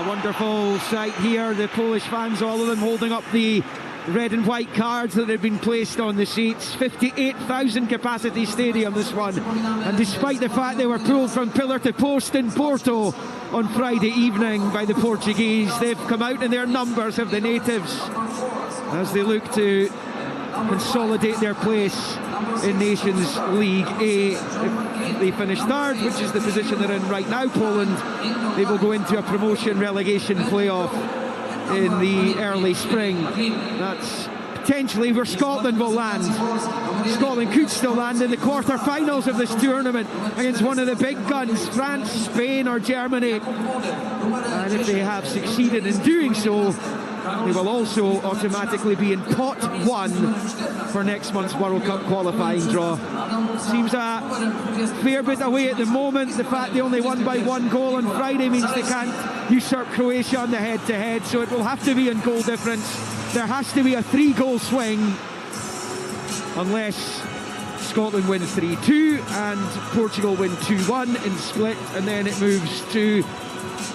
wonderful sight here, the Polish fans, all of them holding up the red and white cards that had been placed on the seats. 58,000 capacity stadium, this one, and despite the fact they were pulled from pillar to post in Porto on Friday evening by the Portuguese, they've come out in their numbers of the natives as they look to consolidate their place in Nations League A. If they finish third, which is the position they're in right now, Poland, they will go into a promotion relegation playoff in the early spring. That's potentially where Scotland will land. Scotland could still land in the quarter-finals of this tournament against one of the big guns, France, Spain or Germany. And if they have succeeded in doing so, they will also automatically be in pot 1 for next month's World Cup qualifying draw. Seems a fair bit away at the moment. The fact they only won by 1 goal on Friday means they can't usurp Croatia on the head-to-head, so it will have to be in goal difference. There has to be a 3-goal swing unless Scotland win 3-2 and Portugal win 2-1 in split, and then it moves to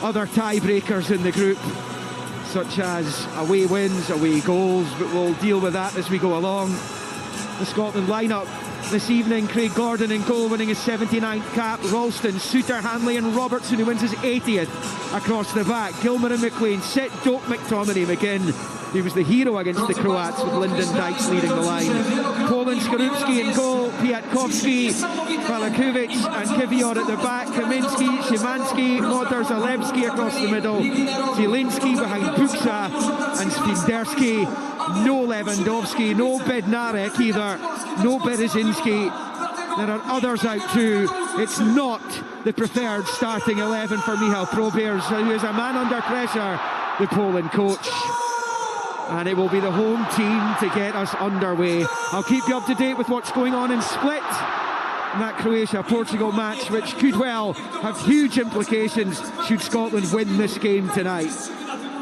other tiebreakers in the group, such as away wins, away goals, but we'll deal with that as we go along. The Scotland lineup this evening: Craig Gordon in goal, winning his 79th cap. Ralston, Suter, Hanley and Robertson, who wins his 80th across the back. Gilmour and McLean, Sit, Doak, McTominay, McGinn. He was the hero against the Croats, with Lyndon Dykes leading the line. Poland, Skorupski in goal, Piatkowski, Valakovic and Kiwior at the back. Kaminski, Szymanski, Moder, Zalewski across the middle. Zielinski behind Buksa and Spinderski. No Lewandowski, no Bednarek either, no Berezynski. There are others out too. It's not the preferred starting 11 for Michał Probierz, who is a man under pressure, the Poland coach. And it will be the home team to get us underway. I'll keep you up to date with what's going on in Split, in that Croatia-Portugal match, which could well have huge implications should Scotland win this game tonight.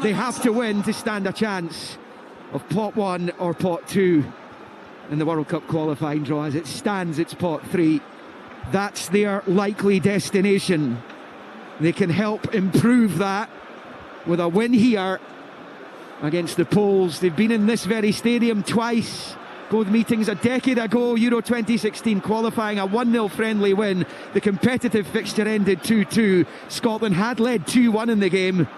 They have to win to stand a chance of pot 1 or pot 2 in the World Cup qualifying draw. As it stands, it's pot 3. That's their likely destination. They can help improve that with a win here against the Poles. They've been in this very stadium twice, both meetings a decade ago, Euro 2016 qualifying, a 1-0 friendly win. The competitive fixture ended 2-2. Scotland had led 2-1 in the game.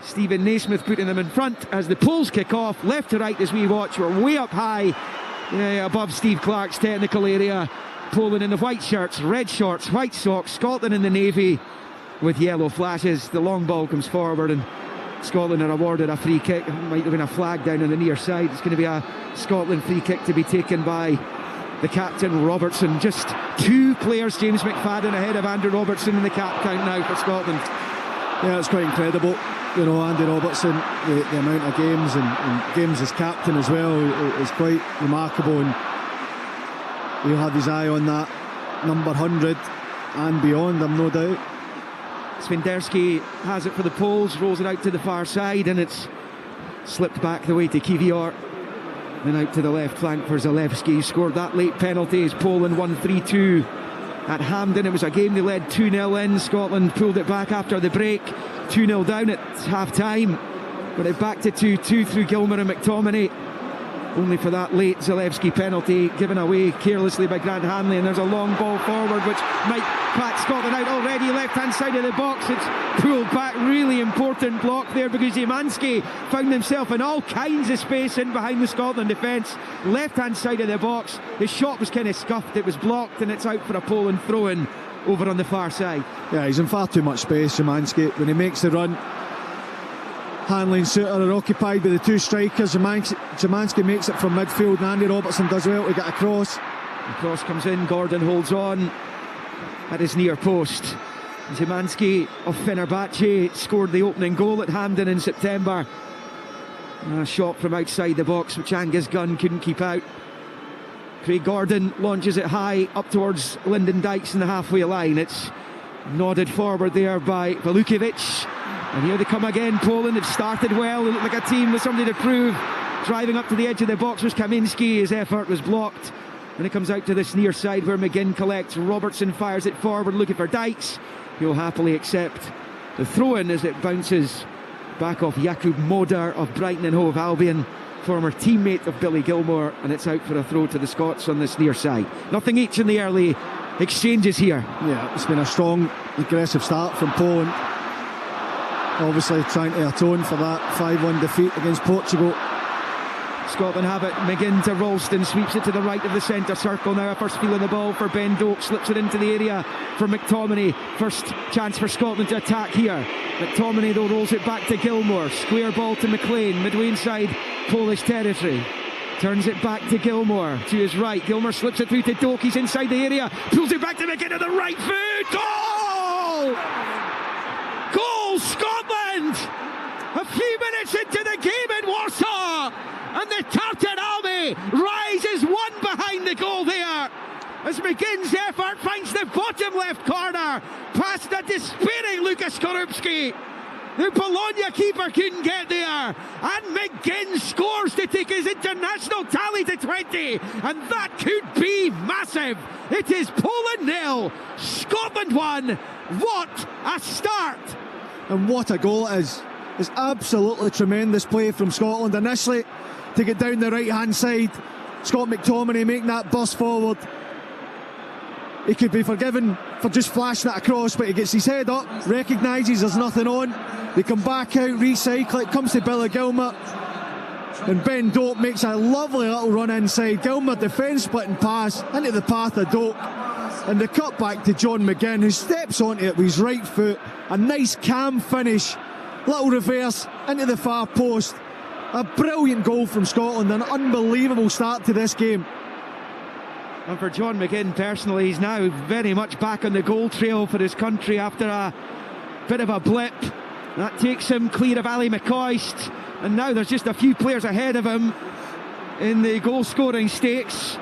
Stephen Naismith putting them in front as the Poles kick off. Left to right as we watch, we're way up high above Steve Clarke's technical area. Poland in the white shirts, red shorts, white socks. Scotland in the navy with yellow flashes. The long ball comes forward and Scotland are awarded a free kick. It might have been a flag down on the near side. It's going to be a Scotland free kick to be taken by the captain, Robertson. Just 2 players, James McFadden ahead of Andrew Robertson in the cap count now for Scotland. Yeah, it's quite incredible. You know, Andy Robertson, the amount of games and games as captain as well is quite remarkable, and he'll have his eye on that number 100 and beyond, I'm no doubt. Spenderski has it for the Poles, rolls it out to the far side, and it's slipped back the way to Kiwior. Then out to the left flank for Zalewski. Scored that late penalty as Poland won 3-2 at Hampden. It was a game they led 2-0 in. Scotland pulled it back after the break. 2-0 down at half-time. Got it back to 2-2 through Gilmour and McTominay. Only for that late Zalewski penalty given away carelessly by Grant Hanley, and there's a long ball forward which might catch Scotland out already. Left hand side of the box, it's pulled back. Really important block there because Szymanski found himself in all kinds of space in behind the Scotland defence. Left hand side of the box, his shot was kind of scuffed, it was blocked, and it's out for a Poland throw-in over on the far side. Yeah, he's in far too much space, Szymanski. When he makes the run, Hanley and Suter are occupied by the 2 strikers. Szymanski makes it from midfield, and Andy Robertson does well to get across. The cross comes in, Gordon holds on at his near post. Szymanski of Fenerbahce scored the opening goal at Hampden in September. A shot from outside the box which Angus Gunn couldn't keep out. Craig Gordon launches it high up towards Lyndon Dykes in the halfway line. It's nodded forward there by Valakovic. And here they come again, Poland. Have started well, they look like a team with something to prove. Driving up to the edge of the box was Kaminski. His effort was blocked. And it comes out to this near side where McGinn collects. Robertson fires it forward looking for Dykes. He'll happily accept the throw-in as it bounces back off Jakub Moder of Brighton and Hove Albion, former teammate of Billy Gilmore, and it's out for a throw to the Scots on this near side. Nothing each in the early exchanges here. Yeah, it's been a strong, aggressive start from Poland. Obviously trying to atone for that 5-1 defeat against Portugal. Scotland have it. McGinn to Ralston, sweeps it to the right of the centre circle now. A first feel of the ball for Ben Doak, slips it into the area for McTominay. First chance for Scotland to attack here. McTominay though rolls it back to Gilmore. Square ball to McLean, midway inside Polish territory. Turns it back to Gilmore, to his right. Gilmore slips it through to Doak, he's inside the area. Pulls it back to McGinn on the right foot. Goal! Goal, Scotland! A few minutes into the game in Warsaw, and the Tartan Army rises one behind the goal there as McGinn's effort finds the bottom left corner past a despairing Lukas Skorupski. The Bologna keeper couldn't get there, and McGinn scores to take his international tally to 20, and that could be massive. It is Poland 0, Scotland 1. What a start! And what a goal it is. It's absolutely tremendous play from Scotland initially to get down the right hand side. Scott McTominay making that burst forward. He could be forgiven for just flashing it across, but he gets his head up, recognises there's nothing on. They come back out, recycle it, comes to Billy Gilmore, and Ben Doak makes a lovely little run inside. Gilmore defence splitting pass into the path of Doak, and the cut back to John McGinn, who steps onto it with his right foot. A nice calm finish, little reverse into the far post. A brilliant goal from Scotland, an unbelievable start to this game. And for John McGinn personally, he's now very much back on the goal trail for his country after a bit of a blip. That takes him clear of Ali McCoist, and now there's just a few players ahead of him in the goal scoring stakes,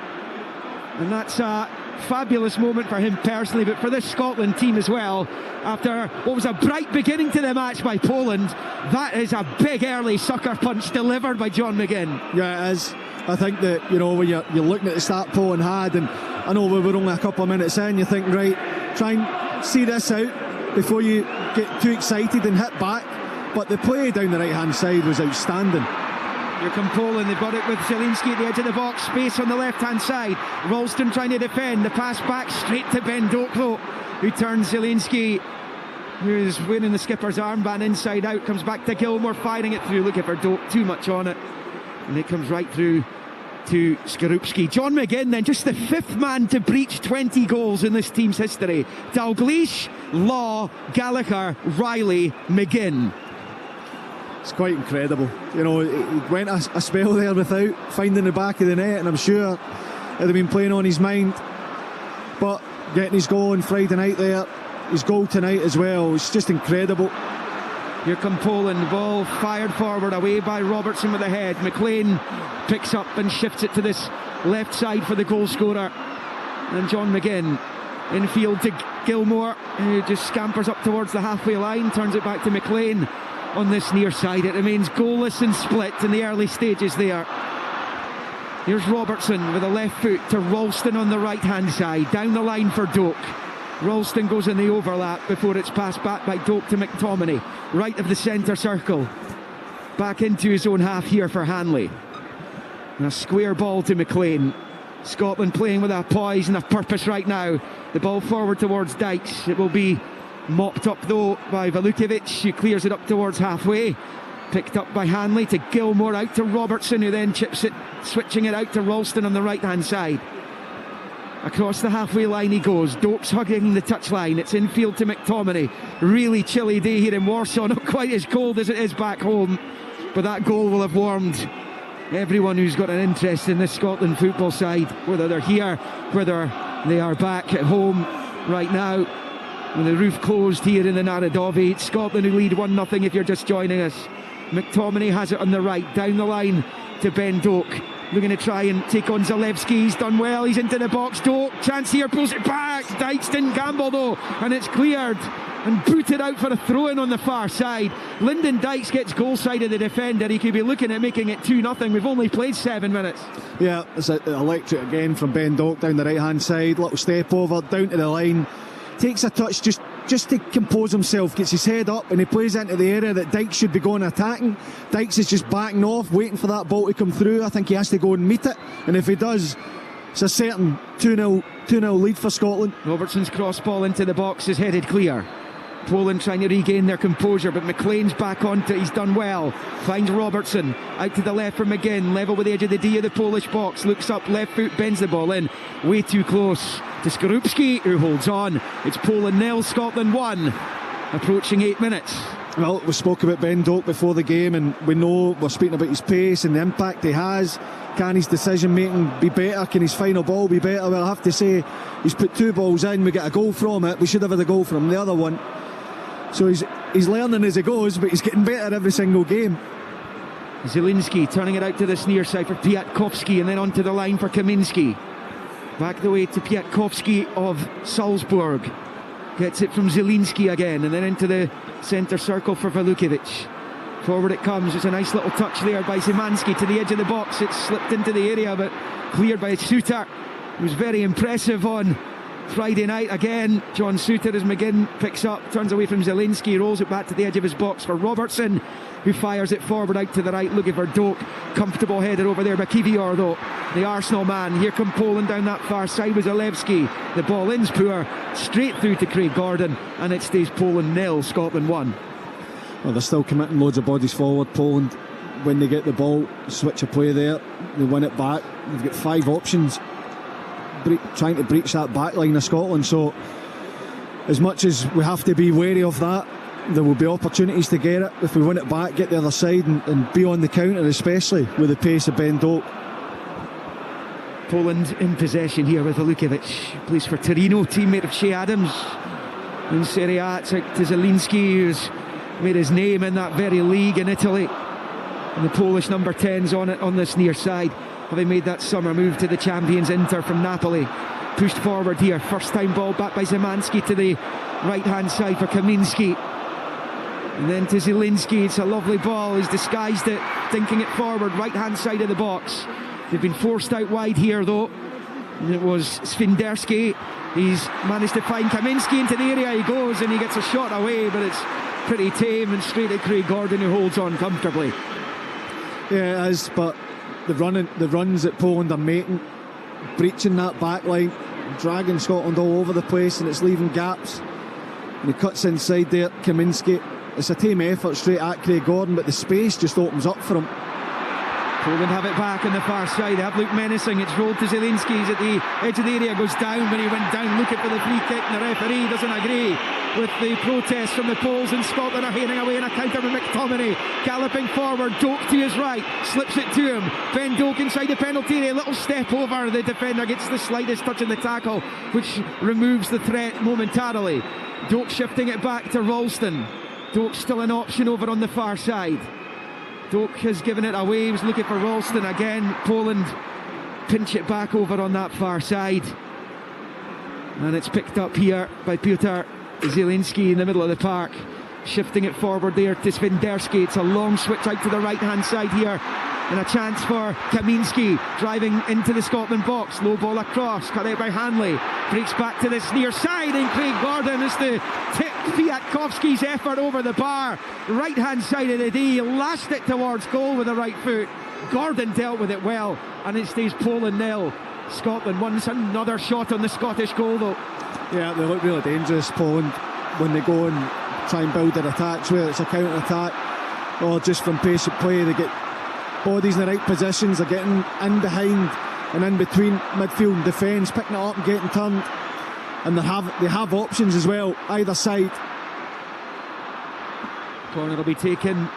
and that's a fabulous moment for him personally, but for this Scotland team as well. After what was a bright beginning to the match by Poland, that is a big early sucker punch delivered by John McGinn. Yeah, it is. I think that, you know, when you're looking at the start Poland had, and I know we were only a couple of minutes in, you think, right, try and see this out before you get too excited and hit back. But the play down the right hand side was outstanding. Here come Poland, they've got it with Zielinski at the edge of the box, space on the left hand side. Ralston trying to defend, the pass back straight to Ben Doak though, who turns Zielinski, who's winning the skipper's armband inside out, comes back to Gilmore, firing it through, looking for Doak, too much on it, and it comes right through to Skorupski. John McGinn then, just the fifth man to breach 20 goals in this team's history. Dalglish, Law, Gallagher, Riley, McGinn. It's quite incredible. You know, he went a spell there without finding the back of the net, and I'm sure it'd have been playing on his mind. But getting his goal on Friday night there, his goal tonight as well, it's just incredible. Here come Poland, the ball fired forward, away by Robertson with the head. McLean picks up and shifts it to this left side for the goal scorer. And John McGinn infield to Gilmore, who just scampers up towards the halfway line, turns it back to McLean on this near side. It remains goalless and split in the early stages there. Here's Robertson with a left foot to Ralston on the right hand side, down the line for Doak. Ralston goes in the overlap before it's passed back by Doak to McTominay, right of the centre circle, back into his own half here for Hanley, and a square ball to McLean. Scotland playing with a poise and a purpose right now. The ball forward towards Dykes, it will be mopped up though by Valukovic, who clears it up towards halfway, picked up by Hanley to Gilmore, out to Robertson, who then chips it, switching it out to Ralston on the right hand side. Across the halfway line he goes. Doak's hugging the touchline. It's infield to McTominay. Really chilly day here in Warsaw, not quite as cold as it is back home, but that goal will have warmed everyone who's got an interest in this Scotland football side, whether they're here, whether they are back at home right now with the roof closed here in the Narodowy. It's Scotland who lead 1-0 if you're just joining us. McTominay has it on the right, down the line to Ben Doak, looking to try and take on Zalewski. He's done well, he's into the box. Doak, chance here, pulls it back. Dykes didn't gamble though, and it's cleared and booted out for a throw-in on the far side. Lyndon Dykes gets goal side of the defender. He could be looking at making it 2-0. We've only played 7 minutes. Yeah, it's electric again from Ben Doak down the right hand side. Little step over, down to the line, takes a touch just just to compose himself, gets his head up and he plays into the area that Dykes should be going attacking. Dykes is just backing off, waiting for that ball to come through. I think he has to go and meet it, and if he does, it's a certain 2-0 lead for Scotland. Robertson's cross ball into the box is headed clear. Poland trying to regain their composure, but McLean's back onto it. He's done well. Finds Robertson out to the left for McGinn, level with the edge of the D of the Polish box. Looks up, left foot, bends the ball in. Way too close to Skorupski, who holds on. It's Poland 0, Scotland 1. Approaching 8 minutes. Well, we spoke about Ben Doak before the game, and we're speaking about his pace and the impact he has. Can his decision making be better? Can his final ball be better? Well, I have to say, he's put 2 balls in. We get a goal from it. We should have had a goal from the other one. So he's learning as he goes, but he's getting better every single game. Zielinski turning it out to this near side for Piatkowski, and then onto the line for Kaminski. Back the way to Piatkowski of Salzburg. Gets it from Zielinski again, and then into the centre circle for Walukiewicz. Forward it comes. It's a nice little touch there by Szymanski to the edge of the box. It's slipped into the area, but cleared by Suter. It was very impressive on Friday night. Again, John Suter, as McGinn picks up, turns away from Zielinski, rolls it back to the edge of his box for Robertson, who fires it forward out to the right, looking for Doak. Comfortable header over there by Kiwior, though, the Arsenal man. Here come Poland down that far side with Zalewski. The ball in's poor, straight through to Craig Gordon, and it stays Poland 0, Scotland 1. Well, they're still committing loads of bodies forward, Poland. When they get the ball, switch of play there, they win it back. They've got 5 options trying to breach that back line of Scotland. So as much as we have to be wary of that, there will be opportunities to get it if we win it back, get the other side and be on the counter, especially with the pace of Ben Doak. Poland in possession here with Walukiewicz, plays for Torino, teammate of Shea Adams in Serie A. It's out to Zielinski, who's made his name in that very league in Italy, and the Polish number 10's on it on this near side, having made that summer move to the champions Inter from Napoli. Pushed forward here, first time ball back by Szymanski to the right hand side for Kaminski, and then to Zielinski. It's a lovely ball, he's disguised it, dinking it forward, right hand side of the box. They've been forced out wide here though, and it was Svinderski. He's managed to find Kaminski, into the area he goes, and he gets a shot away, but it's pretty tame and straight at Craig Gordon, who holds on comfortably. Yeah, it is, but the runs that Poland are making, breaching that back line, dragging Scotland all over the place, and it's leaving gaps. And he cuts inside there, Kaminski. It's a team effort straight at Craig Gordon, but the space just opens up for him. Poland have it back on the far side. They have looked menacing. It's rolled to Zielinski. He's at the edge of the area, goes down. When he went down looking for the free kick, and the referee doesn't agree with the protest from the Poles, and Scotland are heading away in a counter with McTominay galloping forward. Doak to his right, slips it to him. Ben Doak inside the penalty area, little step over the defender, gets the slightest touch in the tackle, which removes the threat momentarily. Doak shifting it back to Ralston. Doak still an option over on the far side. Doak has given it away. He was looking for Ralston again. Poland pinch it back over on that far side, and it's picked up here by Piotr Zielinski in the middle of the park, shifting it forward there to Svinderski. It's a long switch out to the right hand side here, and a chance for Kaminski driving into the Scotland box. Low ball across, cut out by Hanley, breaks back to this near side, and Craig Gordon is the tip Piatkowski's effort over the bar, right hand side of the D, lashed it towards goal with the right foot. Gordon dealt with it well, and it stays Poland 0, Scotland 1. It's another shot on the Scottish goal though. Yeah, they look really dangerous, Poland, when they go and try and build their attacks, whether it's a counter attack or just from pace of play. They get bodies in the right positions, they're getting in behind and in between midfield and defence, picking it up and getting turned, and they have options as well either side. Corner will be taken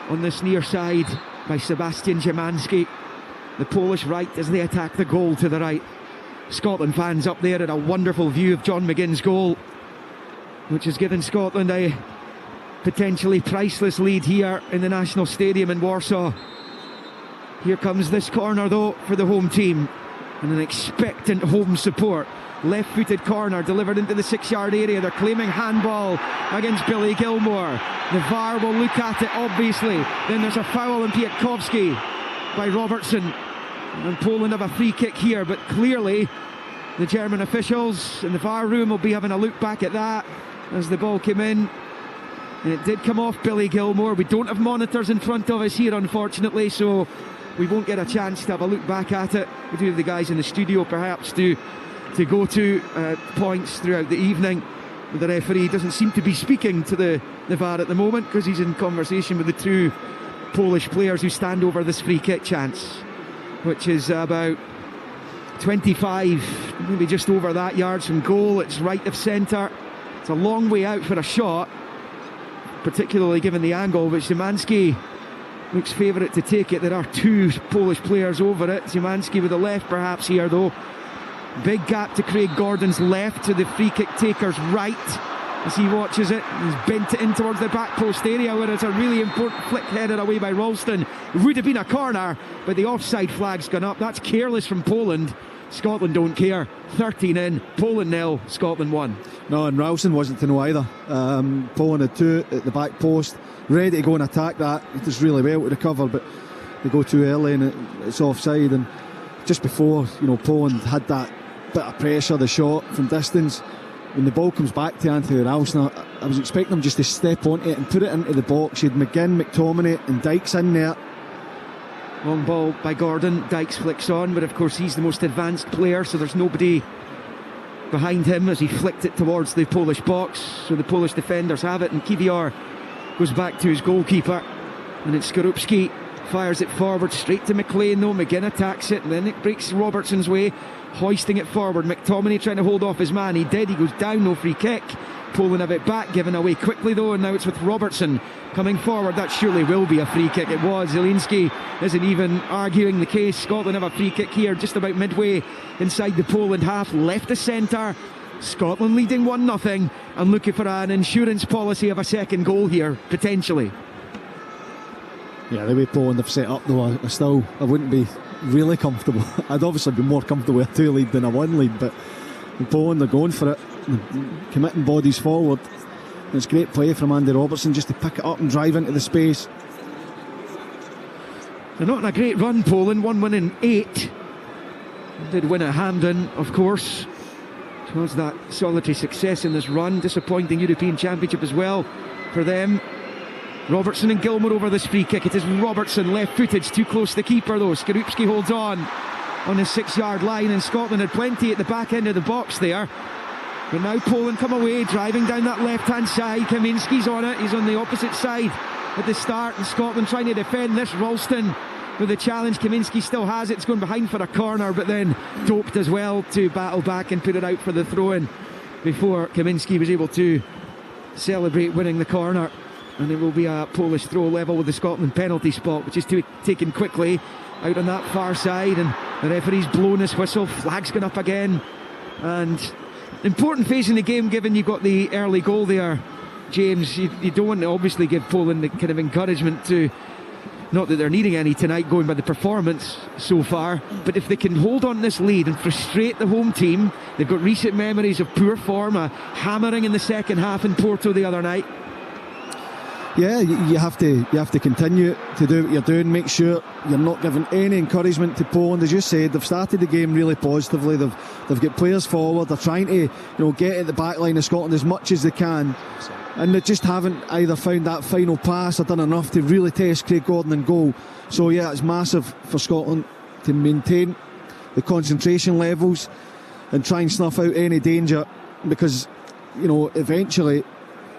on this near side by Sebastian Szymanski, the Polish right, as they attack the goal to the right. Scotland fans up there at a wonderful view of John McGinn's goal, which has given Scotland a potentially priceless lead here in the National Stadium in Warsaw. Here comes this corner though for the home team, and an expectant home support. Left-footed corner delivered into the 6-yard area. They're claiming handball against Billy Gilmore. The VAR will look at it, obviously. Then there's a foul on Piatkowski by Robertson, and Poland have a free kick here, but clearly the German officials in the VAR room will be having a look back at that. as the ball came in. And it did come off Billy Gilmore. We don't have monitors in front of us here, unfortunately, so we won't get a chance to have a look back at it. We do have the guys in the studio, perhaps, to go to points throughout the evening. But the referee doesn't seem to be speaking to the VAR at the moment, because he's in conversation with the two Polish players who stand over this free kick chance, which is about 25, maybe just over that, yards from goal. It's right of centre. It's a long way out for a shot, particularly given the angle, but Szymanski looks favourite to take it. There are two Polish players over it. Szymanski with the left perhaps here, though. Big gap to Craig Gordon's left, to the free kick taker's right as he watches it. He's bent it in towards the back post area, where it's a really important flick headed away by Ralston. It would have been a corner, but the offside flag's gone up. That's careless from Poland. Scotland don't care. 13 in, Poland 0, Scotland 1. No, and Ralston wasn't to know either. Poland had two at the back post, ready to go and attack that. He does really well to recover, but they go too early and it's offside. And just before, Poland had that bit of pressure, the shot from distance. When the ball comes back to Anthony Ralston, I was expecting him just to step onto it and put it into the box. You had McGinn, McTominay and Dykes in there. Long ball by Gordon, Dykes flicks on, but of course he's the most advanced player, so there's nobody behind him as he flicked it towards the Polish box. So the Polish defenders have it, and Kiwior goes back to his goalkeeper, and it's Skorupski fires it forward straight to McLean, though. McGinn attacks it, and then it breaks Robertson's way, hoisting it forward. McTominay trying to hold off his man. He did. He goes down, no free kick. Poland have it back, given away quickly though, and now it's with Robertson coming forward. That surely will be a free kick. It was. Zielinski isn't even arguing the case. Scotland have a free kick here just about midway inside the Poland half, left of centre. Scotland leading 1-0 and looking for an insurance policy of a second goal here, potentially. Yeah, the way Poland have set up though, I wouldn't be really comfortable. I'd obviously be more comfortable with a 2 lead than a 1 lead, but Poland are going for it, committing bodies forward. And it's great play from Andy Robertson just to pick it up and drive into the space. They're not in a great run, Poland. 1 win in 8. They did win at Hampden, of course. It was that solitary success in this run. Disappointing European Championship as well for them. Robertson and Gilmore over this free kick. It is Robertson, left footed, too close to the keeper though. Skorupski holds on his 6-yard line, and Scotland had plenty at the back end of the box there. But now Poland come away, driving down that left-hand side. Kaminski's on it. He's on the opposite side at the start, and Scotland trying to defend this. Ralston with the challenge. Kaminski still has it. It's going behind for a corner, but then doped as well to battle back and put it out for the throw-in before Kaminski was able to celebrate winning the corner. And it will be a Polish throw level with the Scotland penalty spot, which is taken quickly out on that far side, and the referee's blown his whistle. Flag's gone up again, and important phase in the game, given you've got the early goal there, James. You don't want to obviously give Poland the kind of encouragement to, not that they're needing any tonight going by the performance so far, but if they can hold on this lead and frustrate the home team. They've got recent memories of poor form, a hammering in the second half in Porto the other night. Yeah, you have to continue to do what you're doing. Make sure you're not giving any encouragement to Poland. As you said, they've started the game really positively. They've got players forward. They're trying to get at the back line of Scotland as much as they can, and they just haven't either found that final pass or done enough to really test Craig Gordon in goal. So yeah, it's massive for Scotland to maintain the concentration levels and try and snuff out any danger, because eventually,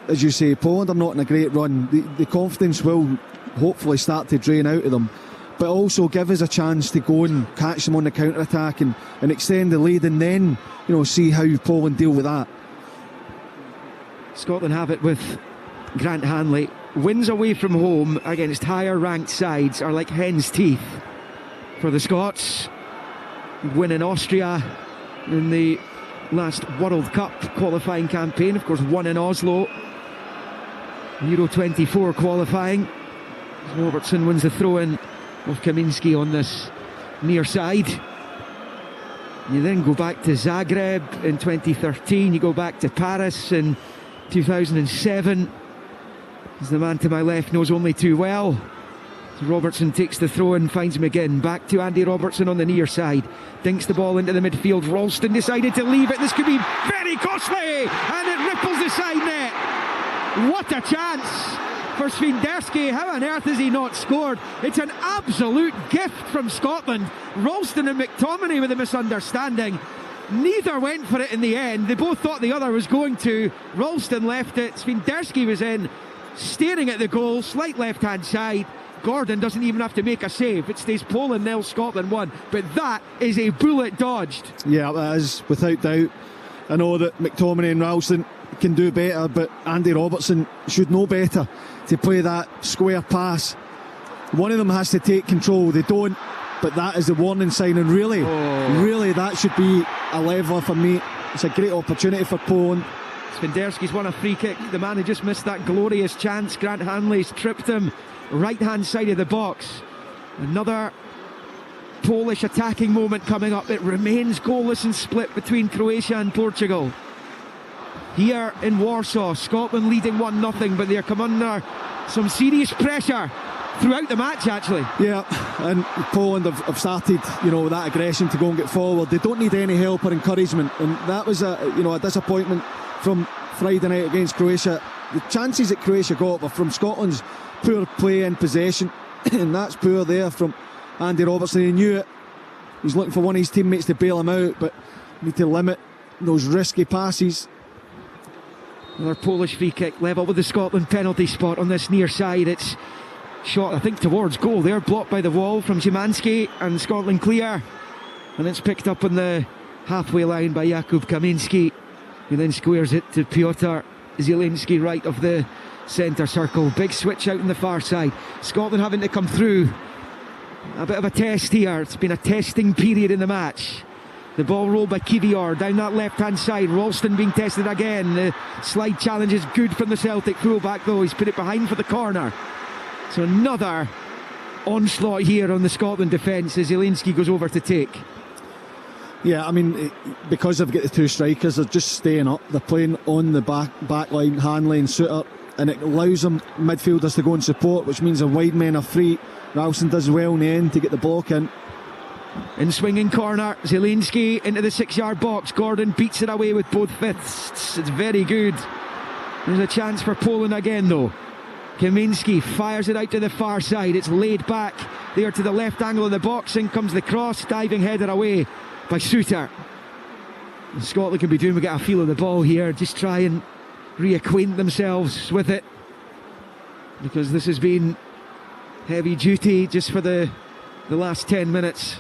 as you say, Poland are not in a great run. The confidence will hopefully start to drain out of them, but also give us a chance to go and catch them on the counter-attack and extend the lead, and then see how Poland deal with that. Scotland have it with Grant Hanley. Wins away from home against higher ranked sides are like hen's teeth for the Scots. Win in Austria in the last World Cup qualifying campaign, of course won in Oslo. Euro 24 qualifying. Robertson wins the throw-in of Kaminski on this near side. You then go back to Zagreb in 2013. You go back to Paris in 2007. As the man to my left knows only too well. So Robertson takes the throw-in, finds McGinn. Back to Andy Robertson on the near side. Dinks the ball into the midfield. Ralston decided to leave it. This could be very costly, and it ripples the the side net. What a chance for Svinderski. How on earth has he not scored? It's an absolute gift from Scotland. Ralston and McTominay with a misunderstanding. Neither went for it in the end. They both thought the other was going to. Ralston left it. Svinderski was in, staring at the goal, slight left-hand side. Gordon doesn't even have to make a save. It stays Poland 0, Scotland 1. But that is a bullet dodged. Yeah, that is, without doubt. I know that McTominay and Ralston can do better, but Andy Robertson should know better to play that square pass. One of them has to take control. They don't, but that is a warning sign, and really that should be a leveller for me. It's a great opportunity for Poland. Svinderski's won a free kick. The man who just missed that glorious chance, Grant Hanley's tripped him right hand side of the box. Another Polish attacking moment coming up. It remains goalless and split between Croatia and Portugal. Here in Warsaw, Scotland leading 1-0, but they're come under some serious pressure throughout the match, actually. Yeah, and Poland have started, that aggression to go and get forward. They don't need any help or encouragement, and that was a disappointment from Friday night against Croatia. The chances that Croatia got were from Scotland's poor play in possession, and that's poor there from Andy Robertson. He knew it. He's looking for one of his teammates to bail him out, but need to limit those risky passes. Another Polish free kick, level with the Scotland penalty spot on this near side. It's shot, I think, towards goal there, blocked by the wall from Szymanski, and Scotland clear. And it's picked up on the halfway line by Jakub Kaminski, who then squares it to Piotr Zielinski, right of the centre circle. Big switch out on the far side. Scotland having to come through. A bit of a test here. It's been a testing period in the match. The ball rolled by Kivior down that left-hand side. Ralston being tested again. The slide challenge is good from the Celtic fullback, though. He's put it behind for the corner. So another onslaught here on the Scotland defence as Zielinski goes over to take. Yeah, I mean, because they've got the two strikers, they're just staying up. They're playing on the back line, Hanley and Suter, and it allows them midfielders to go and support, which means the wide men are free. Ralston does well in the end to get the block in. In swinging corner, Zielinski into the 6-yard box. Gordon beats it away with both fists. It's very good. There's a chance for Poland again, though. Kaminski fires it out to the far side. It's laid back there to the left angle of the box. In comes the cross, diving header away by Suter. And Scotland can be doing, we get a feel of the ball here. Just try and reacquaint themselves with it, because this has been heavy duty just for the last 10 minutes.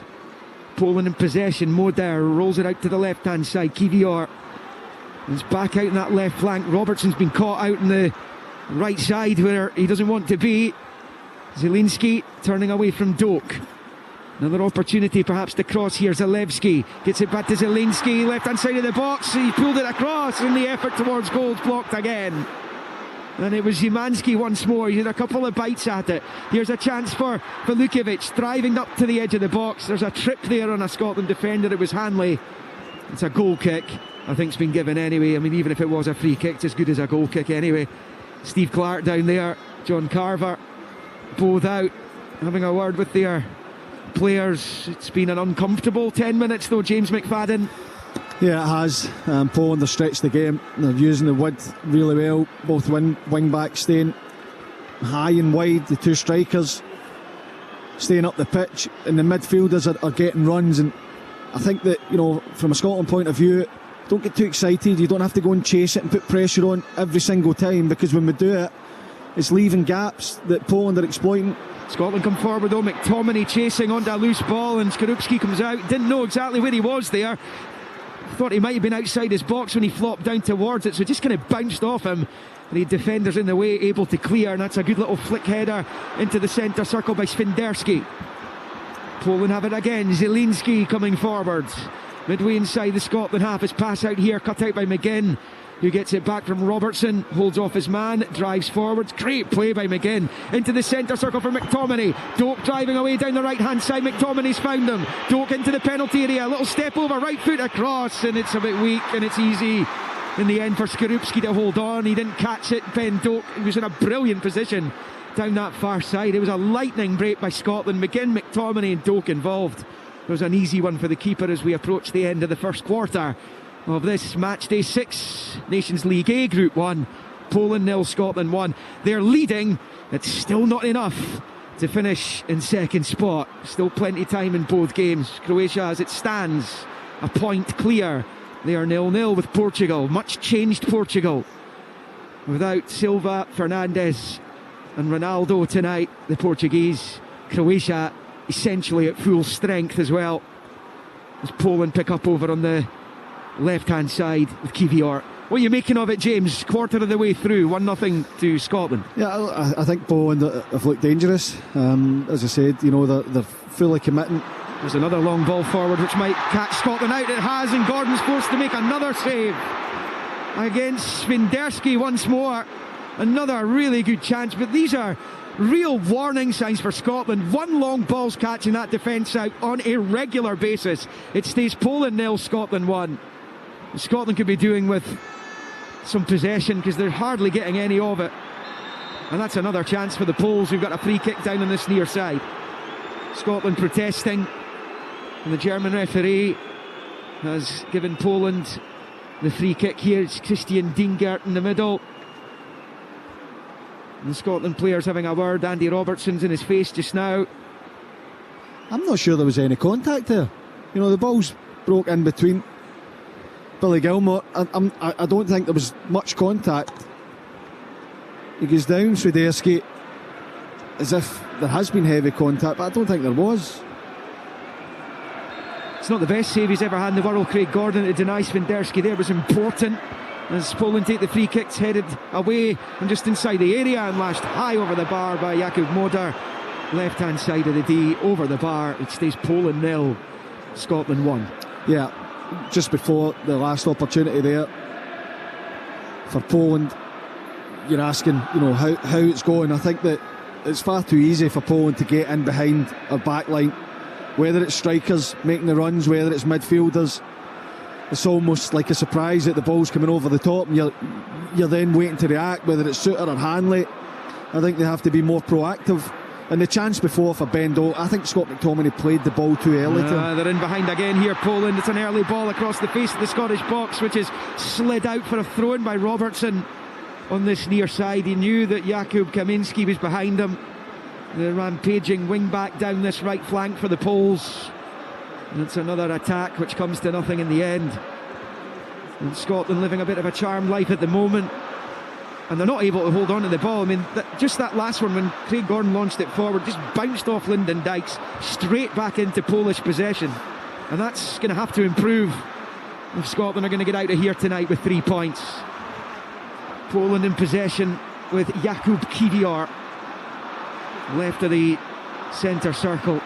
Poland in possession. Moder rolls it out to the left hand side. Kivior is back out in that left flank. Robertson's been caught out in the right side where he doesn't want to be. Zielinski turning away from Doak. Another opportunity perhaps to cross here. Zalewski gets it back to Zielinski, left hand side of the box. He pulled it across, and the effort towards goal blocked again. And it was Szymanski once more. He had a couple of bites at it. Here's a chance for Lukovic, driving up to the edge of the box. There's a trip there on a Scotland defender. It was Hanley. It's a goal kick. I think it's been given anyway. I mean, even if it was a free kick, it's as good as a goal kick anyway. Steve Clark down there, John Carver, both out, having a word with their players. It's been an uncomfortable 10 minutes though, James McFadden. Yeah, it has. Poland have stretched the game. They're using the width really well. Both wing backs staying high and wide. The two strikers staying up the pitch, and the midfielders are getting runs. And I think that, from a Scotland point of view, don't get too excited. You don't have to go and chase it and put pressure on every single time, because when we do it, it's leaving gaps that Poland are exploiting. Scotland come forward though. McTominay chasing onto a loose ball, and Skorupski comes out. Didn't know exactly where he was there. Thought he might have been outside his box when he flopped down towards it, so just kind of bounced off him. The defenders in the way, able to clear, and that's a good little flick header into the centre circle by Svinderski. Poland have it again. Zielinski coming forwards. Midway inside the Scotland half. His pass out here, cut out by McGinn, who gets it back from Robertson, holds off his man, drives forwards. Great play by McGinn into the centre circle for McTominay. Doak driving away down the right hand side. McTominay's found him. Doak into the penalty area, a little step over, right foot across, and it's a bit weak, and it's easy in the end for Skorupski to hold on. He didn't catch it. Ben Doak, he was in a brilliant position down that far side. It was a lightning break by Scotland. McGinn, McTominay and Doak involved. It was an easy one for the keeper as we approach the end of the first quarter. of this match day 6 Nations League A Group 1. Poland 0, Scotland 1. They're leading. It's still not enough to finish in second spot. Still plenty of time in both games. Croatia, as it stands, a point clear. They are 0-0 with Portugal. Much changed Portugal. Without Silva, Fernandes and Ronaldo tonight, the Portuguese. Croatia essentially at full strength as well, as Poland pick up over on the left-hand side with Kiwior. What are you making of it, James? Quarter of the way through, 1-0 to Scotland. Yeah, I think Poland have looked dangerous. As I said, they're fully committing. There's another long ball forward which might catch Scotland out. It has, and Gordon's forced to make another save against Svenderski once more. Another really good chance, but these are real warning signs for Scotland. One long ball's catching that defence out on a regular basis. It stays Poland 0, Scotland 1. Scotland could be doing with some possession because they're hardly getting any of it. And that's another chance for the Poles, who've got a free kick down on this near side. Scotland protesting, and the German referee has given Poland the free kick here. It's Christian Dingert in the middle. And the Scotland players having a word. Andy Robertson's in his face just now. I'm not sure there was any contact there. The ball's broke in between Billy Gilmour. I don't think there was much contact. He goes down, Swiderski, as if there has been heavy contact, but I don't think there was. It's not the best save he's ever had in the world, Craig Gordon, to deny Svenderski there. Was important as Poland take the free kicks, headed away and just inside the area and lashed high over the bar by Jakub Moder. Left hand side of the D, over the bar. It stays Poland 0, Scotland 1. Yeah, just before the last opportunity there for Poland, you're asking, how it's going. I think that it's far too easy for Poland to get in behind our back line, whether it's strikers making the runs, whether it's midfielders. It's almost like a surprise that the ball's coming over the top and you're then waiting to react, whether it's Suter or Hanley. I think they have to be more proactive. And the chance before for Bendo, I think Scott McTominay played the ball too early. They're in behind again here, Poland. It's an early ball across the face of the Scottish box, which is slid out for a throw-in by Robertson on this near side. He knew that Jakub Kaminski was behind him. The rampaging wing-back down this right flank for the Poles. And it's another attack which comes to nothing in the end. And Scotland living a bit of a charmed life at the moment, and they're not able to hold on to the ball. I mean, just that last one when Craig Gordon launched it forward, just bounced off Lyndon Dykes straight back into Polish possession, and that's going to have to improve if Scotland are going to get out of here tonight with 3 points. Poland in possession with Jakub Kiwior left of the centre circle.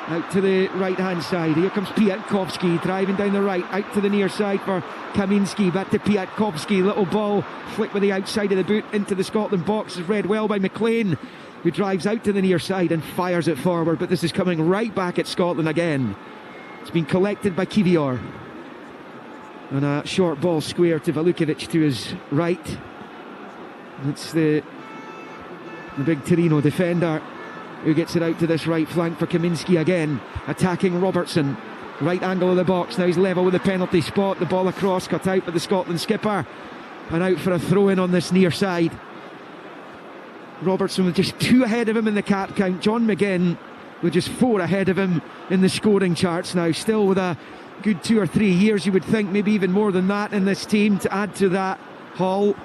Out to the right hand side. Here comes Piatkowski driving down the right, out to the near side for Kaminski. Back to Piatkowski. Little ball flick with the outside of the boot into the Scotland box. Is read well by McLean, who drives out to the near side and fires it forward. But this is coming right back at Scotland again. It's been collected by Kiwior. And a short ball square to Valukovic to his right. It's the big Torino defender who gets it out to this right flank for Kaminski again, attacking Robertson. Right angle of the box, now he's level with the penalty spot. The ball across, cut out by the Scotland skipper, and out for a throw-in on this near side. Robertson with just 2 ahead of him in the cap count. John McGinn with just 4 ahead of him in the scoring charts now. Still with a good 2 or 3 years, you would think, maybe even more than that in this team to add to that haul.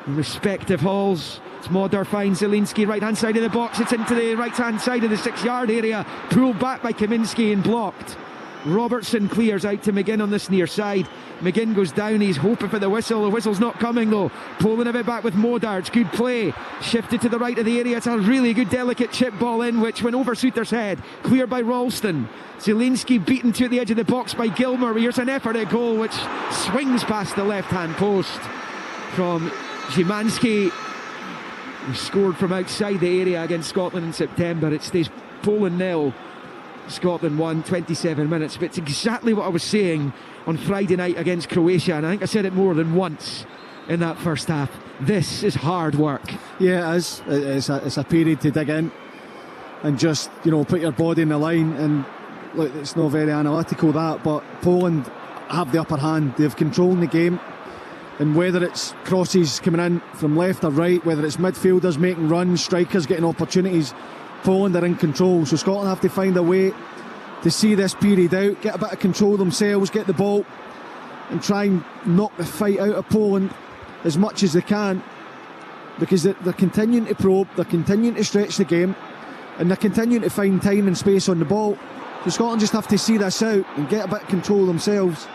Respective hauls. Moder finds Zielinski, right hand side of the box. It's into the right hand side of the 6-yard area, pulled back by Kaminski and blocked. Robertson clears out to McGinn on this near side. McGinn goes down, he's hoping for the whistle. The whistle's not coming though. Poland have it back with Moder. It's good play, shifted to the right of the area. It's a really good delicate chip ball in, which went over Suter's head, cleared by Ralston. Zielinski beaten to the edge of the box by Gilmour. Here's an effort at goal which swings past the left hand post from Szymanski. He scored from outside the area against Scotland in September. It stays Poland 0, Scotland 1, 27 minutes. But it's exactly what I was saying on Friday night against Croatia, and I think I said it more than once in that first half. This is hard work. Yeah, it is. It's a period to dig in and just, put your body in the line. And look, it's not very analytical, that, but Poland have the upper hand. They've controlled the game, and whether it's crosses coming in from left or right, whether it's midfielders making runs, strikers getting opportunities, Poland are in control. So Scotland have to find a way to see this period out, get a bit of control themselves, get the ball and try and knock the fight out of Poland as much as they can, because they're continuing to probe, they're continuing to stretch the game, and they're continuing to find time and space on the ball. So Scotland just have to see this out and get a bit of control themselves.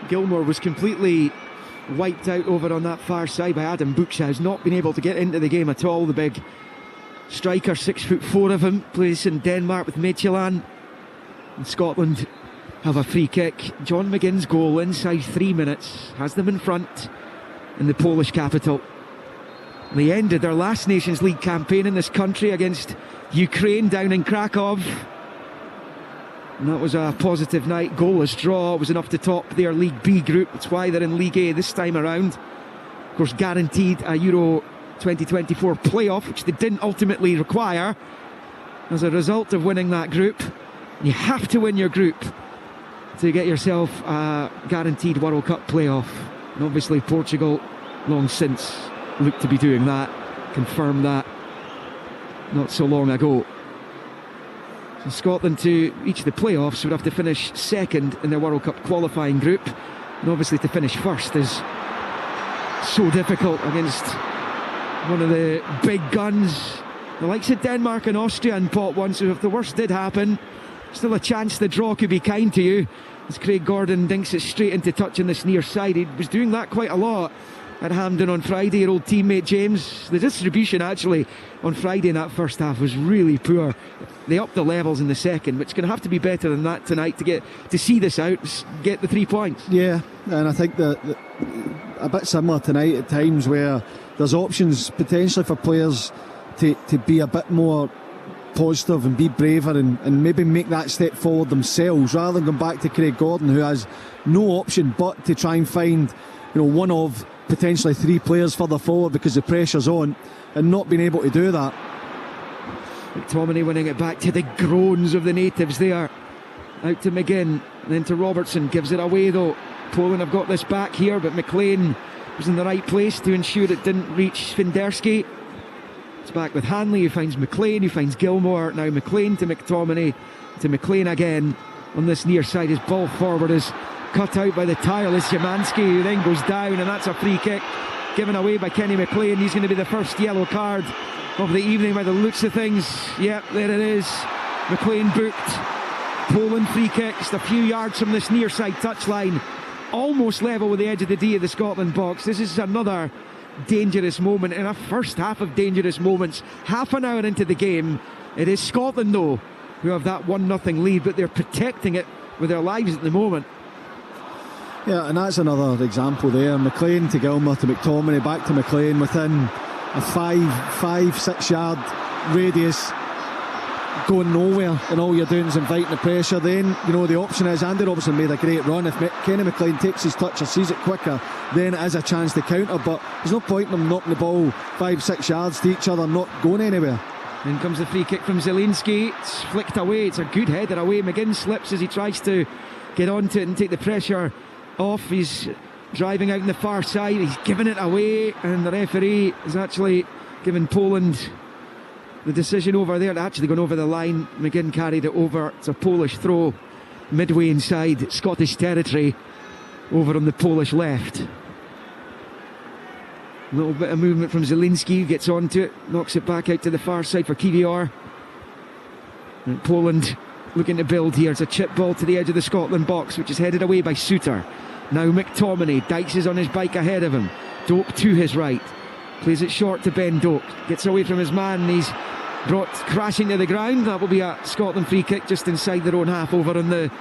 Gilmour was completely wiped out over on that far side by Adam Buksha, who's not been able to get into the game at all. The big striker, 6'4" of him, plays in Denmark with Midtjylland. And Scotland have a free kick. John McGinn's goal inside 3 minutes has them in front in the Polish capital. They ended their last Nations League campaign in this country against Ukraine down in Krakow. And that was a positive night. Goalless draw was enough to top their League B group. That's why they're in League A this time around. Of course, guaranteed a Euro 2024 playoff, which they didn't ultimately require as a result of winning that group. You have to win your group to get yourself a guaranteed World Cup playoff. And obviously Portugal long since looked to be doing that, confirmed that not so long ago. So Scotland, to reach the playoffs, would have to finish second in their World Cup qualifying group, and obviously to finish first is so difficult against one of the big guns, the likes of Denmark and Austria in pot one. So if the worst did happen, still a chance the draw could be kind to you, as Craig Gordon dinks it straight into touch on this near side. He was doing that quite a lot at Hampden on Friday. Your old teammate James, the distribution actually on Friday in that first half was really poor. They upped the levels in the second, which is going to have to be better than that tonight to see this out, get the 3 points. Yeah, and I think that a bit similar tonight at times, where there's options potentially for players to be a bit more positive and be braver and maybe make that step forward themselves, rather than going back to Craig Gordon, who has no option but to try and find, one of potentially 3 players further forward because the pressure's on, and not being able to do that. McTominay winning it back to the groans of the natives there. Out to McGinn, then to Robertson, gives it away though. Poland have got this back here, but McLean was in the right place to ensure it didn't reach Swiderski. It's back with Hanley, who finds McLean, who finds Gilmour. Now McLean to McTominay, to McLean again on this near side. His ball forward is cut out by the tireless Szymanski, who then goes down, and that's a free kick given away by Kenny McLean. He's going to be the first yellow card of the evening by the looks of things. Yep, there it is. McLean booked. Poland free kick, just a few yards from this near side touchline, almost level with the edge of the D of the Scotland box. This is another dangerous moment in a first half of dangerous moments. Half an hour into the game, it is Scotland though who have that 1-0 lead, but they're protecting it with their lives at the moment. Yeah, and that's another example there. McLean to Gilmour to McTominay, back to McLean within a 5-6 yard radius, going nowhere, and all you're doing is inviting the pressure. Then the option is, Andy Robertson made a great run. If Kenny McLean takes his touch or sees it quicker, then it is a chance to counter, but there's no point in them knocking the ball 5-6 yards to each other, not going anywhere. In comes the free kick from Zielinski. It's flicked away. It's a good header away. McGinn slips as he tries to get onto it and take the pressure off. He's driving out on the far side. He's given it away, and the referee has actually given Poland the decision over there. Actually gone over the line. McGinn carried it over. It's a Polish throw midway inside Scottish territory over on the Polish left. A little bit of movement from Zielinski, who gets onto it, knocks it back out to the far side for Kiwior. And Poland looking to build here. It's a chip ball to the edge of the Scotland box, which is headed away by Suter. Now McTominay, Dykes is on his bike ahead of him. Doak to his right, plays it short to Ben Doak, gets away from his man, and he's brought crashing to the ground. That will be a Scotland free kick just inside their own half over on the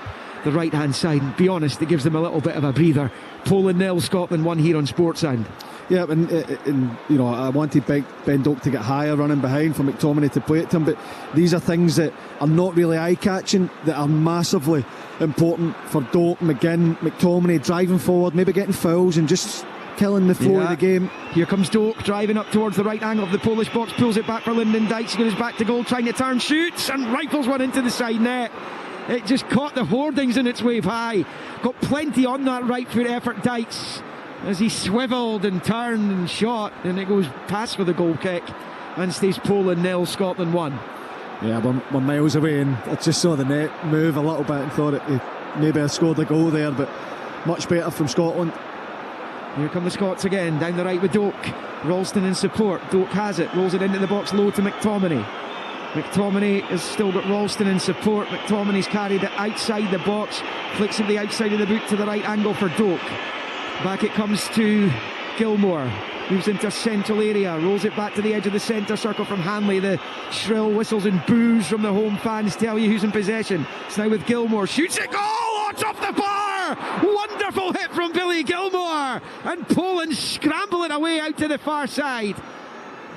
right hand side. And be honest, it gives them a little bit of a breather. Poland 0, Scotland 1 here on Sportsound. Yeah, and I wanted Ben Doak to get higher running behind for McTominay to play it to him, but these are things that are not really eye-catching, that are massively important for Doak, McGinn, McTominay, driving forward, maybe getting fouls and just killing the flow of the game. Here comes Doak, driving up towards the right angle of the Polish box, pulls it back for Lyndon Dykes, he goes back to goal, trying to turn, shoots, and rifles one into the side net. It just caught the hoardings in its wave high. Got plenty on that right foot effort, Dykes, as he swivelled and turned and shot, and it goes past for the goal kick and stays Poland 0, Scotland 1. Yeah, we're miles away, and I just saw the net move a little bit and thought it maybe I scored a goal there, but much better from Scotland. Here come the Scots again, down the right with Doak. Ralston in support. Doak has it, rolls it into the box low to McTominay. McTominay has still got Ralston in support. McTominay's carried it outside the box, flicks it the outside of the boot to the right angle for Doak. Back it comes to Gilmour. Moves into a central area, rolls it back to the edge of the centre circle from Hanley. The shrill whistles and boos from the home fans tell you who's in possession. It's now with Gilmour, shoots it, goal! Oh, it's off the bar! Wonderful hit from Billy Gilmour, and Poland scramble it away out to the far side.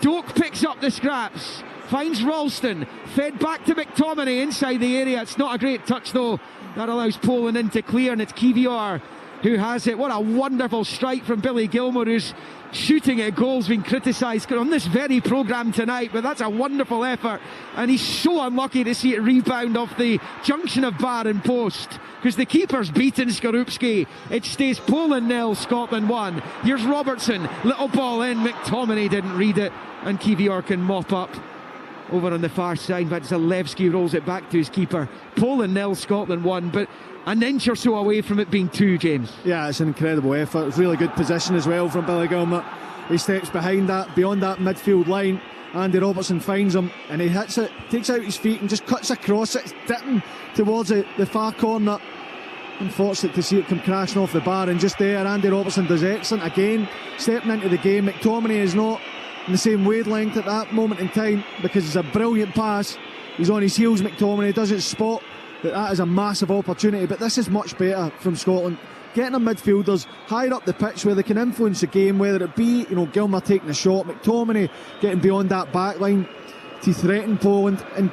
Doak picks up the scraps, finds Ralston, fed back to McTominay inside the area. It's not a great touch though. That allows Poland in to clear, and it's Kivior who has it. What a wonderful strike from Billy Gilmour, who's shooting at goals been criticised on this very programme tonight, but that's a wonderful effort, and he's so unlucky to see it rebound off the junction of bar and post, because the keeper's beaten Skorupski. It stays Poland 0, Scotland 1. Here's Robertson, little ball in, McTominay didn't read it, and Kivior can mop up over on the far side, but Zalewski rolls it back to his keeper. Poland 0, Scotland 1, but an inch or so away from it being 2, James. Yeah, it's an incredible effort. It's really good position as well from Billy Gilmour. He steps behind that, beyond that midfield line. Andy Robertson finds him, and he hits it, takes out his feet and just cuts across it. It's dipping towards the far corner. Unfortunate to see it come crashing off the bar, and just there Andy Robertson does excellent again, stepping into the game. McTominay is not in the same wavelength at that moment in time, because it's a brilliant pass. He's on his heels, McTominay doesn't spot that is a massive opportunity, but this is much better from Scotland, getting their midfielders higher up the pitch where they can influence the game, whether it be Gilmour taking a shot, McTominay getting beyond that back line to threaten Poland and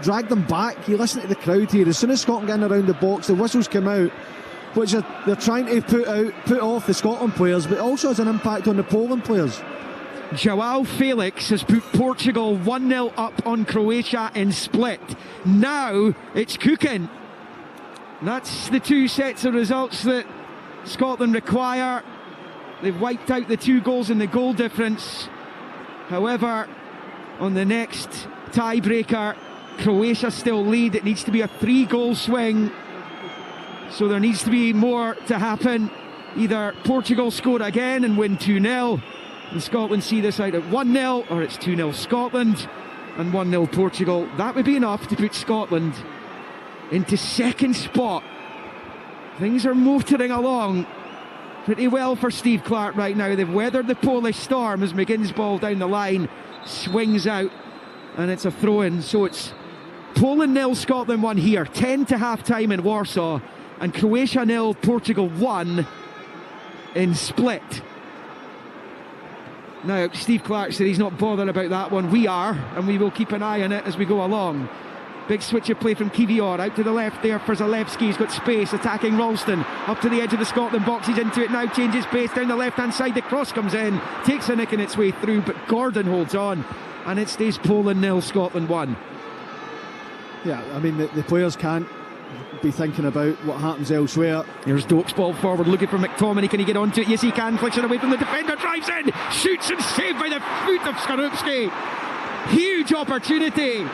drag them back. You listen to the crowd here, as soon as Scotland get in around the box, the whistles come out, which they're trying to put off the Scotland players, but also has an impact on the Poland players. Joao Felix has put Portugal 1-0 up on Croatia in Split. Now it's cooking. That's the 2 sets of results that Scotland require. They've wiped out the 2 goals in the goal difference. However, on the next tiebreaker, Croatia still lead. It needs to be a 3-goal swing, so there needs to be more to happen. Either Portugal score again and win 2-0, and Scotland see this out at 1-0, or it's 2-0 Scotland and 1-0 Portugal. That would be enough to put Scotland into second spot. Things are motoring along pretty well for Steve Clarke right now. They've weathered the Polish storm as McGinn's ball down the line swings out, and it's a throw-in. So it's Poland 0, Scotland 1 here, 10 to half-time in Warsaw, and Croatia 0, Portugal 1 in Split. Now, Steve Clarke said he's not bothered about that one. We are, and we will keep an eye on it as we go along. Big switch of play from Kivior, out to the left there for Zalewski. He's got space, attacking Ralston, up to the edge of the Scotland box. He's into it now, changes pace down the left-hand side. The cross comes in, takes a nick in its way through, but Gordon holds on, and it stays Poland 0, Scotland 1. Yeah, I mean, the players can't be thinking about what happens elsewhere. Here's Doak's ball forward, looking for McTominay. Can he get onto it? Yes, he can. Flicks it away from the defender, drives in, shoots, and saved by the foot of Skorupski. Huge opportunity,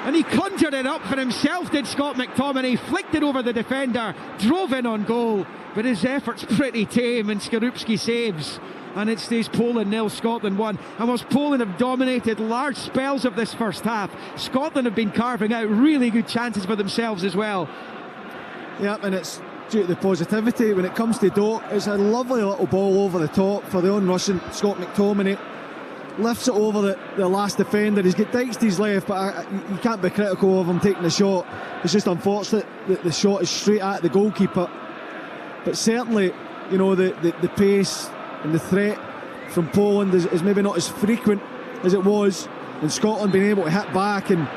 and he conjured it up for himself, did Scott McTominay. Flicked it over the defender, drove in on goal, but his effort's pretty tame, and Skorupski saves, and it stays Poland 0, Scotland 1. And whilst Poland have dominated large spells of this first half, Scotland have been carving out really good chances for themselves as well. Yeah, and it's due to the positivity. When it comes to Doak, it's a lovely little ball over the top for the on-rushing Scott McTominay. Lifts it over the last defender. He's got Dykes to his left, but you can't be critical of him taking the shot. It's just unfortunate that the shot is straight at the goalkeeper. But certainly, the pace and the threat from Poland is maybe not as frequent as it was, and Scotland being able to hit back, and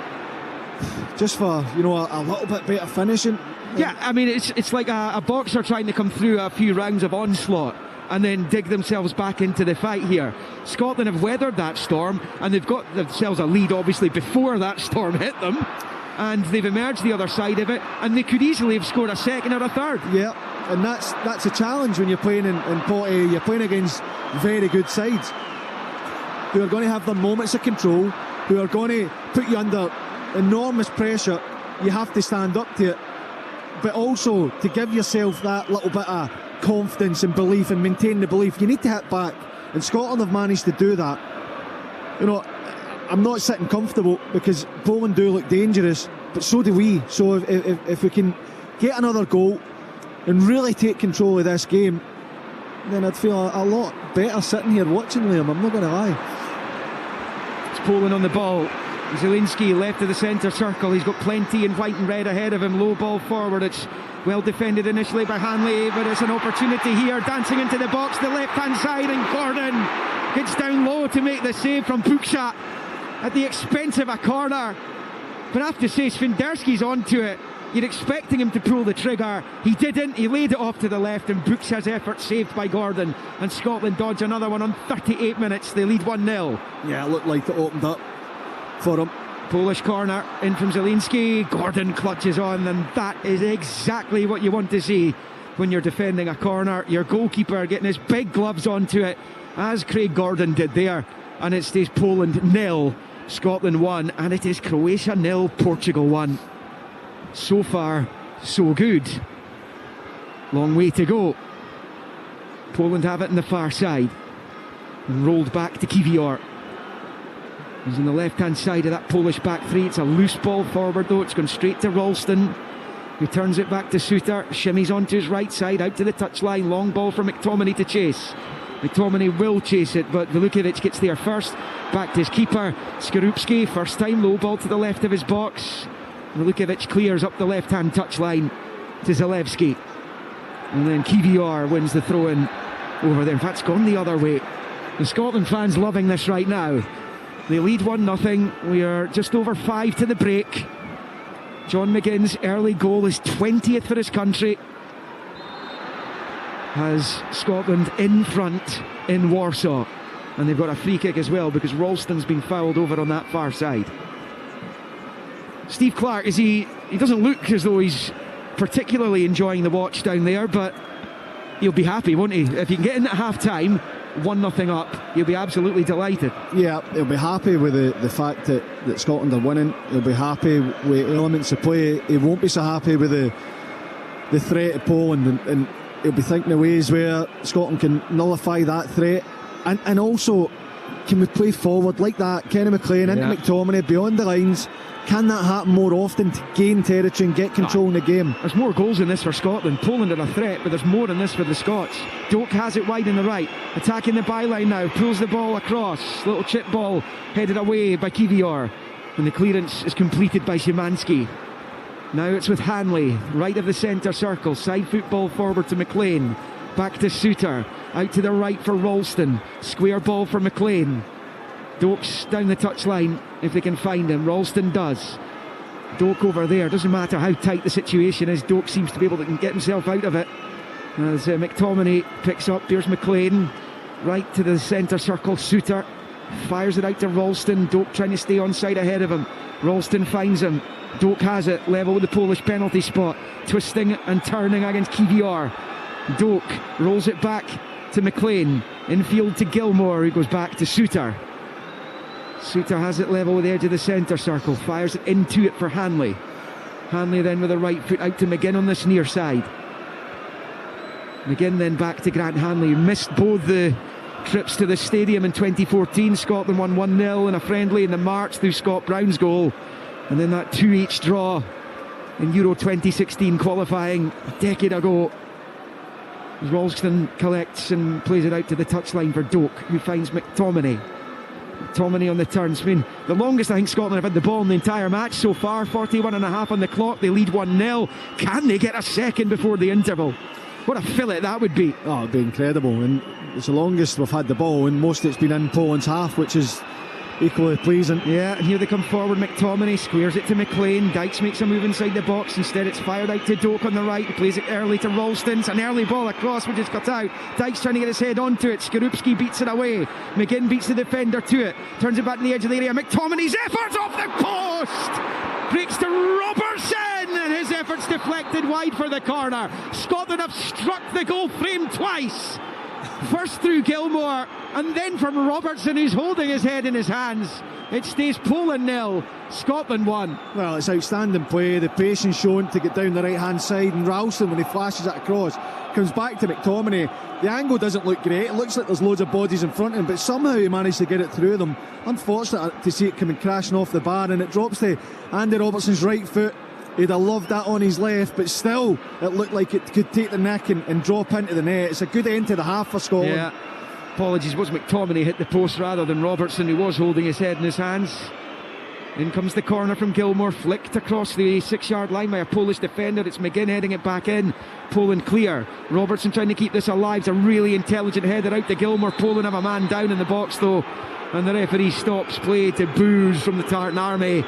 just for a little bit better finishing. Yeah, I mean, it's like a boxer trying to come through a few rounds of onslaught and then dig themselves back into the fight here. Scotland have weathered that storm, and they've got themselves a lead obviously before that storm hit them, and they've emerged the other side of it, and they could easily have scored a second or a third. Yeah, and that's a challenge when you're playing in Potty. You're playing against very good sides who are going to have their moments of control, who are going to put you under enormous pressure. You have to stand up to it, but also to give yourself that little bit of confidence and belief and maintain the belief. You need to hit back, and Scotland have managed to do that. You know, I'm not sitting comfortable because Poland do look dangerous, but so do we. So if we can get another goal and really take control of this game, then I'd feel a lot better sitting here watching, Liam. I'm not going to lie. It's Poland on the ball. Zielinski left of the centre circle. He's got plenty in white and red ahead of him. Low ball forward. It's well defended initially by Hanley, but it's an opportunity here. Dancing into the box, the left hand side, and Gordon gets down low to make the save from Puksha at the expense of a corner. But I have to say, Svenderski's onto it. You're expecting him to pull the trigger. He didn't. He laid it off to the left, and Puksha's effort saved by Gordon. And Scotland dodge another one on 38 minutes. They lead 1-0. Yeah, it looked like it opened up for him. Polish corner in from Zielinski. Gordon clutches on, and that is exactly what you want to see when you're defending a corner. Your goalkeeper getting his big gloves onto it, as Craig Gordon did there, and it stays Poland 0, Scotland 1, and it is Croatia 0, Portugal 1. So far, so good. Long way to go. Poland have it on the far side, and rolled back to Kiwior. He's on the left-hand side of that Polish back three. It's a loose ball forward, though. It's gone straight to Ralston, who turns it back to Suter. Shimmies onto his right side, out to the touchline. Long ball for McTominay to chase. McTominay will chase it, but Velukovic gets there first. Back to his keeper, Skorupski. First time, low ball to the left of his box. Velukovic clears up the left-hand touchline to Zalewski. And then Kiwior wins the throw-in over there. In fact, it's gone the other way. The Scotland fans loving this right now. They lead 1-0. We are just over 5 to the break. John McGinn's early goal is 20th for his country. Has Scotland in front in Warsaw. And they've got a free kick as well, because Ralston's been fouled over on that far side. Steve Clarke, he doesn't look as though he's particularly enjoying the watch down there, but he'll be happy, won't he? If he can get in at half-time, 1-0 up, he'll be absolutely delighted. Yeah, he'll be happy with the fact that Scotland are winning. He'll be happy with elements of play. He won't be so happy with the threat of Poland, and he'll be thinking of ways where Scotland can nullify that threat. And also, can we play forward like that? Kenny McLean into McTominay beyond the lines. Can that happen more often to gain territory and get control in the game? There's more goals in this for Scotland. Poland are a threat, but there's more in this for the Scots. Doak has it wide on the right, attacking the byline now, pulls the ball across. Little chip ball headed away by Kiwior, and the clearance is completed by Szymanski. Now it's with Hanley, right of the centre circle, side football forward to McLean, back to Suter, out to the right for Ralston, square ball for McLean. Doak's down the touchline if they can find him. Ralston does. Doak over there, doesn't matter how tight the situation is, Doak seems to be able to get himself out of it. As McTominay picks up, here's McLean, right to the centre circle. Suter fires it out to Ralston. Doak trying to stay onside ahead of him. Ralston finds him. Doak has it, level with the Polish penalty spot, twisting and turning against Kiwior. Doak rolls it back to McLean, infield to Gilmore, who goes back to Suter. Suter has it level with the edge of the centre circle, fires it into it for Hanley. Hanley then with the right foot out to McGinn on this near side. McGinn then back to Grant Hanley, who missed both the trips to the stadium in 2014. Scotland won 1-0 in a friendly in the March through Scott Brown's goal, and then that 2-each draw in Euro 2016 qualifying a decade ago. Ralston collects and plays it out to the touchline for Doak, who finds McTominay. McTominay on the turns. I mean, the longest I think Scotland have had the ball in the entire match so far, 41.5 on the clock. They lead 1-0. Can they get a second before the interval? What a fillet that would be. Oh, it'd be incredible. And it's the longest we've had the ball, and most of it's been in Poland's half, which is equally pleasing. Yeah, and here they come forward. McTominay squares it to McLean. Dykes makes a move inside the box. Instead it's fired out to Doak on the right. He plays it early to Ralston. It's an early ball across, which is cut out. Dykes trying to get his head onto it. Skorupski beats it away. McGinn beats the defender to it. Turns it back to the edge of the area. McTominay's effort off the post! breaks to Robertson, and his efforts deflected wide for the corner. Scotland have struck the goal frame twice. First through Gilmour, and then from Robertson, who's holding his head in his hands. It stays Poland 0, Scotland 1. Well, it's outstanding play, the patience shown to get down the right-hand side, and Ralston, when he flashes it across, comes back to McTominay. The angle doesn't look great, it looks like there's loads of bodies in front of him, but somehow he managed to get it through them. Unfortunate to see it coming crashing off the bar, and it drops to Andy Robertson's right foot. He'd have loved that on his left, but still it looked like it could take the neck and drop into the net. It's a good end to the half for Scotland. Yeah. Apologies, was McTominay hit the post rather than Robertson, who was holding his head in his hands. In comes the corner from Gilmour, flicked across the 6-yard line by a Polish defender. It's McGinn heading it back in. Poland clear. Robertson trying to keep this alive. It's a really intelligent header out to Gilmour. Poland have a man down in the box though, and the referee stops play to boos from the Tartan Army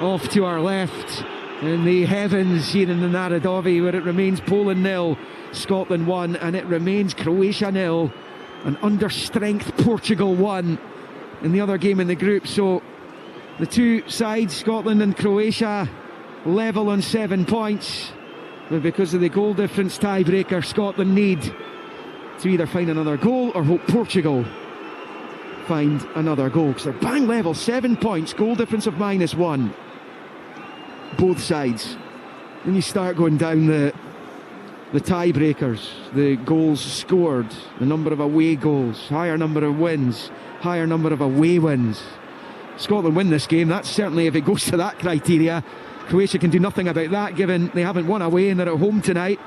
off to our left in the heavens here in the Narodowy, where it remains Poland 0, Scotland 1, and it remains Croatia 0 and under strength Portugal 1 in the other game in the group. So the two sides, Scotland and Croatia, level on 7 points, but because of the goal difference tiebreaker, Scotland need to either find another goal or hope Portugal find another goal, because they're bang level, 7 points, goal difference of -1, both sides. Then you start going down the tiebreakers, the goals scored, the number of away goals, higher number of wins, higher number of away wins. Scotland win this game, that's certainly, if it goes to that criteria. Croatia can do nothing about that, given they haven't won away and they're at home tonight.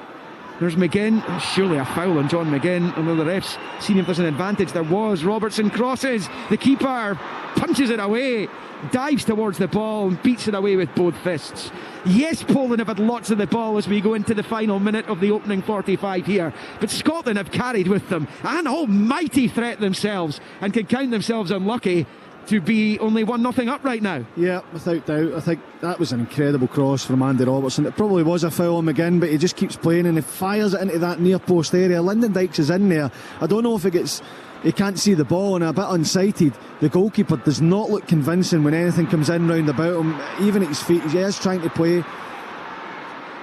There's McGinn, surely a foul on John McGinn, and the refs seen if there's an advantage. There was. Robertson crosses, the keeper punches it away, dives towards the ball and beats it away with both fists. Yes, Poland have had lots of the ball as we go into the final minute of the opening 45 here, but Scotland have carried with them an almighty threat themselves and can count themselves unlucky to be only 1-0 up right now. Yeah, without doubt. I think that was an incredible cross from Andy Robertson. It probably was a foul on McGinn, but he just keeps playing and he fires it into that near post area. Lyndon Dykes is in there. I don't know if he can't see the ball and a bit unsighted. The goalkeeper does not look convincing when anything comes in round about him, even at his feet. He is trying to play.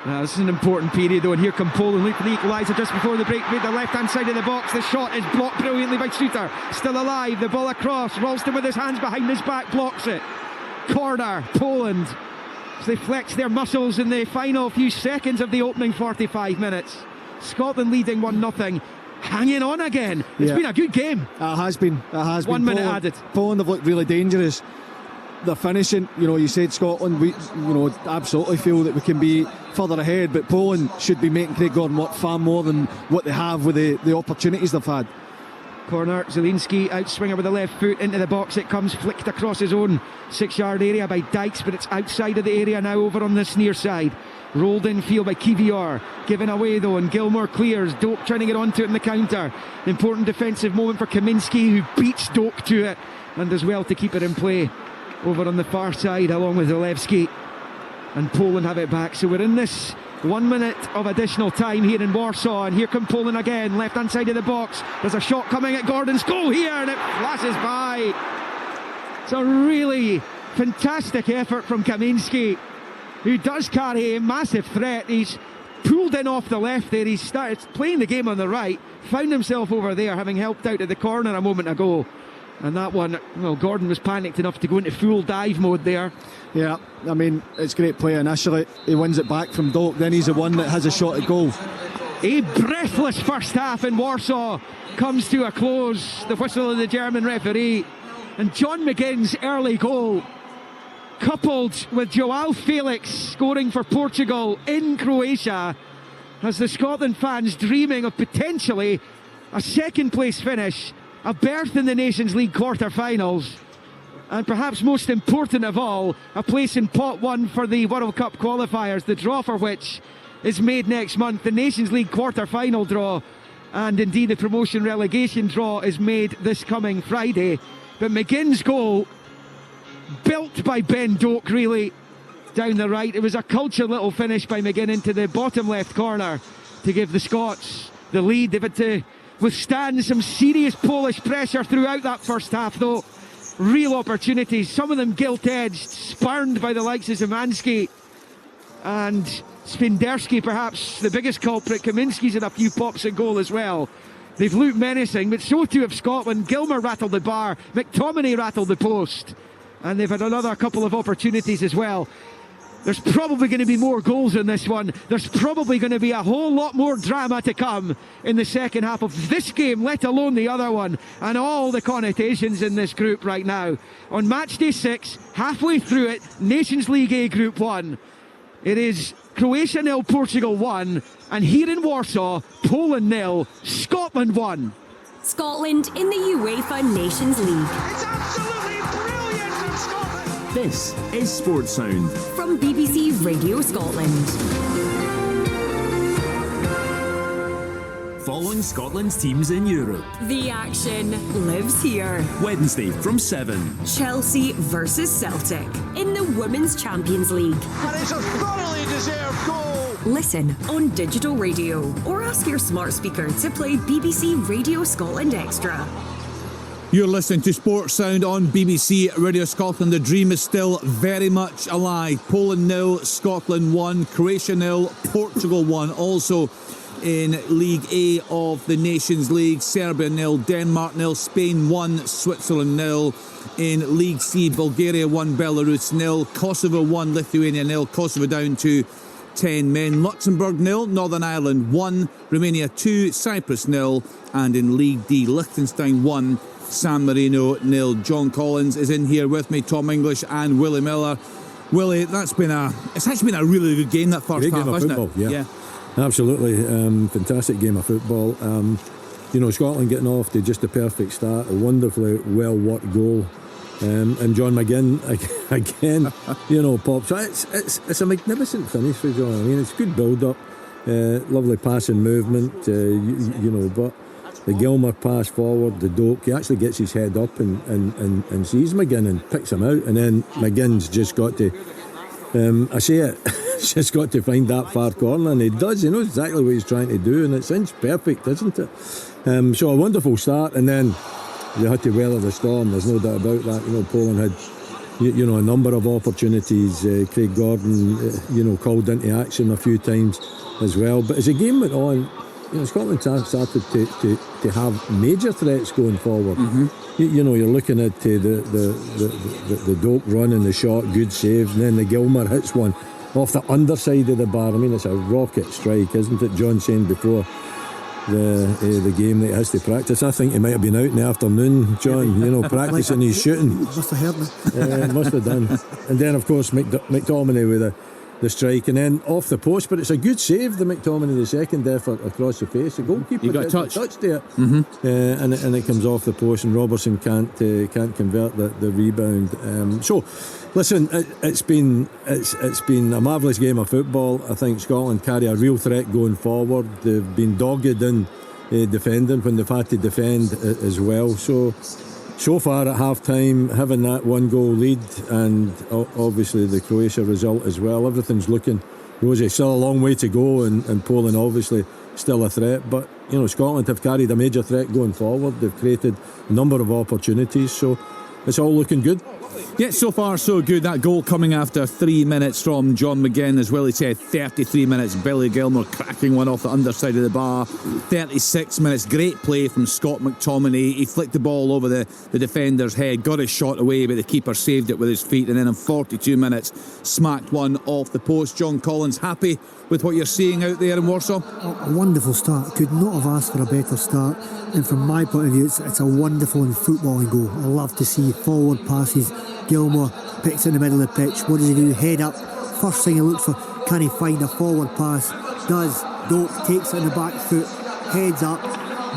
Now, this is an important period though, and here come Poland. Look for the equaliser just before the break, made the left hand side of the box. The shot is blocked brilliantly by Suter. Still alive, the ball across. Ralston with his hands behind his back blocks it. Corner, Poland, as they flex their muscles in the final few seconds of the opening 45 minutes. Scotland leading 1-0, hanging on again. It's been a good game. It has been. 1 minute added. Poland have looked really dangerous. They're finishing, you said Scotland, we absolutely feel that we can be further ahead, but Poland should be making Craig Gordon work far more than what they have with the opportunities they've had. Corner, Zielinski, outswinger with the left foot, into the box it comes, flicked across his own 6-yard area by Dykes, but it's outside of the area now, over on this near side. Rolled in field by Kivior, given away though, and Gilmour clears. Doak trying to get onto it in the counter. Important defensive moment for Kaminski, who beats Doak to it and does well to keep it in play over on the far side along with Zalewski, and Poland have it back. So we're in this 1 minute of additional time here in Warsaw, and here come Poland again, left hand side of the box. There's a shot coming at Gordon's goal here and it flashes by. It's a really fantastic effort from Kaminski, who does carry a massive threat. He's pulled in off the left there, he's started playing the game on the right, found himself over there having helped out at the corner a moment ago. And that one, well, Gordon was panicked enough to go into full dive mode there. Yeah, I mean, it's great play initially. He wins it back from Doak, then he's the one that has a shot at goal. A breathless first half in Warsaw comes to a close. The whistle of the German referee. And John McGinn's early goal, coupled with Joao Felix scoring for Portugal in Croatia, has the Scotland fans dreaming of potentially a second place finish, a berth in the Nations League quarter-finals, and perhaps most important of all, a place in pot 1 for the World Cup qualifiers, the draw for which is made next month. The Nations League quarter-final draw, and indeed the promotion relegation draw, is made this coming Friday. But McGinn's goal, built by Ben Doak really, down the right. It was a cultured little finish by McGinn into the bottom left corner to give the Scots the lead. They've had to withstand some serious Polish pressure throughout that first half though, real opportunities, some of them gilt-edged, spurned by the likes of Szymanski and Spinderski, perhaps the biggest culprit. Kaminski's had a few pops at goal as well. They've looked menacing, but so too have Scotland. Gilmour rattled the bar, McTominay rattled the post, and they've had another couple of opportunities as well. There's probably going to be more goals in this one. There's probably going to be a whole lot more drama to come in the second half of this game, let alone the other one, and all the connotations in this group right now. On match day 6, halfway through it, Nations League A Group 1. It is Croatia 0, Portugal 1, and here in Warsaw, Poland 0, Scotland 1. Scotland in the UEFA Nations League. It's absolutely brilliant from Scotland! This is Sports Sound From BBC Radio Scotland. Following Scotland's teams in Europe. The action lives here. Wednesday from 7. Chelsea versus Celtic in the Women's Champions League. And it's a thoroughly deserved goal! Listen on digital radio or ask your smart speaker to play BBC Radio Scotland Extra. You're listening to Sports Sound on BBC Radio Scotland. The dream is still very much alive. Poland 0, Scotland 1, Croatia 0, Portugal 1. Also in League A of the Nations League, Serbia 0, Denmark 0, Spain 1, Switzerland 0. In League C, Bulgaria 1, Belarus 0, Kosovo 1, Lithuania 0, Kosovo down to 10 men. Luxembourg 0, Northern Ireland 1, Romania 2, Cyprus 0, and in League D, Liechtenstein 1, San Marino 0. John Collins is in here with me, Tom English and Willie Miller. Willie, it's actually been a really good game, that first half, hasn't it? Yeah. Absolutely, fantastic game of football. Scotland getting off to just a perfect start, a wonderfully well worked goal, and John McGinn again, pops. It's a magnificent finish for John. I mean, it's good build up, lovely passing movement, but the Gilmour pass forward, the Doak, he actually gets his head up and sees McGinn and picks him out, and then McGinn's just got to. He's just got to find that far corner, and he does. He knows exactly what he's trying to do, and it's inch perfect, isn't it? So a wonderful start, and then they had to weather the storm. There's no doubt about that. Poland had, a number of opportunities. Craig Gordon, called into action a few times as well. But as the game went on, Scotland started to have major threats going forward. Mm-hmm. You're looking at the Doak run and the shot, good save, and then the Gilmour hits one off the underside of the bar. I mean, it's a rocket strike, isn't it? John saying before the game that he has to practice. I think he might have been out in the afternoon, John, practicing his shooting. Must have heard me. Must have done. And then, of course, McTominay with the strike, and then off the post, but it's a good save, the McTominay, the second effort across the face. The goalkeeper got touched there, and it comes off the post, and Robertson can't convert the rebound. So listen, it's been a marvellous game of football. I think Scotland carry a real threat going forward. They've been dogged in defending when they've had to defend as well. So far at half-time, having that one goal lead, and obviously the Croatia result as well, everything's looking rosy. Still a long way to go, and Poland obviously still a threat, but Scotland have carried a major threat going forward. They've created a number of opportunities, so it's all looking good. Yeah, so far so good. That goal coming after 3 minutes from John McGinn, as Willie said, 33 minutes, Billy Gilmour cracking one off the underside of the bar. 36 minutes, great play from Scott McTominay. He flicked the ball over the defender's head, got his shot away, but the keeper saved it with his feet, and then in 42 minutes smacked one off the post. John Collins, happy with what you're seeing out there in Warsaw? A wonderful start. Could not have asked for a better start, and from my point of view, it's a wonderful and footballing goal. I love to see forward passes. Gilmour picks in the middle of the pitch. What does he do? Head up. First thing he looks for, can he find a forward pass? Does. Doak takes it in the back foot, heads up.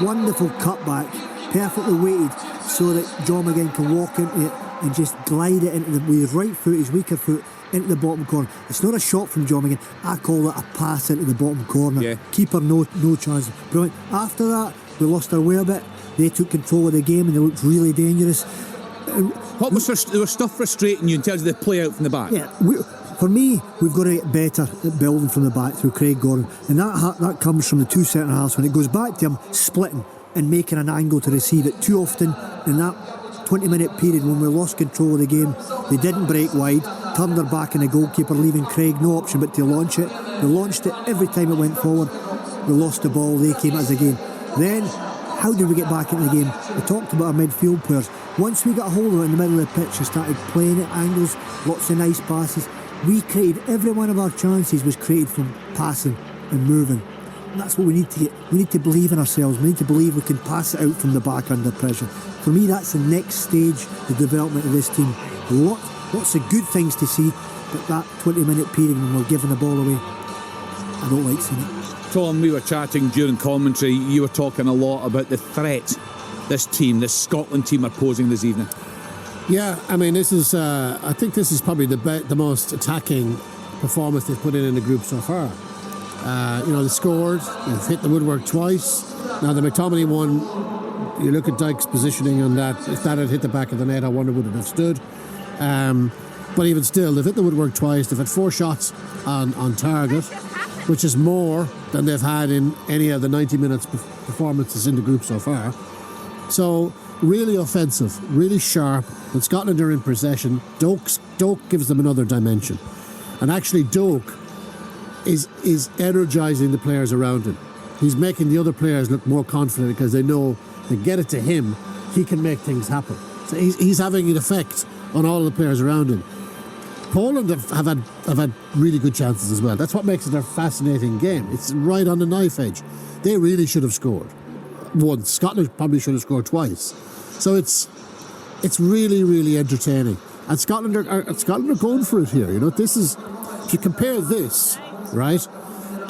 Wonderful cutback, perfectly weighted so that John McGinn can walk into it and just glide it with his right foot, his weaker foot, into the bottom corner. It's not a shot from John McGinn. I call it a pass into the bottom corner. Yeah. Keeper, no chance. Brilliant. After that, we lost our way a bit. They took control of the game and they looked really dangerous. What was there was stuff frustrating you in terms of the play out from the back? Yeah, for me, we've got to get better at building from the back through Craig Gordon, and that comes from the two centre halves when it goes back to him splitting and making an angle to receive it. Too often in that 20-minute period when we lost control of the game, they didn't break wide, turned their back on the goalkeeper, leaving Craig no option but to launch it. They launched it every time it went forward. We lost the ball, they came at us again. Then, how did we get back into the game? We talked about our midfield players. Once we got a hold of it in the middle of the pitch and started playing at angles, lots of nice passes, we created, every one of our chances was created from passing and moving. And that's what we need to get. We need to believe in ourselves. We need to believe we can pass it out from the back under pressure. For me, that's the next stage, the development of this team. Lots of good things to see, but that 20-minute period when we're giving the ball away, I don't like seeing it. Tom, we were chatting during commentary. You were talking a lot about the threat this Scotland team are posing this evening. Yeah, I mean, this is. I think this is probably the most attacking performance they've put in the group so far. They scored. They've hit the woodwork twice. Now the McTominay one. You look at Dyke's positioning on that. If that had hit the back of the net, I wonder would it have stood. But even still, they've hit the woodwork twice. They've had 4 shots on target, which is more than they've had in any of the 90 minutes performances in the group so far. So really offensive, really sharp. When Scotland are in possession, Doak gives them another dimension. And actually Doak is energising the players around him. He's making the other players look more confident because they know they get it to him, he can make things happen. So he's having an effect on all the players around him. Poland have had really good chances as well. That's what makes it a fascinating game. It's right on the knife edge. They really should have scored once. Scotland probably should have scored twice. So it's really, really entertaining. And Scotland are going for it here. You know, this is, if you compare this, right,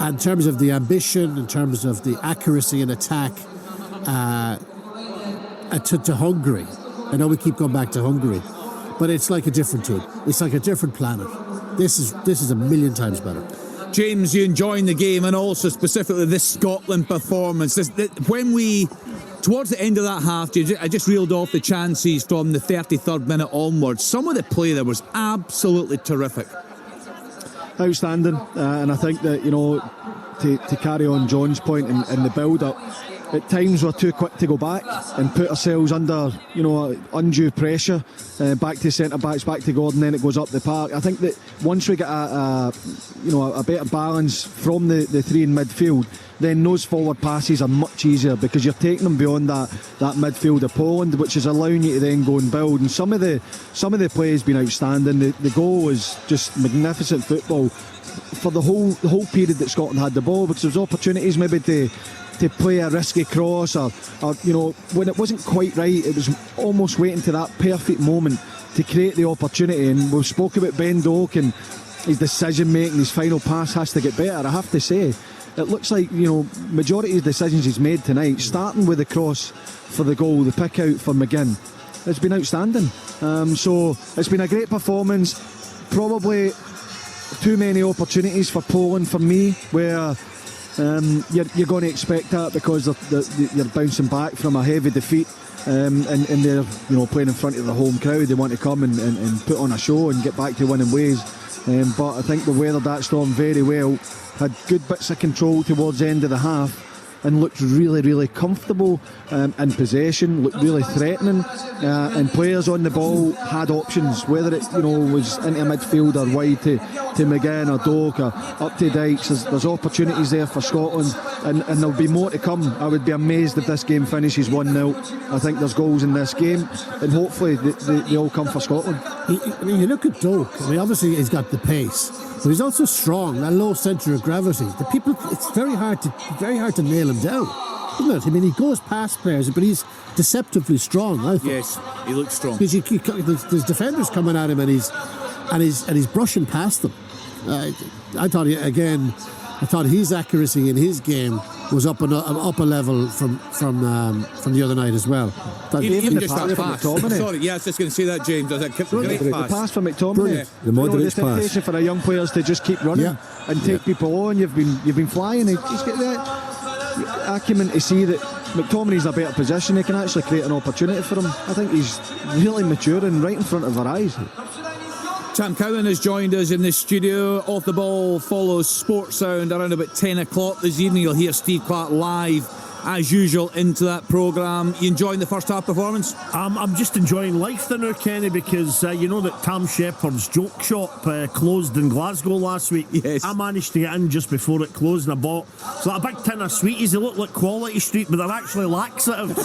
in terms of the ambition, in terms of the accuracy and attack, to Hungary. I know we keep going back to Hungary, but it's like a different team. It's like a different planet. This is a million times better. James, you enjoying the game, and also specifically this Scotland performance. When we, towards the end of that half, I just reeled off the chances from the 33rd minute onwards. Some of the play there was absolutely terrific. Outstanding, and I think that, you know, to carry on John's point in the build-up, at times we're too quick to go back and put ourselves under, you know, undue pressure, back to centre-backs, back to Gordon, then it goes up the park. I think that once we get a better balance from the three in midfield, then those forward passes are much easier because you're taking them beyond that midfield of Poland, which is allowing you to then go and build. And some of the play has been outstanding. The goal was just magnificent football for the whole period that Scotland had the ball, because there was opportunities maybe to play a risky cross or you know, when it wasn't quite right, it was almost waiting to that perfect moment to create the opportunity. And we've spoke about Ben Doak and his decision making, his final pass has to get better. I have to say, it looks like, you know, majority of the decisions he's made tonight, starting with the cross for the goal, the pick out for McGinn, it's been outstanding. So it's been a great performance. Probably too many opportunities for Poland for me, where you're going to expect that because you're bouncing back from a heavy defeat, and they're, you know, playing in front of the home crowd. They want to come and put on a show and get back to winning ways. But I think we weathered that storm very well, had good bits of control towards the end of the half, and looked really, really comfortable in possession, looked really threatening, and players on the ball had options, whether it, you know, was into midfield or wide to McGinn or Doak or up to Dykes. There's opportunities there for Scotland, and there'll be more to come. I would be amazed if this game finishes 1-0. I think there's goals in this game, and hopefully they all come for Scotland. I mean, you look at Doak, I mean, obviously he's got the pace, but he's also strong, that low centre of gravity. The people, it's very hard to nail him down, isn't it? I mean, he goes past players, but he's deceptively strong, I think. Yes, he looks strong. Because there's defenders coming at him, and he's brushing past them. I thought his accuracy in his game was up a level from the other night as well. Even just that pass. Sorry, yeah, I was just going to say that, James. Great pass. The pass for McTominay. Yeah. The Modric pass. The temptation for the young players to just keep running and take people on. You've been flying. He's got that acumen to see that McTominay's in a better position. He can actually create an opportunity for him. I think he's really maturing right in front of our eyes. Sam Cowan has joined us in the studio. Off the Ball follows Sports Sound around about 10 o'clock this evening. You'll hear Steve Clark live as usual, into that programme. You enjoying the first half performance? I'm just enjoying life there now, Kenny, because you know that Tam Shepherd's joke shop closed in Glasgow last week. Yes. I managed to get in just before it closed, and I bought a big tin of sweeties. They look like Quality Street, but they're actually laxative.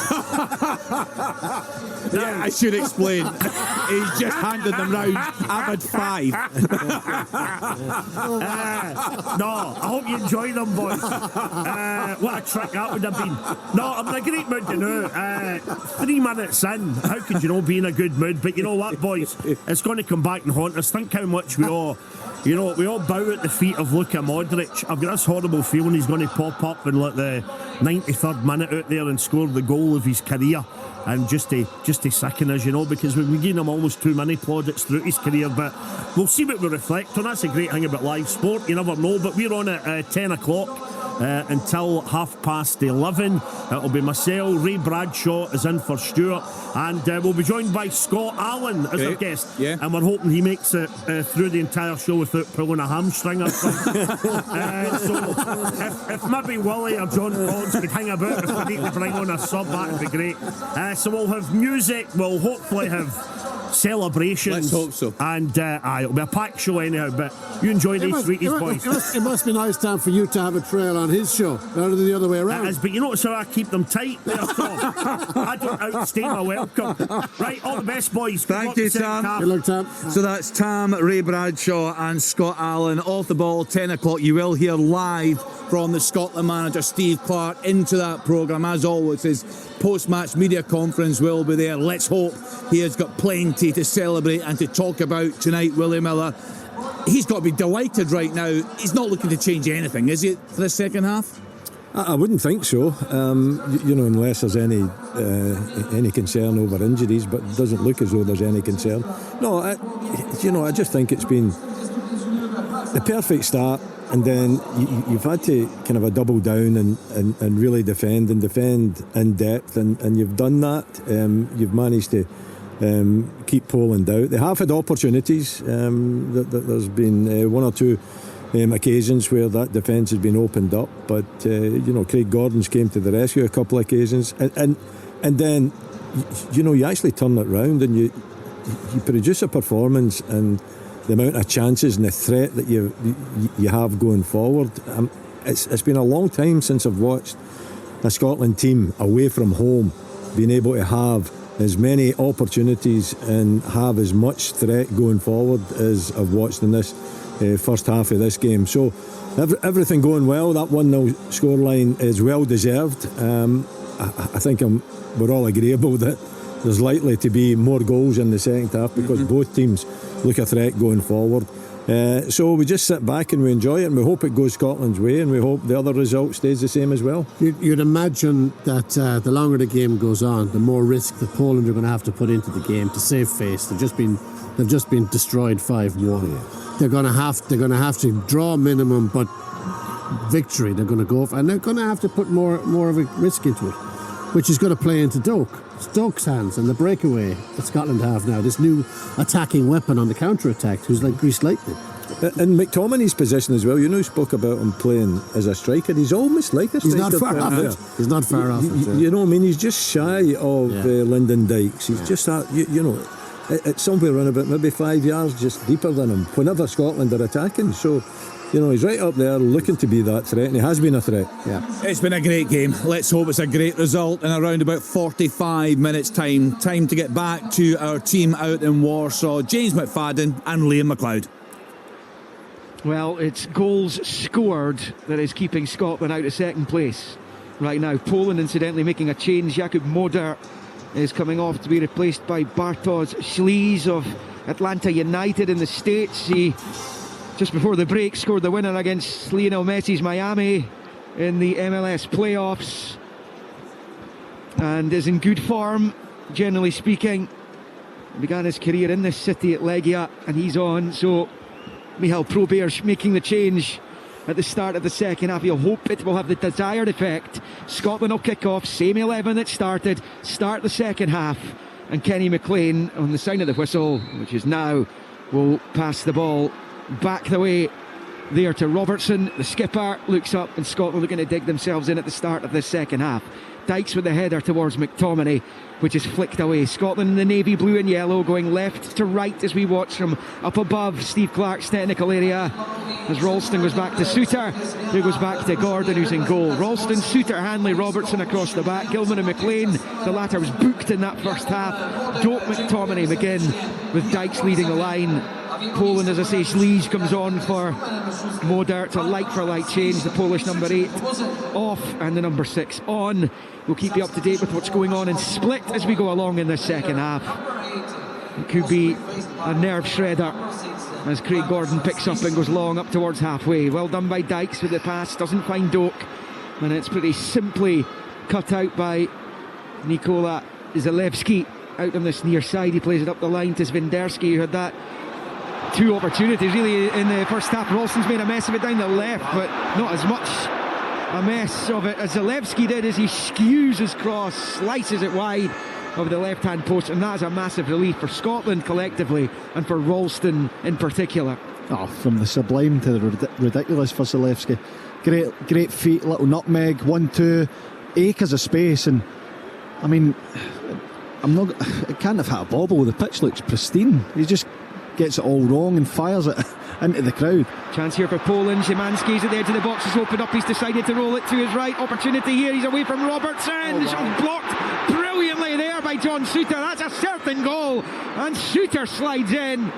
Yeah, I should explain. He's just handed them round. I've had 5. No, I hope you enjoy them, boys. What a trick that would have been. No, I'm in a great mood, you know. 3 minutes in, how could you be in a good mood? But you know what, boys? It's going to come back and haunt us. Think how much we all bow at the feet of Luka Modric. I've got this horrible feeling he's going to pop up in like the 93rd minute out there and score the goal of his career. And just to sicken us, because we've been giving him almost too many plaudits throughout his career. But we'll see what we reflect on. That's a great thing about live sport. You never know. But we're on at 10 o'clock until 11:30. It'll be myself, Ray Bradshaw is in for Stuart, and we'll be joined by Scott Allen as our guest. Yeah. And we're hoping he makes it through the entire show without pulling a hamstring or something. So if maybe Willie or John Collins could hang about, if we need to bring on a sub, that would be great. So we'll have music, we'll hopefully have celebrations. Let's hope so. And it'll be a packed show anyhow, but you enjoy these sweeties, boys. It must be nice time for you to have a trail on his show rather than the other way around. It is, but you notice how I keep them tight there, Tom. I don't outstay my welcome. Right, all the best, boys. Thank you, Tam. Good luck, Tam. So that's Tam, Ray Bradshaw and Scott Allen off the ball, 10 o'clock. You will hear live from the Scotland manager, Steve Clarke, into that programme. As always, his post-match media conference will be there. Let's hope he has got plenty to celebrate and to talk about tonight, Willie Miller. He's got to be delighted right now. He's not looking to change anything, is he, for the second half? I wouldn't think so, unless there's any concern over injuries, but it doesn't look as though there's any concern. No, I just think it's been the perfect start, and then you've had to kind of a double down and really defend in depth, and you've done that. You've managed to keep Poland out. They have had opportunities. There's been 1 or 2 occasions where that defence has been opened up, but Craig Gordon's came to the rescue a couple of occasions, and then you actually turn it round and you produce a performance, and the amount of chances and the threat that you have going forward. It's been a long time since I've watched a Scotland team away from home being able to have as many opportunities and have as much threat going forward as I've watched in this first half of this game. So everything going well. That 1-0 scoreline is well deserved. I think we're all agreeable that there's likely to be more goals in the second half because both teams look a threat going forward. So we just sit back and we enjoy it, and we hope it goes Scotland's way, and we hope the other result stays the same as well. You'd imagine that the longer the game goes on, the more risk that Poland are going to have to put into the game to save face. They've just been destroyed 5-1. Yeah. They're going to have to draw a minimum, but victory they're going to go for, and they're going to have to put more of a risk into it, which is going to play into Stoke's hands and the breakaway that Scotland have now, this new attacking weapon on the counter-attack, who's like greased lightning. And McTominay's position as well, spoke about him playing as a striker. He's almost like a striker. He's not far off it. He's not far off it. He's just shy of Lyndon Dykes. He's just that, it's somewhere around about maybe 5 yards just deeper than him whenever Scotland are attacking. So he's right up there looking to be that threat, and he has been a threat. Yeah, it's been a great game. Let's hope it's a great result in around about 45 minutes time to get back to our team out in Warsaw, James McFadden and Liam McLeod. Well, it's goals scored that is keeping Scotland out of second place right now. Poland incidentally making a change. Jakub Moder is coming off to be replaced by Bartosz Szlisz of Atlanta United in the States. He, just before the break, scored the winner against Lionel Messi's Miami in the MLS playoffs and is in good form, generally speaking. He began his career in this city at Legia, and he's on. So Michal Probierz making the change at the start of the second half. You'll hope it will have the desired effect. Scotland will kick off, same 11 that start the second half, and Kenny McLean on the sound of the whistle, which is now, will pass the ball back the way there to Robertson. The skipper looks up, and Scotland looking to dig themselves in at the start of the second half. Dykes with the header towards McTominay, which is flicked away. Scotland in the navy blue and yellow, going left to right as we watch from up above Steve Clarke's technical area. As Ralston goes back to Souttar, who goes back to Gordon, who's in goal. Ralston, Souttar, Hanley, Robertson across the back. Gilman and McLean, the latter was booked in that first half. Doak, McTominay, McGinn, with Dykes leading the line. Poland, as I say, Schlees comes on for Moder to like-for-like change. The Polish number 8 off and the number 6 on. We'll keep you up to date with what's going on in Split as we go along in the second half. It could be a nerve shredder as Craig Gordon picks up and goes long up towards halfway. Well done by Dykes with the pass, doesn't find Doak, and it's pretty simply cut out by Nikola Zalewski out on this near side. He plays it up the line to Svenderski, who had that 2 opportunities really in the first half. Ralston's made a mess of it down the left, but not as much a mess of it as Zalewski did, as he skews his cross, slices it wide of the left hand post, and that is a massive relief for Scotland collectively and for Ralston in particular. Oh, from the sublime to the ridiculous for Zalewski. Great feet, little nutmeg, 1-2, acres of space, and I mean, it can't have had a bobble. The pitch looks pristine. He just gets it all wrong and fires it into the crowd. Chance here for Poland. Szymanski's at the edge of the box, has opened up. He's decided to roll it to his right. Opportunity here. He's away from Robertson. Oh, wow. Blocked brilliantly there by John Souttar. That's a certain goal, and Souttar slides in.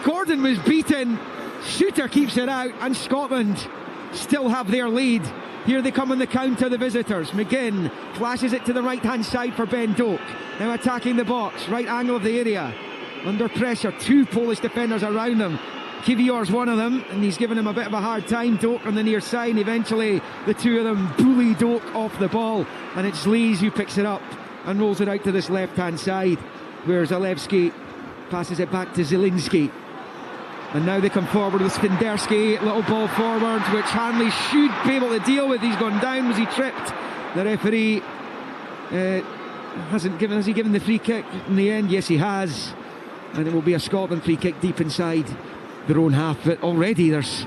Gordon was beaten. Souttar keeps it out, and Scotland still have their lead. Here they come on the counter, the visitors. McGinn flashes it to the right hand side for Ben Doak. Now attacking the box, right angle of the area. Under pressure, 2 Polish defenders around him. Kiwior's one of them, and he's given him a bit of a hard time. Doak on the near side, and eventually the 2 of them bully Doak off the ball, and it's Lees who picks it up and rolls it out to this left hand side, where Zalewski passes it back to Zielinski. And now they come forward with Spenderski, little ball forward, which Hanley should be able to deal with. He's gone down. Was he tripped? The referee has he given the free kick in the end? Yes, he has. And it will be a Scotland free kick deep inside their own half. But already there's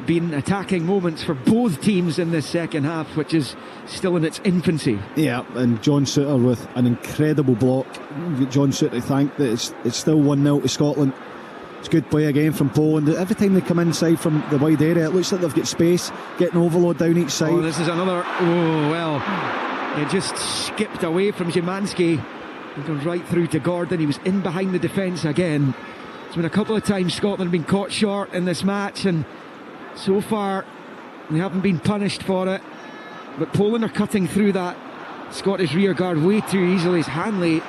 been attacking moments for both teams in this second half, which is still in its infancy. Yeah, and John Souttar with an incredible block. John Souttar to thank that it's still 1-0 to Scotland. It's good play again from Poland. Every time they come inside from the wide area, it looks like they've got space, getting overload down each side. Oh, this is another. Oh, well, it just skipped away from Szymanski and goes right through to Gordon. He was in behind the defence again. It's been a couple of times Scotland have been caught short in this match, and so far they haven't been punished for it. But Poland are cutting through that Scottish rearguard way too easily as Hanley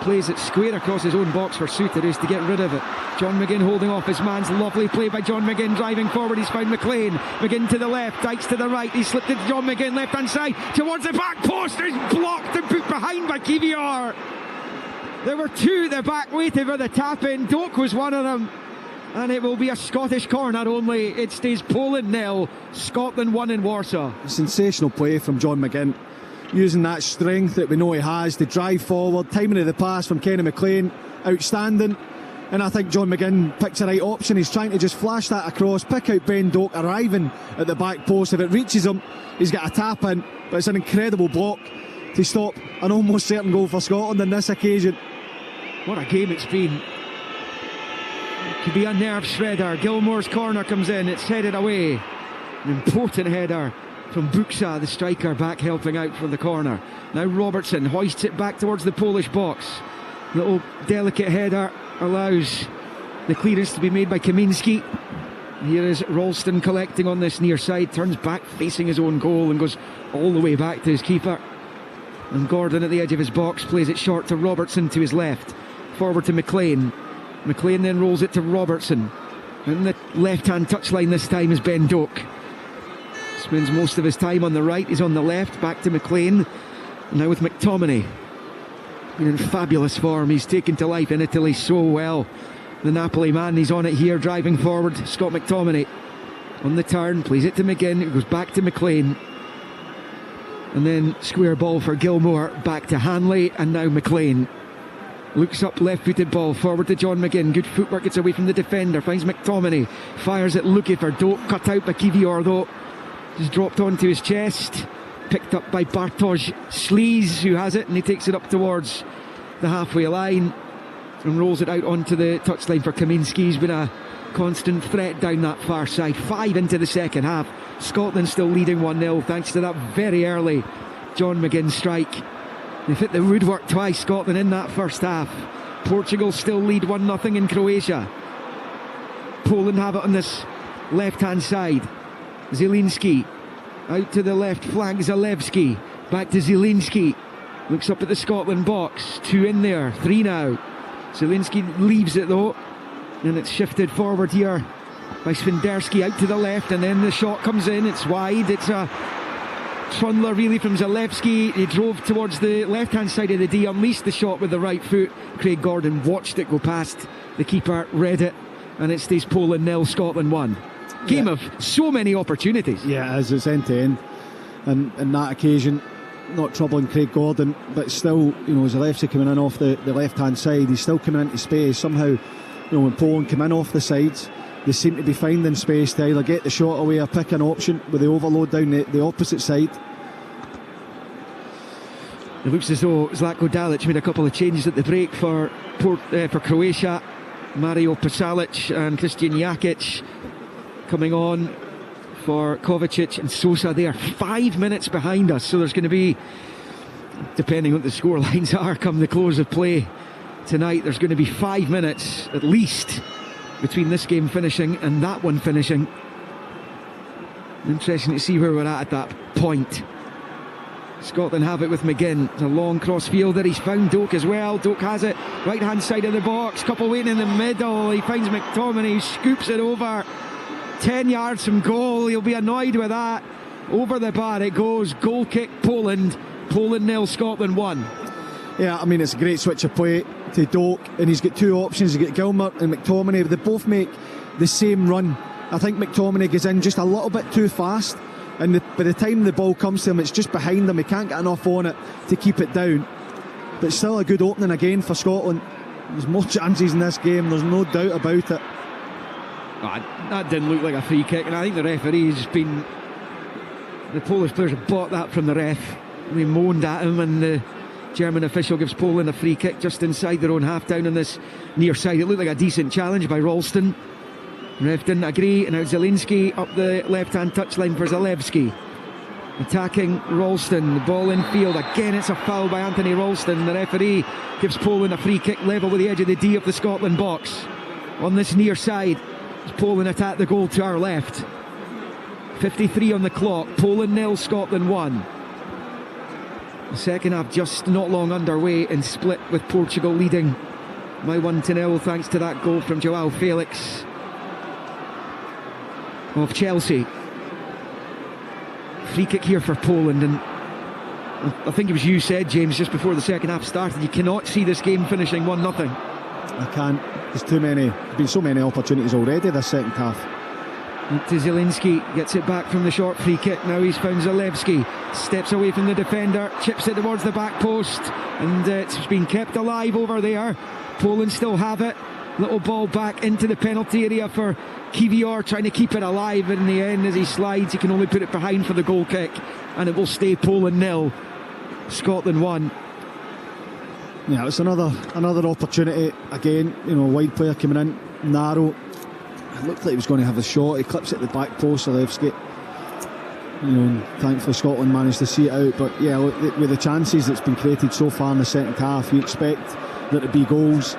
plays it square across his own box for Souttar, is to get rid of it. John McGinn holding off his man's. Lovely play by John McGinn, driving forward. He's found McLean. McGinn to the left, Dykes to the right. He slipped it to John McGinn, left hand side towards the back post. Is blocked and put behind by Kiwior. There were 2 at the back waiting for the tap in. Doak was one of them, and it will be a Scottish corner only. It stays Poland 0, Scotland 1 in Warsaw. Sensational play from John McGinn, using that strength that we know he has to drive forward. Timing of the pass from Kenny McLean, outstanding. And I think John McGinn picks the right option. He's trying to just flash that across, pick out Ben Doak arriving at the back post. If it reaches him, he's got a tap in, but it's an incredible block to stop an almost certain goal for Scotland on this occasion. What a game it's been. It could be a nerve shredder. Gilmore's corner comes in, it's headed away. An important header from Buksa, the striker, back helping out from the corner. Now Robertson hoists it back towards the Polish box. Little delicate header allows the clearance to be made by Kaminski. Here is Ralston collecting on this near side, turns back facing his own goal and goes all the way back to his keeper. And Gordon at the edge of his box plays it short to Robertson to his left. Forward to McLean. McLean then rolls it to Robertson. And the left-hand touchline this time is Ben Doak. Spends most of his time on the right, he's on the left, back to McLean. And now with McTominay. In fabulous form, he's taken to life in Italy so well. The Napoli man, he's on it here, driving forward. Scott McTominay on the turn, plays it to McGinn, it goes back to McLean. And then square ball for Gilmore, back to Hanley, and now McLean. Looks up, left-footed ball, forward to John McGinn. Good footwork, gets away from the defender, finds McTominay, fires it looking for Doak, cut out by Kivior though. Just dropped onto his chest, picked up by Bartosz Slees, who has it, and he takes it up towards the halfway line and rolls it out onto the touchline for Kaminski. He's been a constant threat down that far side. 5 into the second half. Scotland still leading 1-0 thanks to that very early John McGinn strike. They've hit the woodwork twice, Scotland, in that first half. Portugal still lead 1-0 in Croatia. Poland have it on this left-hand side. Zielinski out to the left flank. Zalewski back to Zielinski. Looks up at the Scotland box. 2 in there, 3 now. Zielinski leaves it though, and it's shifted forward here by Svenderski out to the left, and then the shot comes in. It's wide. It's a trundler really from Zalewski. He drove towards the left-hand side of the D, unleashed the shot with the right foot. Craig Gordon watched it go past the keeper, read it, and it stays Poland 0, Scotland 1. Game of so many opportunities. Yeah, as it's end to end, and on that occasion, not troubling Craig Gordon, but still, Zalewski coming in off the left-hand side, he's still coming into space. Somehow, when Poland come in off the sides, they seem to be finding space to either get the shot away or pick an option with the overload down the opposite side. It looks as though Zlatko Dalic made a couple of changes at the break for Croatia. Mario Pasalic and Christian Jakic coming on for Kovacic and Sosa. They are 5 minutes behind us, so there's going to be, depending on what the score lines are come the close of play tonight, there's going to be 5 minutes at least between this game finishing and that one finishing. Interesting to see where we're at that point. Scotland have it with McGinn. It's a long cross fielder. He's found Doak as well. Doak has it right hand side of the box, couple waiting in the middle. He finds McTominay, he scoops it over 10 yards from goal. He'll be annoyed with that. Over the bar it goes. Goal kick Poland 0, Scotland 1. Yeah, I mean, it's a great switch of play to Doak, and he's got 2 options. He's got Gilmour and McTominay. They both make the same run. I think McTominay goes in just a little bit too fast, and by the time the ball comes to him, it's just behind him. He can't get enough on it to keep it down. But still a good opening again for Scotland. There's more chances in this game, there's no doubt about it. That didn't look like a free kick, and I think the referee's been... The Polish players have bought that from the ref. They moaned at him, and the German official gives Poland a free kick just inside their own half, down on this near side. It looked like a decent challenge by Ralston. Ref didn't agree, and now Zielinski up the left-hand touchline for Zalewski. Attacking Ralston, the ball in field. Again, it's a foul by Anthony Ralston. The referee gives Poland a free kick level with the edge of the D of the Scotland box. On this near side, as Poland attack the goal to our left. 53 on the clock. Poland 0, Scotland 1. The second half just not long underway and split, with Portugal leading by 1-0 thanks to that goal from Joao Felix of Chelsea. Free kick here for Poland, and I think it was you said, James, just before the second half started, you cannot see this game finishing 1-0. I can't. There's too many. There's been so many opportunities already this second half. To Zielinski, gets it back from the short free kick. Now he's found Zalewski, steps away from the defender, chips it towards the back post, and it's been kept alive over there. Poland still have it. Little ball back into the penalty area for Kivior, trying to keep it alive. In the end, as he slides, he can only put it behind for the goal kick, and it will stay Poland 0, Scotland 1. Yeah, it's another opportunity again. Wide player coming in, narrow. It looked like he was going to have a shot. He clips it at the back post, Zalewski. And thankfully Scotland managed to see it out. But yeah, with the chances that's been created so far in the second half, you expect there to be goals.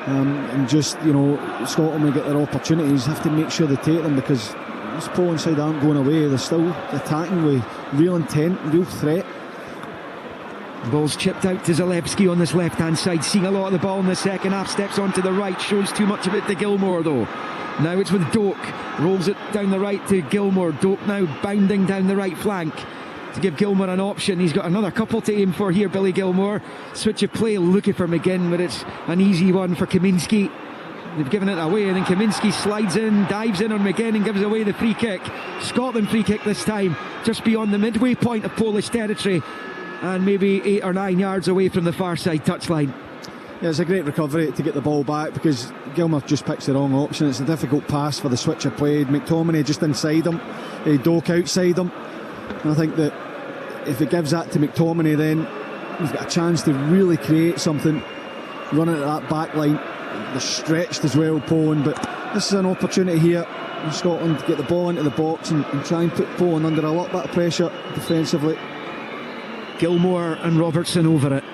And just, Scotland will get their opportunities, have to make sure they take them, because this Poland side aren't going away. They're still attacking with real intent, real threat. Ball's chipped out to Zalewski on this left-hand side, seeing a lot of the ball in the second half, steps onto the right, shows too much of it to Gilmour though. Now it's with Doak, rolls it down the right to Gilmour. Doak now bounding down the right flank to give Gilmour an option. He's got another couple to aim for here, Billy Gilmour. Switch of play looking for McGinn, but it's an easy one for Kaminski. They've given it away, and then Kaminski slides in, dives in on McGinn and gives away the free kick. Scotland free kick this time, just beyond the midway point of Polish territory, and maybe 8 or 9 yards away from the far side touchline. Yeah, it's a great recovery to get the ball back because Gilmour just picks the wrong option. It's a difficult pass for the switcher played. McTominay just inside him, Doak outside him. And I think that if it gives that to McTominay, then he's got a chance to really create something running at that back line. They're stretched as well, Poland, but this is an opportunity here in Scotland to get the ball into the box and try and put Poland under a lot bit of pressure defensively. Gilmour and Robertson over it.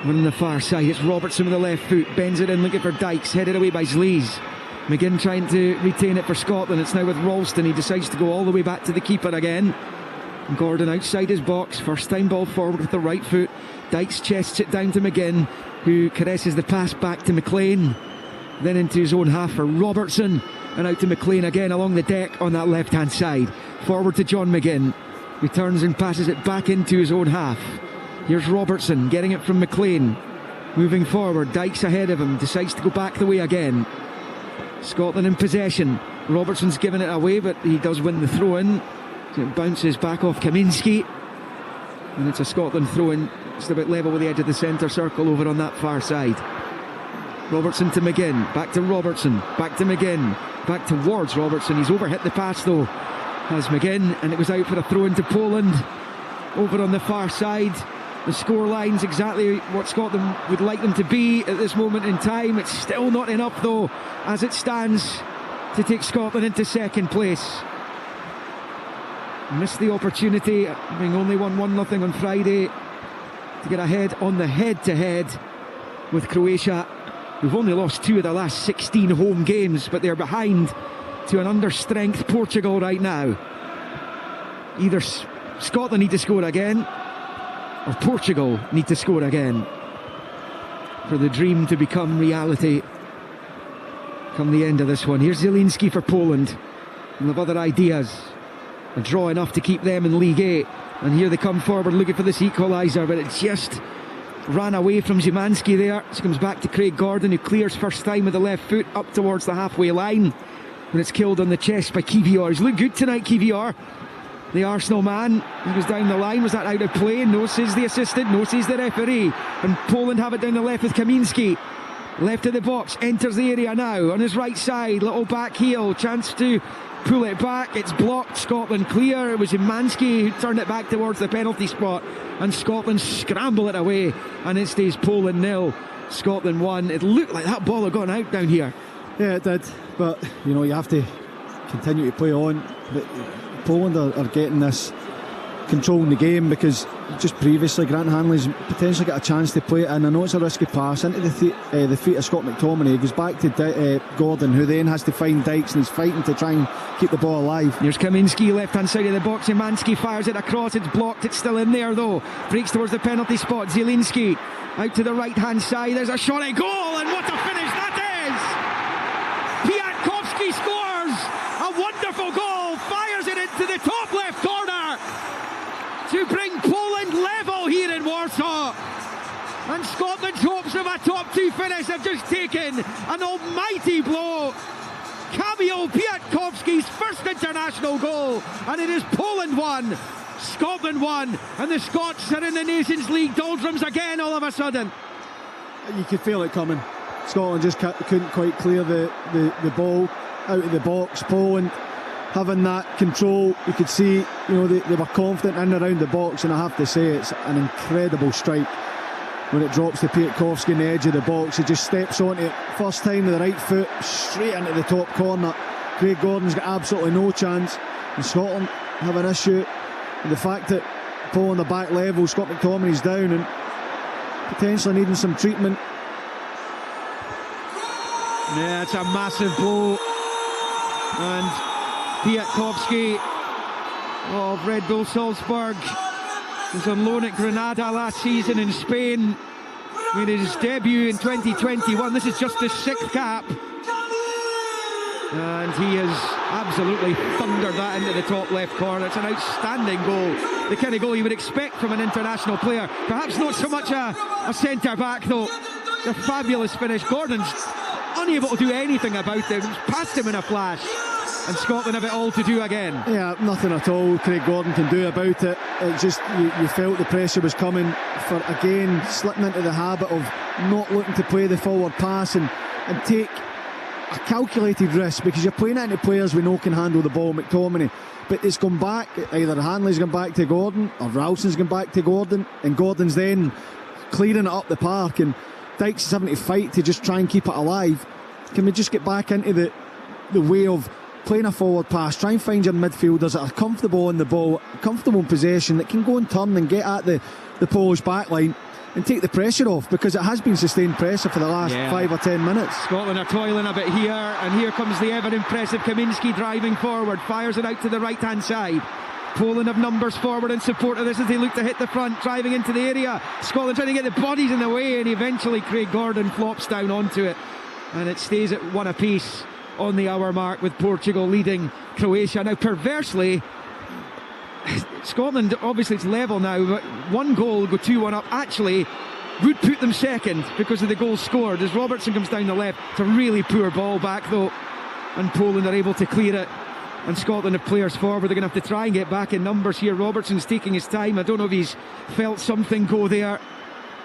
One on the far side, it's Robertson with the left foot, bends it in looking for Dykes, headed away by Sleaze. McGinn trying to retain it for Scotland. It's now with Ralston. He decides to go all the way back to the keeper again. And Gordon outside his box, first time ball forward with the right foot. Dykes chests it down to McGinn, who caresses the pass back to McLean, then into his own half for Robertson, and out to McLean again along the deck on that left hand side. Forward to John McGinn, who turns and passes it back into his own half. Here's Robertson getting it from McLean, moving forward. Dykes ahead of him, decides to go back the way again. Scotland in possession. Robertson's given it away, but he does win the throw in. So it bounces back off Kaminski, and it's a Scotland throw in just about level with the edge of the centre circle over on that far side. Robertson to McGinn, back to Robertson, back to McGinn, back towards Robertson. He's overhit the pass though, has McGinn, and it was out for a throw into Poland over on the far side. The scoreline's exactly what Scotland would like them to be at this moment in time. It's still not enough though, as it stands, to take Scotland into second place. Missed the opportunity, having only won 1-0 on Friday, to get ahead on the head-to-head with Croatia, who've only lost 2 of the last 16 home games, but they're behind to an understrength Portugal right now. Either Scotland need to score again, or Portugal need to score again for the dream to become reality come the end of this one. Here's Zielinski for Poland, and have other ideas. A draw enough to keep them in League A, and here they come forward looking for this equaliser, but it just ran away from Szymanski there. It comes back to Craig Gordon, who clears first time with the left foot up towards the halfway line, when it's killed on the chest by Kivior. He's looked good tonight, Kivior, the Arsenal man. He was down the line. Was that out of play? No, says the assistant. No, says the referee. And Poland have it down the left with Kaminski. Left of the box, enters the area now on his right side. Little back heel, chance to pull it back. It's blocked. Scotland clear. It was Szymanski who turned it back towards the penalty spot, and Scotland scramble it away, and it stays Poland 0, Scotland 1. It looked like that ball had gone out down here. Yeah, it did, but you know, you have to continue to play on. But Poland are getting this, controlling the game, because just previously Grant Hanley's potentially got a chance to play it in. I know it's a risky pass into the feet of Scott McTominay. He goes back to Gordon, who then has to find Dykes, and he's fighting to try and keep the ball alive. Here's Kaminski, left hand side of the box. Szymanski fires it across. It's blocked. It's still in there though. Breaks towards the penalty spot. Zielinski out to the right hand side. There's a shot at goal, and what a finish that is! Piatkowski scores a wonderful goal, fires it into the top left corner to bring Poland level here in Warsaw. And Scotland's hopes of a top 2 finish have just taken an almighty blow. Kamil Piatkowski's first international goal, and it is Poland 1, Scotland 1, and the Scots are in the Nations League doldrums again all of a sudden. You could feel it coming. Scotland just couldn't quite clear the ball out of the box. Poland having that control, you could see, you know, they were confident in and around the box, and I have to say it's an incredible strike when it drops to Piatkowski in the edge of the box. He just steps on it first time with the right foot straight into the top corner. Craig Gordon's got absolutely no chance, and Scotland have an issue with the fact that Poland are back level. Scott McTominay's down and potentially needing some treatment. Yeah, it's a massive blow, and Piatkowski of Red Bull Salzburg was on loan at Granada last season in Spain, made his debut in 2021. This is just his 6th cap, and he has absolutely thundered that into the top left corner. It's an outstanding goal, the kind of goal you would expect from an international player, perhaps not so much a centre back though. It's a fabulous finish. Gordon's unable to do anything about it. It was past him in a flash. and Scotland have it all to do again. Yeah, nothing at all Craig Gordon can do about it. It just, you felt the pressure was coming for, again, slipping into the habit of not looking to play the forward pass and take a calculated risk, because you're playing it into players we know can handle the ball, McTominay. But it's gone back, either Hanley's gone back to Gordon or Ralston's gone back to Gordon, and Gordon's then clearing it up the park, and Dykes is having to fight to just try and keep it alive. Can we just get back into the way of playing a forward pass, try and find your midfielders that are comfortable on the ball, comfortable in possession, that can go and turn and get at the Polish backline and take the pressure off, because it has been sustained pressure for the last 5 or 10 minutes. Scotland are toiling a bit here, and here comes the ever impressive Kaminski driving forward, fires it out to the right hand side. Poland have numbers forward in support of this as they look to hit the front, driving into the area. Scotland trying to get the bodies in the way, and eventually Craig Gordon flops down onto it, and it stays at 1 apiece on the hour mark, with Portugal leading Croatia. Now, perversely, Scotland, obviously it's level now, but one goal, go 2-1 up, actually would put them second because of the goal scored as Robertson comes down the left. It's a really poor ball back though, and Poland are able to clear it, and Scotland have players forward. They're going to have to try and get back in numbers here. Robertson's taking his time. I don't know if he's felt something go there.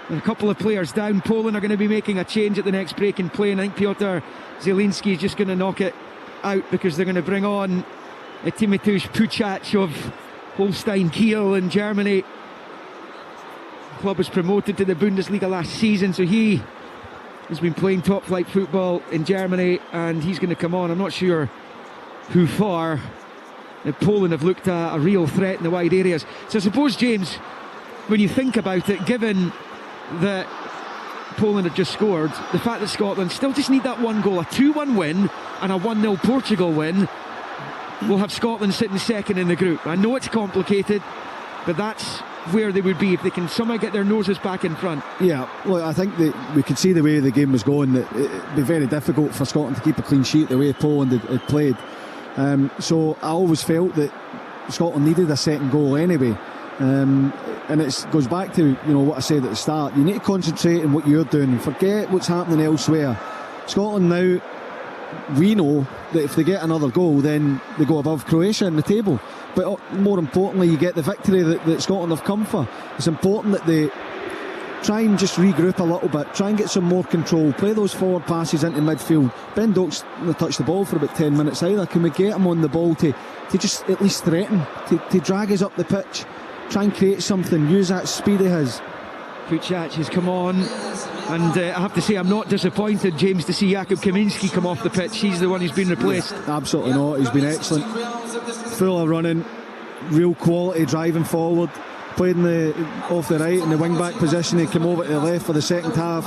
A couple of players down. Poland are going to be making a change at the next break in play, and I think Piotr Zielinski is just going to knock it out, because they're going to bring on Timotusz Puchac of Holstein Kiel in Germany. The club was promoted to the Bundesliga last season, so he has been playing top flight football in Germany, and he's going to come on. I'm not sure who for. Poland have looked a real threat in the wide areas. So I suppose, James, when you think about it, given that Poland have just scored, the fact that Scotland still just need that one goal, a 2-1 win and a 1-0 Portugal win, will have Scotland sitting second in the group. I know it's complicated, but that's where they would be if they can somehow get their noses back in front. Yeah, well, I think that we could see the way the game was going, that it'd be very difficult for Scotland to keep a clean sheet the way Poland had played. So I always felt that Scotland needed a second goal anyway. And it goes back to what I said at the start. You need to concentrate on what you're doing and forget what's happening elsewhere. Scotland now, we know that if they get another goal, then they go above Croatia in the table. But more importantly, you get the victory that Scotland have come for. It's important that they try and just regroup a little bit, try and get some more control, play those forward passes into midfield. Ben Doak's touched the ball for about 10 minutes either. Can we get him on the ball to just at least threaten, to drag us up the pitch, try and create something, use that speed of his. Puchac has come on, and I have to say I'm not disappointed, James, to see Jakub Kaminski come off the pitch. He's the one who's been replaced. Absolutely not, he's been excellent, full of running, real quality driving forward, played off the right in the wing back position. He came over to the left for the second half.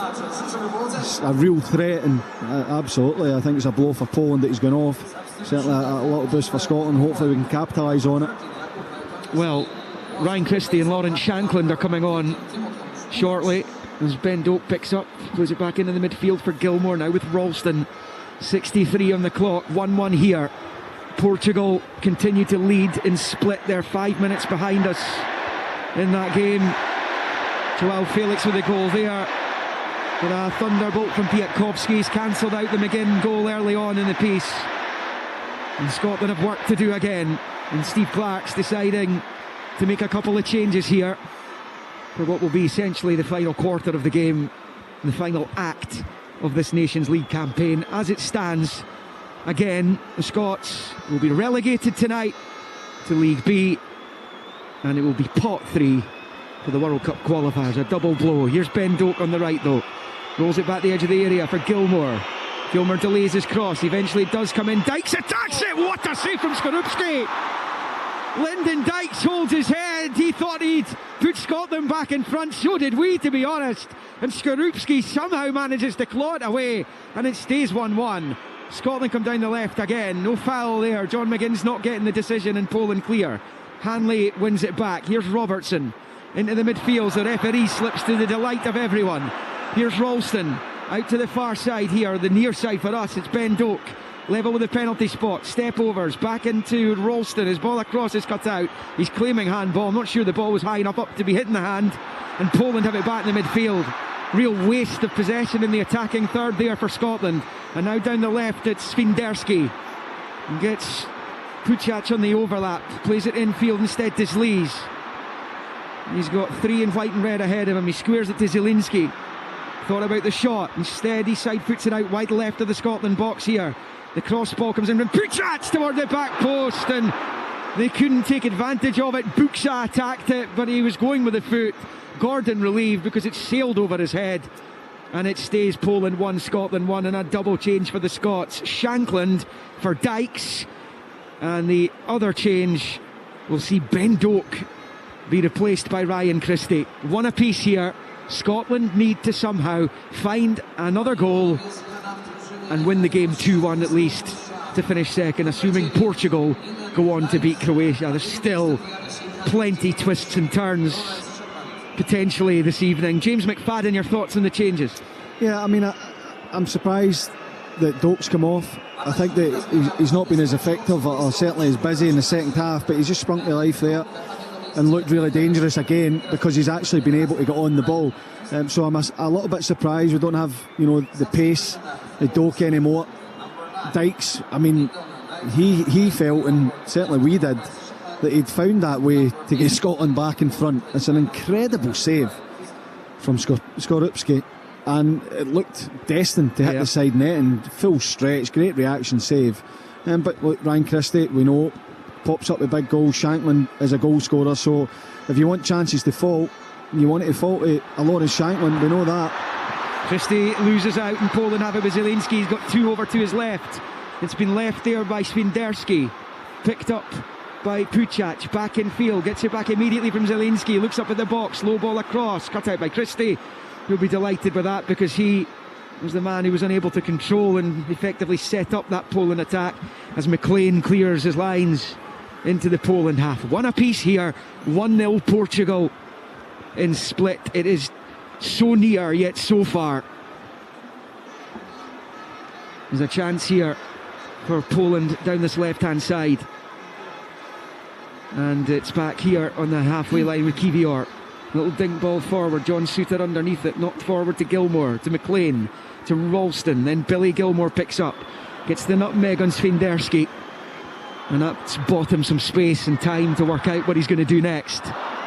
It's a real threat, and absolutely I think it's a blow for Poland that he's gone off. Certainly a little boost for Scotland. Hopefully we can capitalise on it. Well, Ryan Christie and Lawrence Shankland are coming on shortly as Ben Doak picks up, plays it back into the midfield for Gilmour now with Ralston. 63 on the clock, 1-1 here. Portugal continue to lead in split. They're 5 minutes behind us in that game. Joao Felix with a goal there, but a thunderbolt from Piatkowski's cancelled out the McGinn goal early on in the piece, and Scotland have work to do again, and Steve Clarke's deciding to make a couple of changes here for what will be essentially the final quarter of the game, the final act of this Nations League campaign. As it stands, again, the Scots will be relegated tonight to League B, and it will be pot 3 for the World Cup qualifiers. A double blow. Here's Ben Doak on the right though, rolls it back the edge of the area for Gilmour. Gilmour delays his cross, eventually it does come in. Dykes attacks it. What a save from Skorupski. Lyndon Dykes holds his head. He thought he'd put Scotland back in front. So did we, to be honest. And Skorupski somehow manages to claw it away, and it stays 1-1. Scotland come down the left again. No foul there. John McGinn's not getting the decision, and Poland clear. Hanley wins it back. Here's Robertson into the midfield. The referee slips to the delight of everyone. Here's Ralston out to the far side here, the near side for us. It's Ben Doak. Level with the penalty spot, step overs, back into Ralston. His ball across is cut out. He's claiming handball. I'm not sure the ball was high enough up to be hitting the hand. And Poland have it back in the midfield. Real waste of possession in the attacking third there for Scotland. And now down the left it's Svinderski. And gets Pucic on the overlap, plays it infield instead to Zlees. He's got 3 in white and red ahead of him. He squares it to Zielinski. Thought about the shot. Instead, he side puts it out wide left of the Scotland box here. The cross ball comes in from Pucic toward the back post, and they couldn't take advantage of it. Buksa attacked it, but he was going with the foot. Gordon relieved because it sailed over his head. And it stays Poland 1, Scotland 1, and a double change for the Scots. Shankland for Dykes. And the other change will see Ben Doak be replaced by Ryan Christie. 1 apiece here. Scotland need to somehow find another goal and win the game 2-1 at least to finish second, assuming Portugal go on to beat Croatia. There's still plenty twists and turns potentially this evening. James McFadden, your thoughts on the changes? Yeah, I mean, I'm surprised that Doak's come off. I think that he's not been as effective or certainly as busy in the second half, but he's just sprung to life there and looked really dangerous again because he's actually been able to get on the ball. So I'm a little bit surprised we don't have, the pace of Doak anymore. Dykes, I mean, he felt, and certainly we did, that he'd found that way to get Scotland back in front. It's an incredible save from Skorupski, and it looked destined to hit the side net in full stretch. Great reaction save. But look, Ryan Christie, we know, pops up with big goals. Shankland is a goal scorer, so if you want chances to fall, you want it to fall to a lot of Shankland, we know that. Christie loses out and Poland have it with Zielinski. He's got 2 over to his left. It's been left there by Swiderski, picked up by Pucic, back in field, gets it back immediately from Zielinski, looks up at the box, low ball across, cut out by Christie. He'll be delighted with that because he was the man who was unable to control and effectively set up that Poland attack as McLean clears his lines into the Poland half. 1 apiece here, 1-0 Portugal in split. It is so near yet so far. There's a chance here for Poland down this left hand side, and it's back here on the halfway line with Kivior. Little dink ball forward, John Suter underneath it, knocked forward to Gilmore, to McLean, to Ralston, then Billy Gilmore picks up, gets the nutmeg on Swiderski, and that's bought him some space and time to work out what he's going to do next.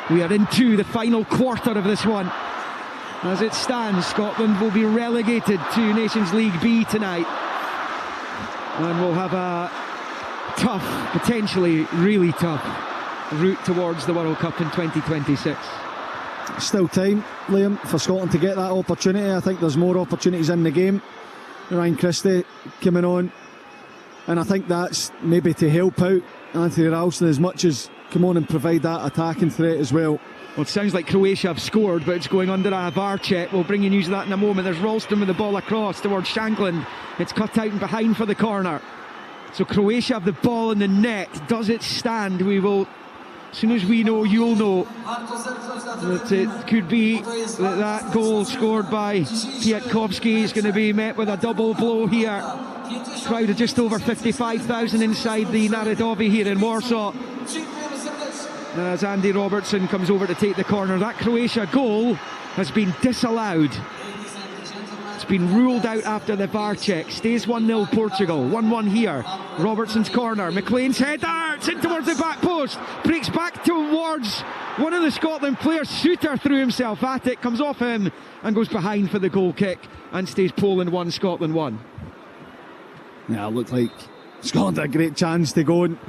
We are into the final quarter of this one. As it stands, Scotland will be relegated to Nations League B tonight, and will have a tough, potentially really tough route towards the World Cup in 2026. Still time, Liam, for Scotland to get that opportunity. I think there's more opportunities in the game. Ryan Christie coming on, and I think that's maybe to help out Anthony Ralston as much as come on and provide that attacking threat as well. Well, it sounds like Croatia have scored, but it's going under a VAR check. We'll bring you news of that in a moment. There's Ralston with the ball across towards Shankland. It's cut out and behind for the corner. So Croatia have the ball in the net. Does it stand? We will, as soon as we know, you'll know that it could be that goal scored by Kwiatkowski is going to be met with a double blow here. Crowd of just over 55,000 inside the Narodowy here in Warsaw. As Andy Robertson comes over to take the corner, that Croatia goal has been disallowed. It's been ruled out after the VAR check. Stays 1-0 Portugal. 1-1 here. Robertson's corner. McLean's header. It's in towards the back post. Breaks back towards one of the Scotland players. Suter threw himself at it. Comes off him and goes behind for the goal kick. And stays Poland 1, Scotland 1. Yeah, it looked like Scotland had a great chance to go and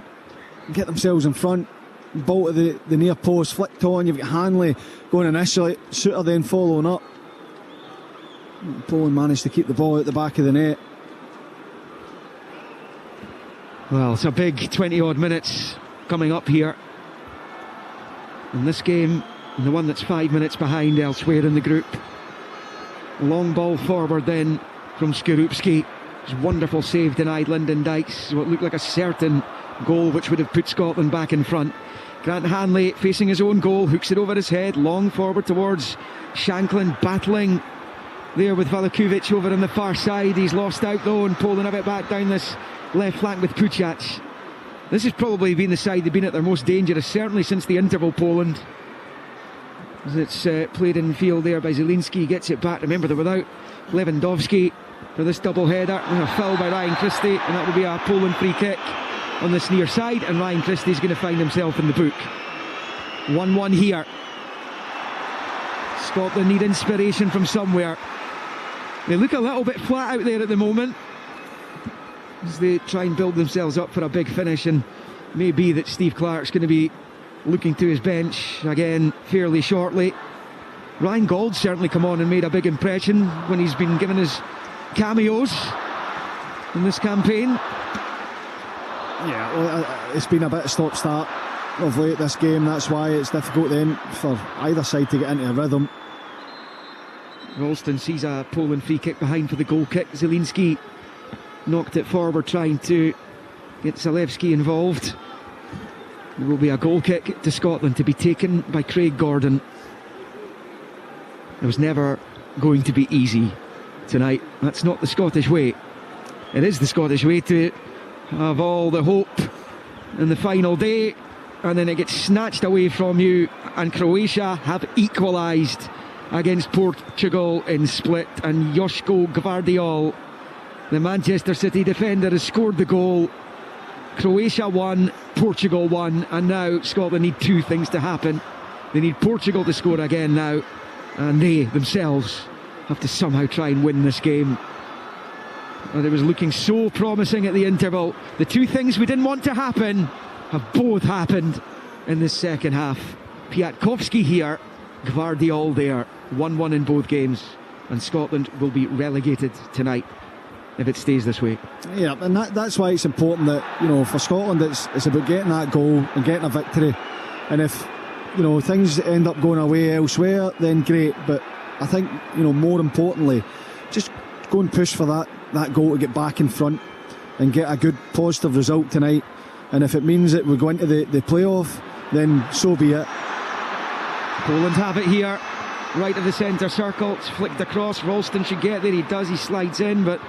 get themselves in front. Ball to the near post, flicked on. You've got Hanley going initially, Suter then following up. Poland managed to keep the ball at the back of the net. Well, it's a big 20 odd minutes coming up here in this game, and the one that's 5 minutes behind elsewhere in the group. Long ball forward then from Skorupski. Wonderful save denied Lyndon Dykes. What looked like a certain goal which would have put Scotland back in front. Grant Hanley facing his own goal, hooks it over his head, long forward towards Shankland, battling there with Valakovic over on the far side. He's lost out though, and Poland have it back down this left flank with Pucic. This has probably been the side they've been at their most dangerous, certainly since the interval, Poland. As it's played in field there by Zielinski, gets it back. Remember, they're without Lewandowski for this double header. A foul by Ryan Christie, and that will be a Poland free kick. on this near side, and Ryan Christie's going to find himself in the book. 1-1 here. Scotland need inspiration from somewhere. They look a little bit flat out there at the moment as they try and build themselves up for a big finish, and maybe that Steve Clarke's going to be looking to his bench again fairly shortly. Ryan Gould's certainly come on and made a big impression when he's been given his cameos in this campaign. Yeah, well, it's been a bit of stop-start of late this game. That's why it's difficult then for either side to get into a rhythm. Ralston sees a Poland free kick behind for the goal kick. Zielinski knocked it forward, trying to get Zalewski involved. There will be a goal kick to Scotland to be taken by Craig Gordon. It was never going to be easy tonight. That's not the Scottish way. It is the Scottish way to have all the hope in the final day, and then it gets snatched away from you, and Croatia have equalised against Portugal in Split, and Joško Gvardiol, the Manchester City defender, has scored the goal. Croatia won, Portugal won, and now Scotland need two things to happen. They need Portugal to score again now, and they themselves have to somehow try and win this game. And it was looking so promising at the interval. The two things we didn't want to happen have both happened in this second half. Piatkowski here, Gvardiol there. 1-1 in both games, and Scotland will be relegated tonight if it stays this way. Yeah, and that's why it's important that, you know, for Scotland it's about getting that goal and getting a victory. And if, you know, things end up going away elsewhere, then great. But I think, you know, more importantly, just go and push for that goal to get back in front and get a good positive result tonight. And if it means that we go into the playoff, then so be it. Poland have it here, right of the centre circle. It's flicked across. Ralston should get there. He does. He slides in, but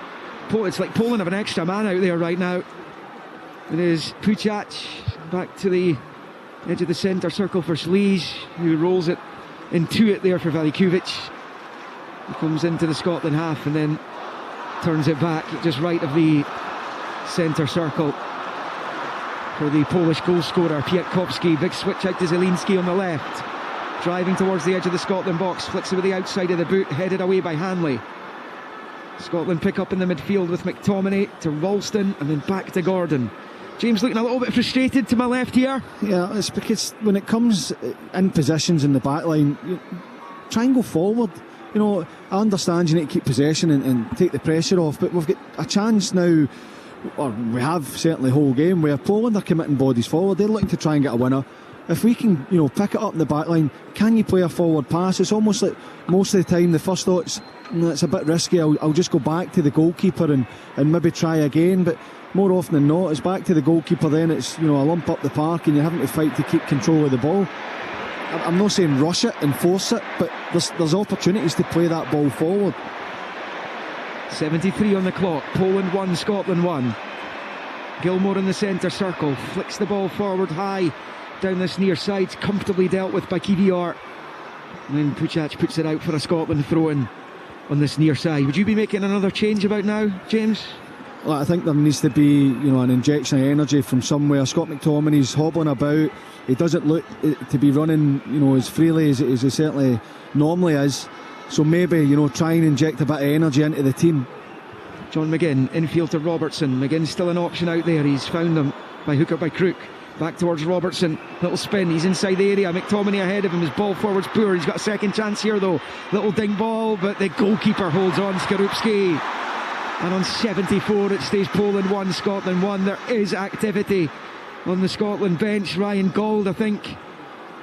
it's like Poland have an extra man out there right now. It is Puchac back to the edge of the centre circle for Slees, who rolls it into it there for Velikovic. He comes into the Scotland half and then turns it back just right of the centre circle for the Polish goal scorer Piatkowski. Big switch out to Zielinski on the left, driving towards the edge of the Scotland box, flicks it with the outside of the boot, headed away by Hanley. Scotland pick up in the midfield with McTominay to Ralston and then back to Gordon. James looking a little bit frustrated to my left here. Yeah, it's because when it comes in positions in the back line, try and go forward. You know, I understand you need to keep possession and take the pressure off, but we've got a chance now, or we have certainly the whole game, where Poland are committing bodies forward. They're looking to try and get a winner. If we can, you know, pick it up in the back line, can you play a forward pass? It's almost like most of the time the first thought's, it's a bit risky, I'll just go back to the goalkeeper and maybe try again. But more often than not, it's back to the goalkeeper, then it's, you know, a lump up the park and you're having to fight to keep control of the ball. I'm not saying rush it and force it, but there's opportunities to play that ball forward. 73 on the clock. Poland 1, Scotland 1. Gilmour in the centre circle, flicks the ball forward high down this near side, comfortably dealt with by Kivior. And then Puchac puts it out for a Scotland throw-in on this near side. Would you be making another change about now, James? Well, I think there needs to be, you know, an injection of energy from somewhere. Scott McTominay's hobbling about. He doesn't look to be running, you know, as freely as he certainly normally is. So maybe, you know, try and inject a bit of energy into the team. John McGinn, infield to Robertson. McGinn's still an option out there. He's found them by hook or by crook. Back towards Robertson. Little spin. He's inside the area. McTominay ahead of him. His ball forward's poor. He's got a second chance here though. Little ding ball, but the goalkeeper holds on. Skorupski. And on 74 it stays Poland 1, Scotland 1. There is activity on the Scotland bench. Ryan Gould, I think,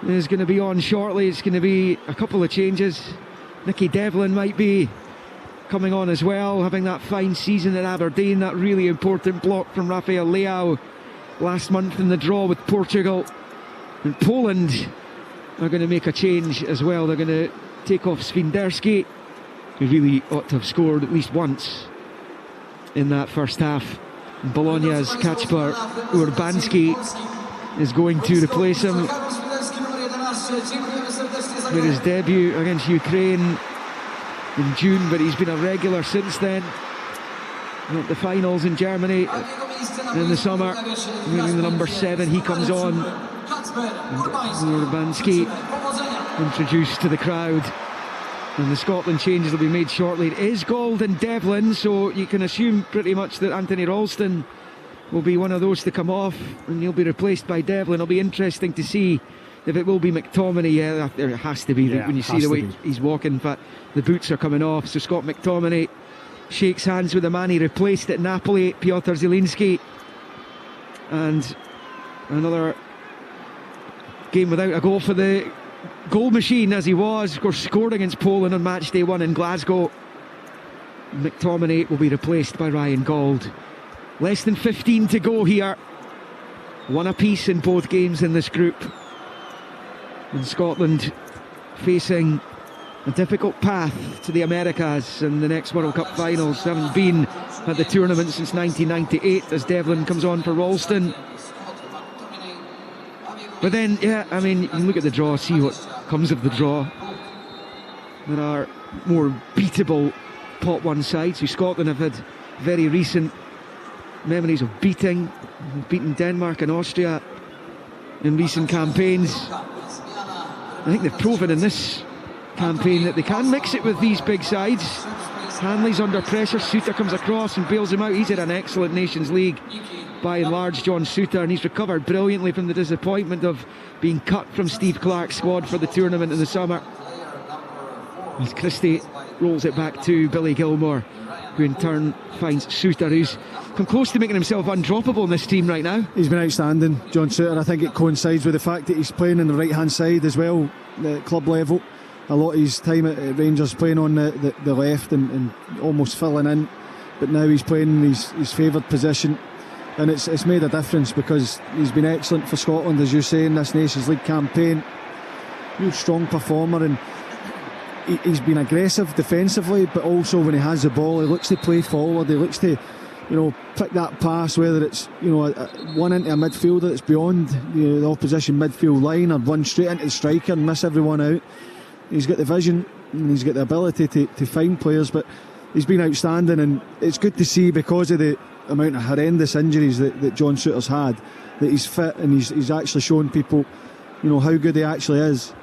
is going to be on shortly. It's going to be a couple of changes. Nicky Devlin might be coming on as well, having that fine season at Aberdeen. That really important block from Rafael Leao last month in the draw with Portugal. And Poland are going to make a change as well. They're going to take off Swiderski, who really ought to have scored at least once in that first half. Bologna's Kacper Urbanski is going to replace him with his debut against Ukraine in June, but he's been a regular since then. At the finals in Germany, in the summer, wearing the number 7. He comes on, and Urbanski introduced to the crowd, and the Scotland changes will be made shortly. It is Gold and Devlin, so you can assume pretty much that Anthony Ralston will be one of those to come off, and he'll be replaced by Devlin. It'll be interesting to see if it will be McTominay. Yeah, it has to be, when you see the way he's walking. But the boots are coming off, so Scott McTominay shakes hands with the man he replaced at Napoli, Piotr Zielinski. And another game without a goal for the goal machine, as he was, of course, scored against Poland on match day 1 in Glasgow. McTominay will be replaced by Ryan Gauld. Less than 15 to go here. 1 apiece in both games in this group. And Scotland facing a difficult path to the Americas in the next World Cup finals. They haven't been at the tournament since 1998 as Devlin comes on for Ralston. But then, yeah, I mean, you can look at the draw, see what comes of the draw. There are more beatable pot 1 sides who Scotland have had very recent memories of beating. They've beaten Denmark and Austria in recent campaigns. I think they've proven in this campaign that they can mix it with these big sides. Hanley's under pressure, Souttar comes across and bails him out. He's had an excellent Nations League by and large, John Souttar, and he's recovered brilliantly from the disappointment of being cut from Steve Clarke's squad for the tournament in the summer. As Christie rolls it back to Billy Gilmore, who in turn finds Souttar, who's come close to making himself undroppable in this team right now. He's been outstanding, John Souttar. I think it coincides with the fact that he's playing on the right hand side as well, at club level. A lot of his time at Rangers playing on the left and almost filling in, but now he's playing his favoured position, and it's made a difference because he's been excellent for Scotland, as you say, in this Nations League campaign. Real strong performer, and he's been aggressive defensively, but also when he has the ball, he looks to play forward. He looks to, pick that pass, whether it's one into a midfielder that's beyond the opposition midfield line, or run straight into the striker and miss everyone out. He's got the vision and he's got the ability to find players, but he's been outstanding, and it's good to see, because of the amount of horrendous injuries that John Souttar's had, that he's fit and he's actually showing people how good he actually is.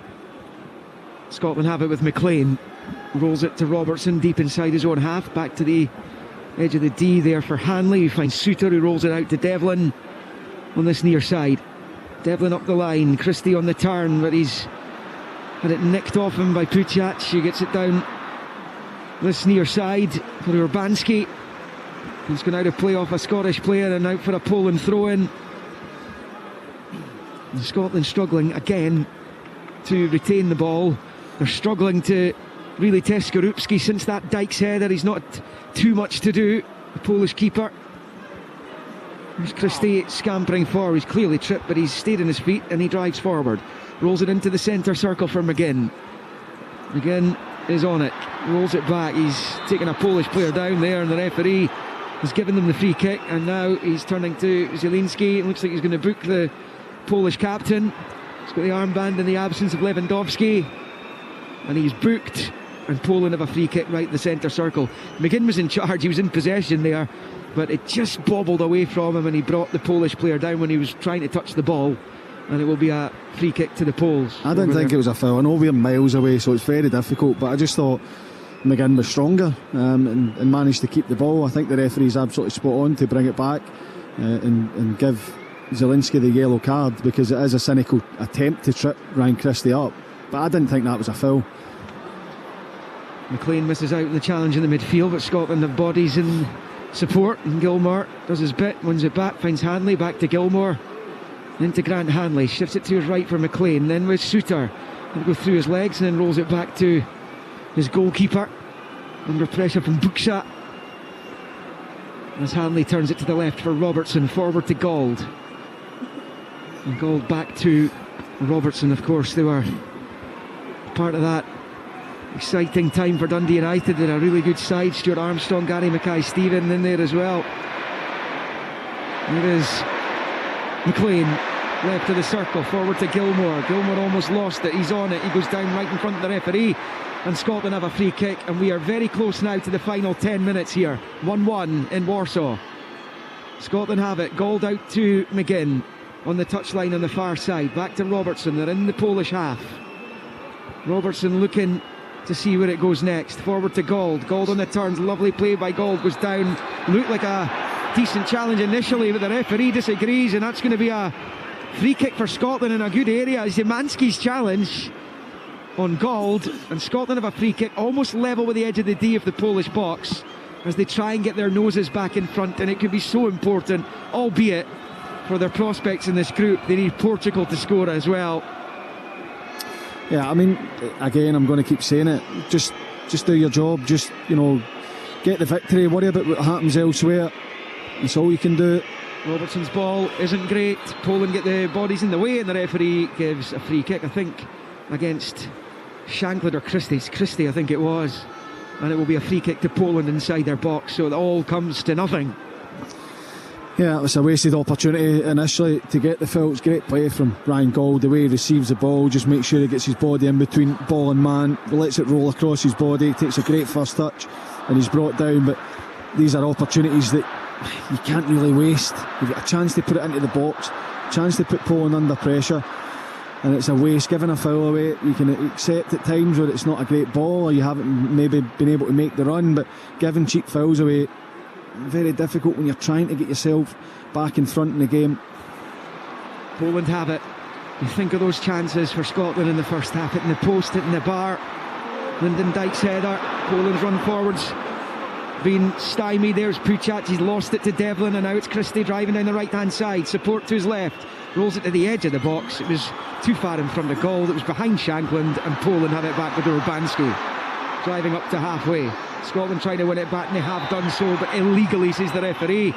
Scotland have it with McLean, rolls it to Robertson deep inside his own half, back to the edge of the D there for Hanley, who finds Souttar, who rolls it out to Devlin on this near side. Devlin up the line, Christie on the turn, but he's had it nicked off him by Pucic. He gets it down this near side for Urbanski. He's gone out of play off a Scottish player and out for a Poland throw-in. Scotland struggling again to retain the ball. They're struggling to really test Skorupski. Since that Dykes header, he's not too much to do, the Polish keeper. There's Christie scampering forward. He's clearly tripped, but he's stayed on his feet and he drives forward. Rolls it into the centre circle for McGinn. McGinn is on it, rolls it back. He's taken a Polish player down there, and the referee has given them the free kick, and now he's turning to Zielinski. It looks like he's going to book the Polish captain. He's got the armband in the absence of Lewandowski, and he's booked, and Poland have a free kick right in the centre circle. McGinn was in charge, he was in possession there, but it just bobbled away from him, and he brought the Polish player down when he was trying to touch the ball, and it will be a free kick to the Poles. I didn't think it was a foul. I know we're miles away, so it's very difficult, but I just thought McGinn was stronger and managed to keep the ball. I think the referee's absolutely spot on to bring it back and give Zielinski the yellow card, because it is a cynical attempt to trip Ryan Christie up, but I didn't think that was a foul. McLean misses out in the challenge in the midfield, but Scotland have bodies in support, and Gilmore does his bit, wins it back, finds Hanley, back to Gilmore, into Grant Hanley, shifts it to his right for McLean, then with Souttar, he'll go through his legs and then rolls it back to his goalkeeper, under pressure from Buksha, as Hanley turns it to the left for Robertson, forward to Gauld, and Gauld back to Robertson. Of course, they were part of that exciting time for Dundee United. They're a really good side. Stuart Armstrong, Gary Mackay-Steven in there as well. It is McLean, left of the circle, forward to Gilmore. Gilmore almost lost it, he's on it, he goes down right in front of the referee, and Scotland have a free kick, and we are very close now to the final 10 minutes here. 1-1 in Warsaw. Scotland have it. Gold out to McGinn on the touchline on the far side. Back to Robertson. They're in the Polish half. Robertson looking to see where it goes next. Forward to Gold. Gold on the turns. Lovely play by Gold. Goes down. Looked like a decent challenge initially, but the referee disagrees, and that's going to be a free kick for Scotland in a good area. Szymanski's challenge on Gold, and Scotland have a free kick almost level with the edge of the D of the Polish box as they try and get their noses back in front, and it could be so important, albeit for their prospects in this group. They need Portugal to score as well. Yeah, I mean, again, I'm going to keep saying it. Just do your job. Just, get the victory. Worry about what happens elsewhere. That's all you can do. Robertson's ball isn't great. Poland get the bodies in the way, and the referee gives a free kick, I think, against Shankland or Christie, I think it was. And it will be a free kick to Poland inside their box, so it all comes to nothing. Yeah, it was a wasted opportunity initially to get the foul. It's great play from Ryan Gold. The way he receives the ball, just makes sure he gets his body in between ball and man, lets it roll across his body, takes a great first touch, and he's brought down. But these are opportunities that you can't really waste. You've got a chance to put it into the box, a chance to put Poland under pressure, and it's a waste. Giving a foul away, you can accept at times where it's not a great ball or you haven't maybe been able to make the run, but giving cheap fouls away, very difficult when you're trying to get yourself back in front in the game. Poland have it. You think of those chances for Scotland in the first half, hitting the post, hitting the bar. Lyndon Dykes header. Poland's run forwards been stymied. There's Puchac, he's lost it to Devlin, and now it's Christie driving down the right hand side. Support to his left, rolls it to the edge of the box. It was too far in front of goal. It was behind Shankland, and Poland have it back with Urbanski driving up to halfway. Scotland trying to win it back, and they have done so, but illegally, says the referee.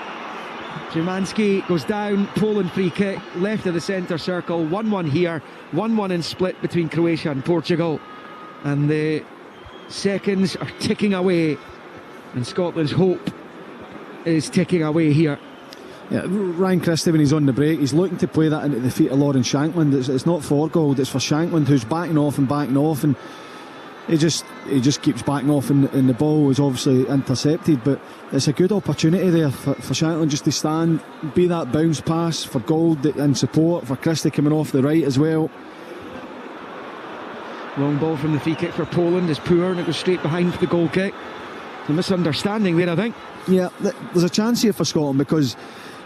Szymanski goes down. Poland free kick, left of the centre circle. 1-1 here, 1-1 in split between Croatia and Portugal, and the seconds are ticking away, and Scotland's hope is ticking away here. Yeah, Ryan Christie, when he's on the break, he's looking to play that into the feet of Lauren Shankland. It's not for Gold, it's for Shankland, who's backing off, and he just keeps backing off, and the ball is obviously intercepted. But it's a good opportunity there for Shankland just to stand, be that bounce pass for Gold and support for Christie coming off the right as well. Long ball from the free kick for Poland is poor, and it goes straight behind for the goal kick. A misunderstanding there, I think. Yeah, there's a chance here for Scotland, because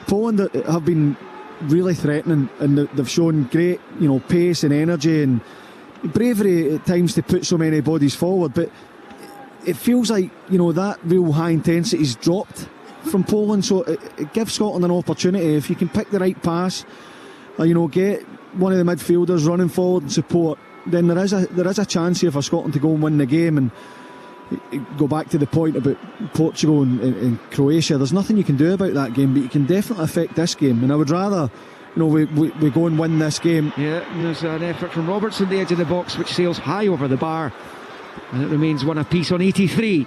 Poland have been really threatening, and they've shown great, pace and energy and bravery at times to put so many bodies forward. But it feels like that real high intensity's dropped from Poland. So it gives Scotland an opportunity if you can pick the right pass, or get one of the midfielders running forward and support. Then there is a chance here for Scotland to go and win the game. And go back to the point about Portugal and Croatia. There's nothing you can do about that game, but you can definitely affect this game. And I would rather, we go and win this game. Yeah, there's an effort from Robertson, the edge of the box, which sails high over the bar, and it remains one apiece on 83.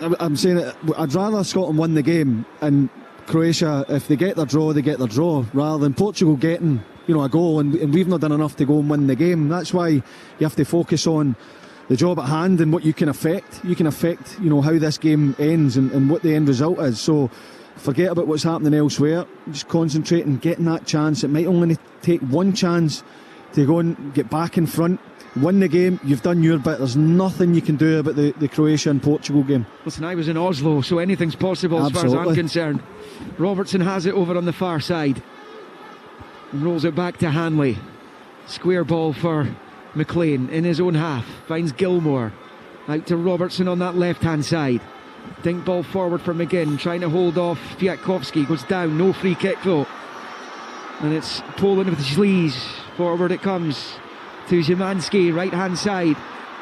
I'm saying it, I'd rather Scotland win the game, and Croatia, if they get their draw, they get their draw, rather than Portugal getting a goal, and we've not done enough to go and win the game. That's why you have to focus on the job at hand and what you can affect. You can affect, how this game ends and what the end result is. So forget about what's happening elsewhere. Just concentrate on getting that chance. It might only take one chance to go and get back in front, win the game. You've done your bit. There's nothing you can do about the Croatia and Portugal game. Listen, I was in Oslo, so anything's possible. Absolutely. As far as I'm concerned. Robertson has it over on the far side and rolls it back to Hanley. Square ball for McLean in his own half, finds Gilmore out to Robertson on that left hand side. Dink ball forward for McGinn, trying to hold off Kwiatkowski, goes down, no free kick though, and it's Poland with Schlees. Forward it comes to Szymanski, right hand side.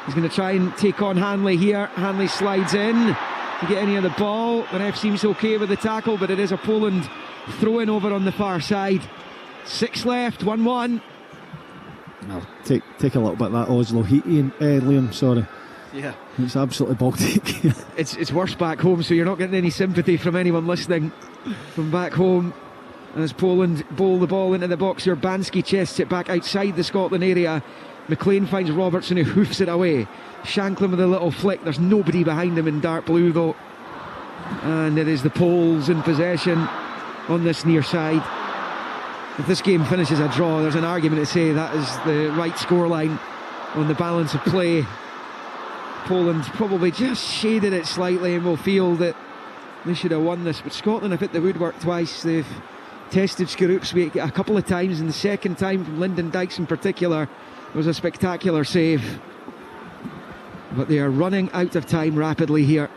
He's going to try and take on Hanley here. Hanley slides in to get any of the ball. The ref seems okay with the tackle, but it is a Poland throw in over on the far side. 6 left, 1-1. I'll take a little bit of that Oslo heat, Liam, sorry. Yeah. It's absolutely Baltic. It's worse back home, so you're not getting any sympathy from anyone listening from back home. And as Poland bowl the ball into the box, Urbanski chests it back outside the Scotland area. McLean finds Robertson, who hoofs it away. Shankland with a little flick. There's nobody behind him in dark blue though. And it is the Poles in possession. on this near side. If this game finishes a draw, there's an argument to say that is the right scoreline on the balance of play. Poland probably just shaded it slightly and will feel that they should have won this, but Scotland have hit the woodwork twice. They've tested Skorupski a couple of times, and the second time from Lyndon Dykes in particular was a spectacular save. But they are running out of time rapidly here,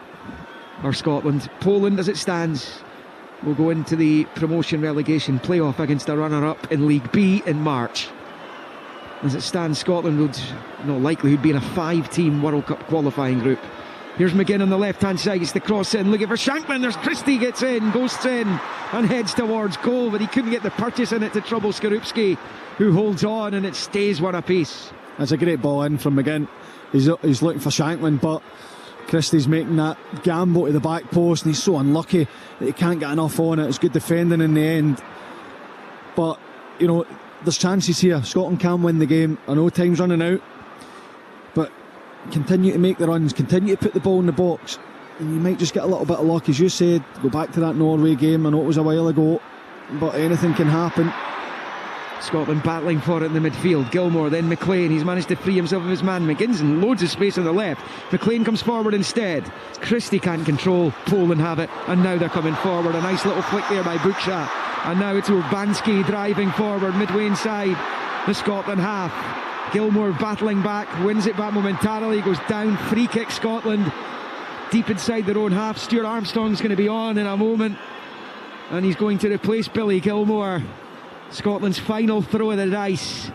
or Scotland. Poland, as it stands, will go into the promotion relegation playoff against a runner-up in League B in March. As it stands, Scotland would not likely be in a 5-team World Cup qualifying group. Here's McGinn on the left-hand side. It's the cross in, looking for Shankland. There's Christie, gets in, ghosts in, and heads towards goal, but he couldn't get the purchase in it to trouble Skorupski, who holds on, and it stays one apiece. That's a great ball in from McGinn. He's looking for Shankland, but Christie's making that gamble to the back post, and he's so unlucky that he can't get enough on it. It's good defending in the end, but you know, there's chances here. Scotland can win the game. I know time's running out, but continue to make the runs, continue to put the ball in the box, and you might just get a little bit of luck. As you said, go back to that Norway game. I know it was a while ago, but anything can happen. Scotland battling for it in the midfield. Gilmour, then McLean. He's managed to free himself of his man. McGinn's in loads of space on the left. McLean comes forward instead. Christie can't control. Poland have it, and now they're coming forward. A nice little flick there by Buksha, and now it's Urbanski driving forward midway inside the Scotland half. Gilmour battling back, wins it back momentarily, goes down. Free kick Scotland deep inside their own half. Stuart Armstrong's going to be on in a moment, and he's going to replace Billy Gilmour. Scotland's final throw of the dice.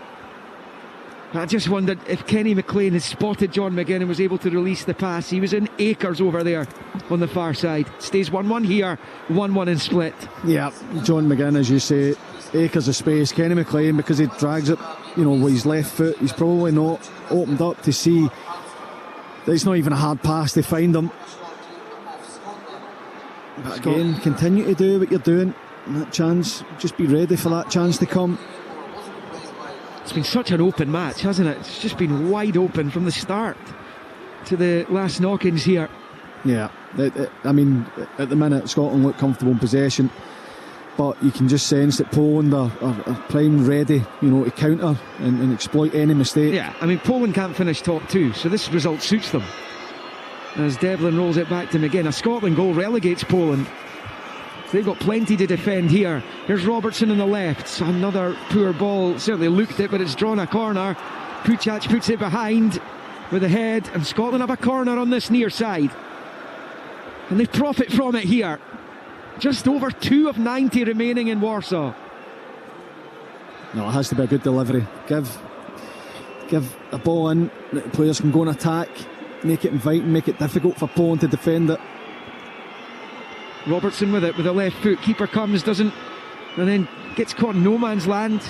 I just wondered if Kenny McLean had spotted John McGinn and was able to release the pass. He was in acres over there on the far side. Stays 1-1 here, 1-1 in split. Yeah, John McGinn, as you say, acres of space. Kenny McLean, because he drags it, you know, with his left foot, he's probably not opened up to see that it's not even a hard pass to find him. But again, continue to do what you're doing. And that chance, just be ready for that chance to come. It's been such an open match, hasn't it? It's just been wide open from the start to the last knock-ins here. Yeah, I mean, at the minute Scotland look comfortable in possession, but you can just sense that Poland are primed ready, you know, to counter and exploit any mistake. Yeah, I mean, Poland can't finish top two, so this result suits them. As Devlin rolls it back to McGinn, a Scotland goal relegates Poland. They've got plenty to defend here. Here's Robertson on the left. Another poor ball. Certainly looked it, but it's drawn a corner. Puchac puts it behind with a head, and Scotland have a corner on this near side. And they profit from it here. Just over 2 of 90 remaining in Warsaw. No, it has to be a good delivery. Give a ball in that the players can go and attack. Make it inviting, make it difficult for Poland to defend it. Robertson with it, with the left foot. Keeper comes, doesn't, and then gets caught in no man's land.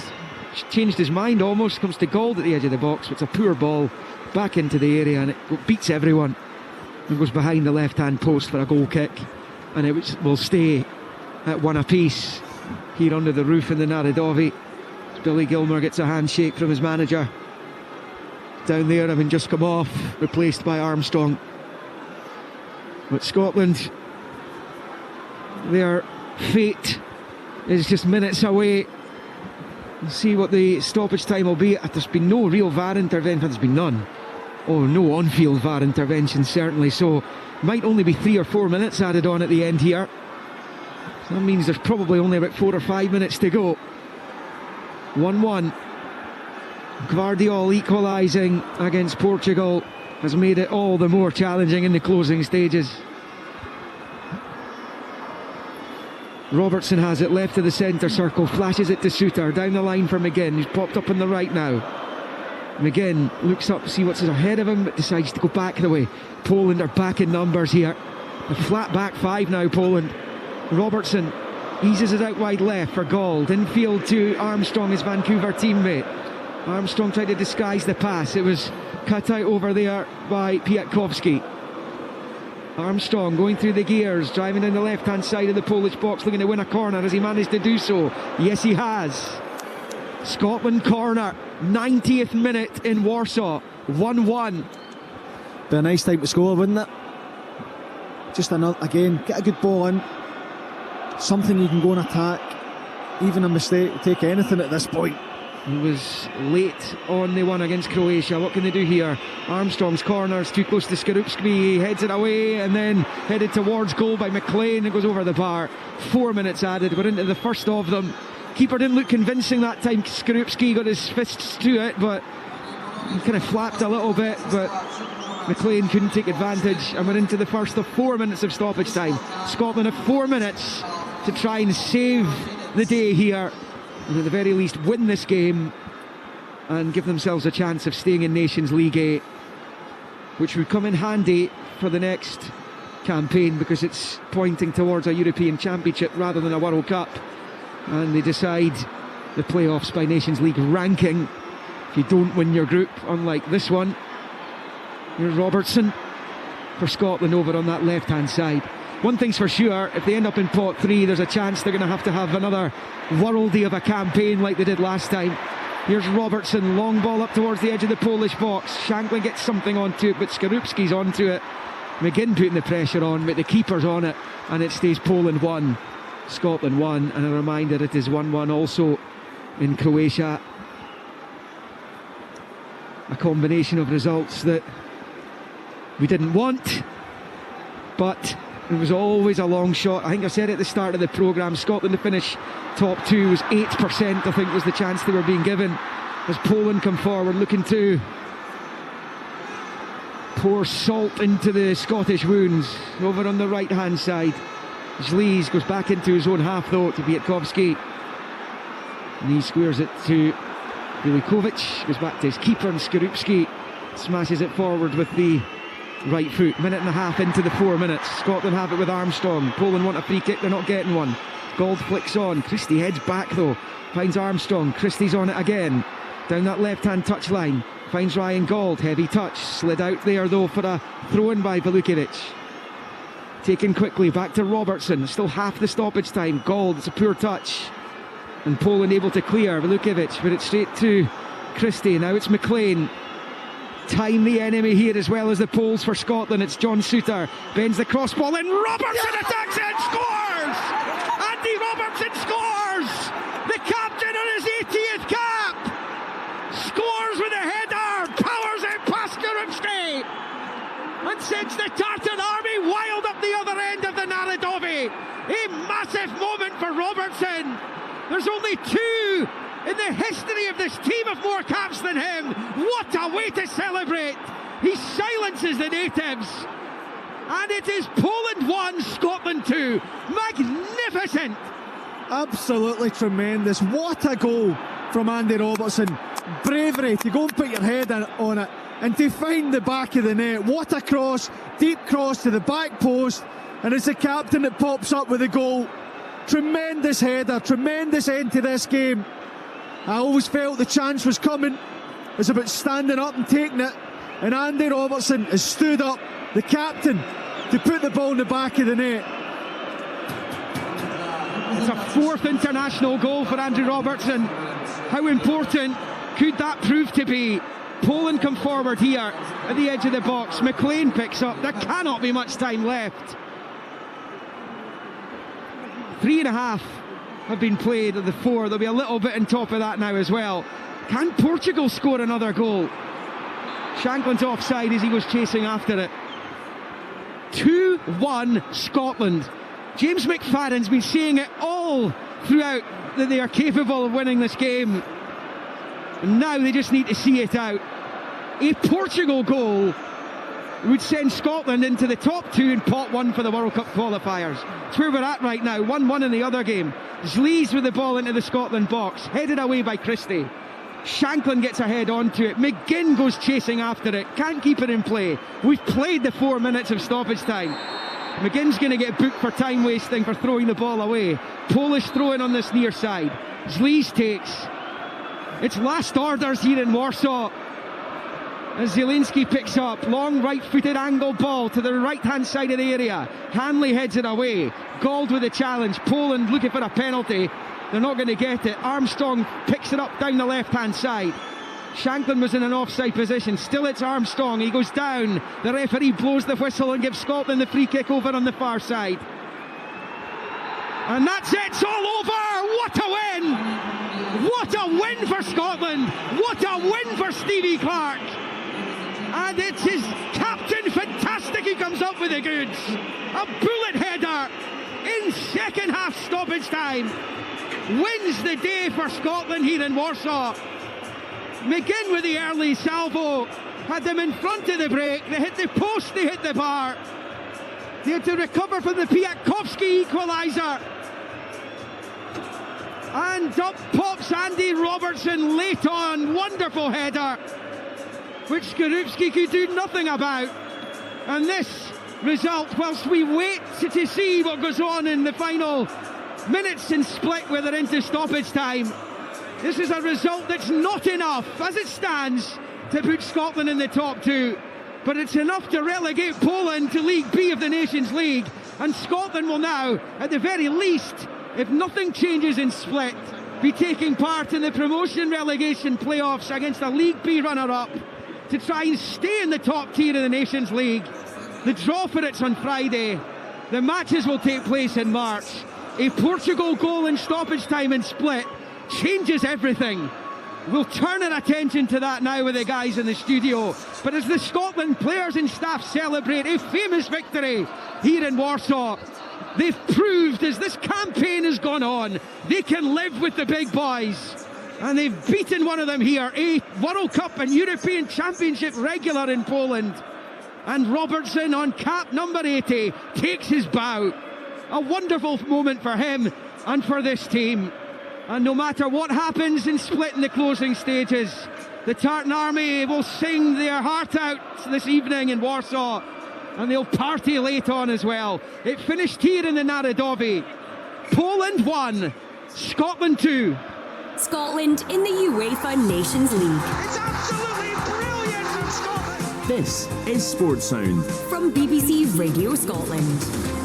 Changed his mind almost. Comes to Gold at the edge of the box. It's a poor ball back into the area, and it beats everyone. It goes behind the left-hand post for a goal kick, and it will stay at 1 apiece here under the roof in the Naradovi. Billy Gilmour gets a handshake from his manager down there, having just come off, replaced by Armstrong. But Scotland, their fate is just minutes away. We'll see what the stoppage time will be. There's been no real VAR intervention. There's been none. Oh, no on-field VAR intervention, certainly. So might only be 3 or 4 minutes added on at the end here. So that means there's probably only about 4 or 5 minutes to go. 1-1. Guardiola equalising against Portugal has made it all the more challenging in the closing stages. Robertson has it left of the centre circle, flashes it to Suter, down the line for McGinn, who's popped up on the right now. McGinn looks up to see what's ahead of him, but decides to go back the way. Poland are back in numbers here. A flat back 5 now, Poland. Robertson eases it out wide left for Gold. Infield to Armstrong, his Vancouver teammate. Armstrong tried to disguise the pass. It was cut out over there by Piatkowski. Armstrong going through the gears, driving down the left-hand side of the Polish box, looking to win a corner. Has he managed to do so? Yes, he has. Scotland corner, 90th minute in Warsaw, 1-1. Be a nice time to score, wouldn't it? Just another, again, get a good ball in. something you can go and attack. Even a mistake, take anything at this point. He was late on the one against Croatia. What can they do here? Armstrong's corners too close to Skorupski. He heads it away and then headed towards goal by McLean. It goes over the bar. 4 minutes added. We're into the first of them. Keeper didn't look convincing that time. Skorupski got his fists to it, but he kind of flapped a little bit, but McLean couldn't take advantage, and we're into the first of 4 minutes of stoppage time. Scotland have 4 minutes to try and save the day here, and at the very least win this game and give themselves a chance of staying in Nations League A, which would come in handy for the next campaign because it's pointing towards a European Championship rather than a World Cup, and they decide the playoffs by Nations League ranking if you don't win your group, unlike this one. Here's Robertson for Scotland over on that left hand side. One thing's for sure, if they end up in pot 3, there's a chance they're going to have another worldie of a campaign like they did last time. Here's Robertson, long ball up towards the edge of the Polish box. Shankland gets something onto it, but Skorupski's onto it. McGinn putting the pressure on, but the keeper's on it, and it stays Poland 1, Scotland 1. And a reminder, it is 1-1 also in Croatia. A combination of results that we didn't want, but it was always a long shot. I think I said at the start of the programme, Scotland to finish top 2 was 8%, I think was the chance they were being given, as Poland come forward looking to pour salt into the Scottish wounds. Over on the right hand side, Zlees goes back into his own half though to Biatkowski, and he squares it to Bilikovic, goes back to his keeper, and Skorupski smashes it forward with the right foot. Minute and a half into the 4 minutes. Scotland have it with Armstrong. Poland want a free kick, they're not getting one. Gold flicks on. Christie heads back though, finds Armstrong. Christie's on it again, down that left hand touchline, finds Ryan Gold. Heavy touch, slid out there though for a throw in by Velukovic. Taken quickly, back to Robertson. Still half the stoppage time. Gold, it's a poor touch, and Poland able to clear. Velukovic put it straight to Christie. Now it's McLean. Time the enemy here as well as the Poles for Scotland. It's John Souttar, bends the cross ball in, Robertson attacks it and scores! Andy Robertson scores! The captain on his 80th cap scores with a header, powers it past Skorupski, and sends the Tartan army wild up the other end of the Naradovi. A massive moment for Robertson. There's only 2 in the history of this team of more caps than him. What a way to celebrate. He silences the natives, and it is Poland 1, Scotland 2. Magnificent. Absolutely tremendous. What a goal from Andy Robertson. Bravery to go and put your head on it and to find the back of the net. What a cross, deep cross to the back post, and it's the captain that pops up with the goal. Tremendous header, tremendous end to this game. I always felt the chance was coming. It's about standing up and taking it, and Andy Robertson has stood up, the captain, to put the ball in the back of the net. It's a 4th international goal for Andrew Robertson. How important could that prove to be? Poland come forward here at the edge of the box. McLean picks up. There cannot be much time left. 3.5 have been played of the 4. There'll be a little bit on top of that now as well. Can Portugal score another goal? Shankland's offside as he was chasing after it. 2-1 Scotland. James McFadden's been saying it all throughout that they are capable of winning this game, and now they just need to see it out. A Portugal goal would send Scotland into the top 2 in pot 1 for the World Cup qualifiers. That's where we're at right now. 1-1 in the other game. Zlees with the ball into the Scotland box, headed away by Christie. Shankland gets a head onto it. McGinn goes chasing after it, can't keep it in play. We've played the 4 minutes of stoppage time. McGinn's going to get booked for time wasting for throwing the ball away. Polish throwing on this near side. Zlees takes. It's last orders here in Warsaw, as Zielinski picks up. Long right-footed angle ball to the right-hand side of the area. Hanley heads it away. Gold with the challenge. Poland looking for a penalty. They're not going to get it. Armstrong picks it up down the left-hand side. Shankland was in an offside position. Still it's Armstrong. He goes down. The referee blows the whistle and gives Scotland the free kick over on the far side. And that's it, it's all over. What a win! What a win for Scotland! What a win for Stevie Clarke! And it's his captain, fantastic, he comes up with the goods. A bullet header in second half stoppage time. Wins the day for Scotland here in Warsaw. McGinn with the early salvo. Had them in front of the break. They hit the post, they hit the bar. They had to recover from the Piatkowski equaliser. And up pops Andy Robertson late on. Wonderful header, which Skorupski could do nothing about. And this result, whilst we wait to see what goes on in the final minutes in Split where they're into stoppage time, this is a result that's not enough, as it stands, to put Scotland in the top two. But it's enough to relegate Poland to League B of the Nations League. And Scotland will now, at the very least, if nothing changes in Split, be taking part in the promotion relegation playoffs against a League B runner-up to try and stay in the top tier of the Nations League. The draw for it's on Friday. The matches will take place in March. A Portugal goal in stoppage time in Split changes everything. We'll turn our attention to that now with the guys in the studio. But as the Scotland players and staff celebrate a famous victory here in Warsaw, they've proved as this campaign has gone on, they can live with the big boys. And they've beaten one of them here, a World Cup and European Championship regular in Poland. And Robertson on cap number 80 takes his bow. A wonderful moment for him and for this team. And no matter what happens in Split in the closing stages, the Tartan Army will sing their heart out this evening in Warsaw, and they'll party late on as well. It finished here in the Narodowy. Poland 1, Scotland 2. Scotland in the UEFA Nations League. It's absolutely brilliant from Scotland. This is Sports Sound From BBC Radio Scotland.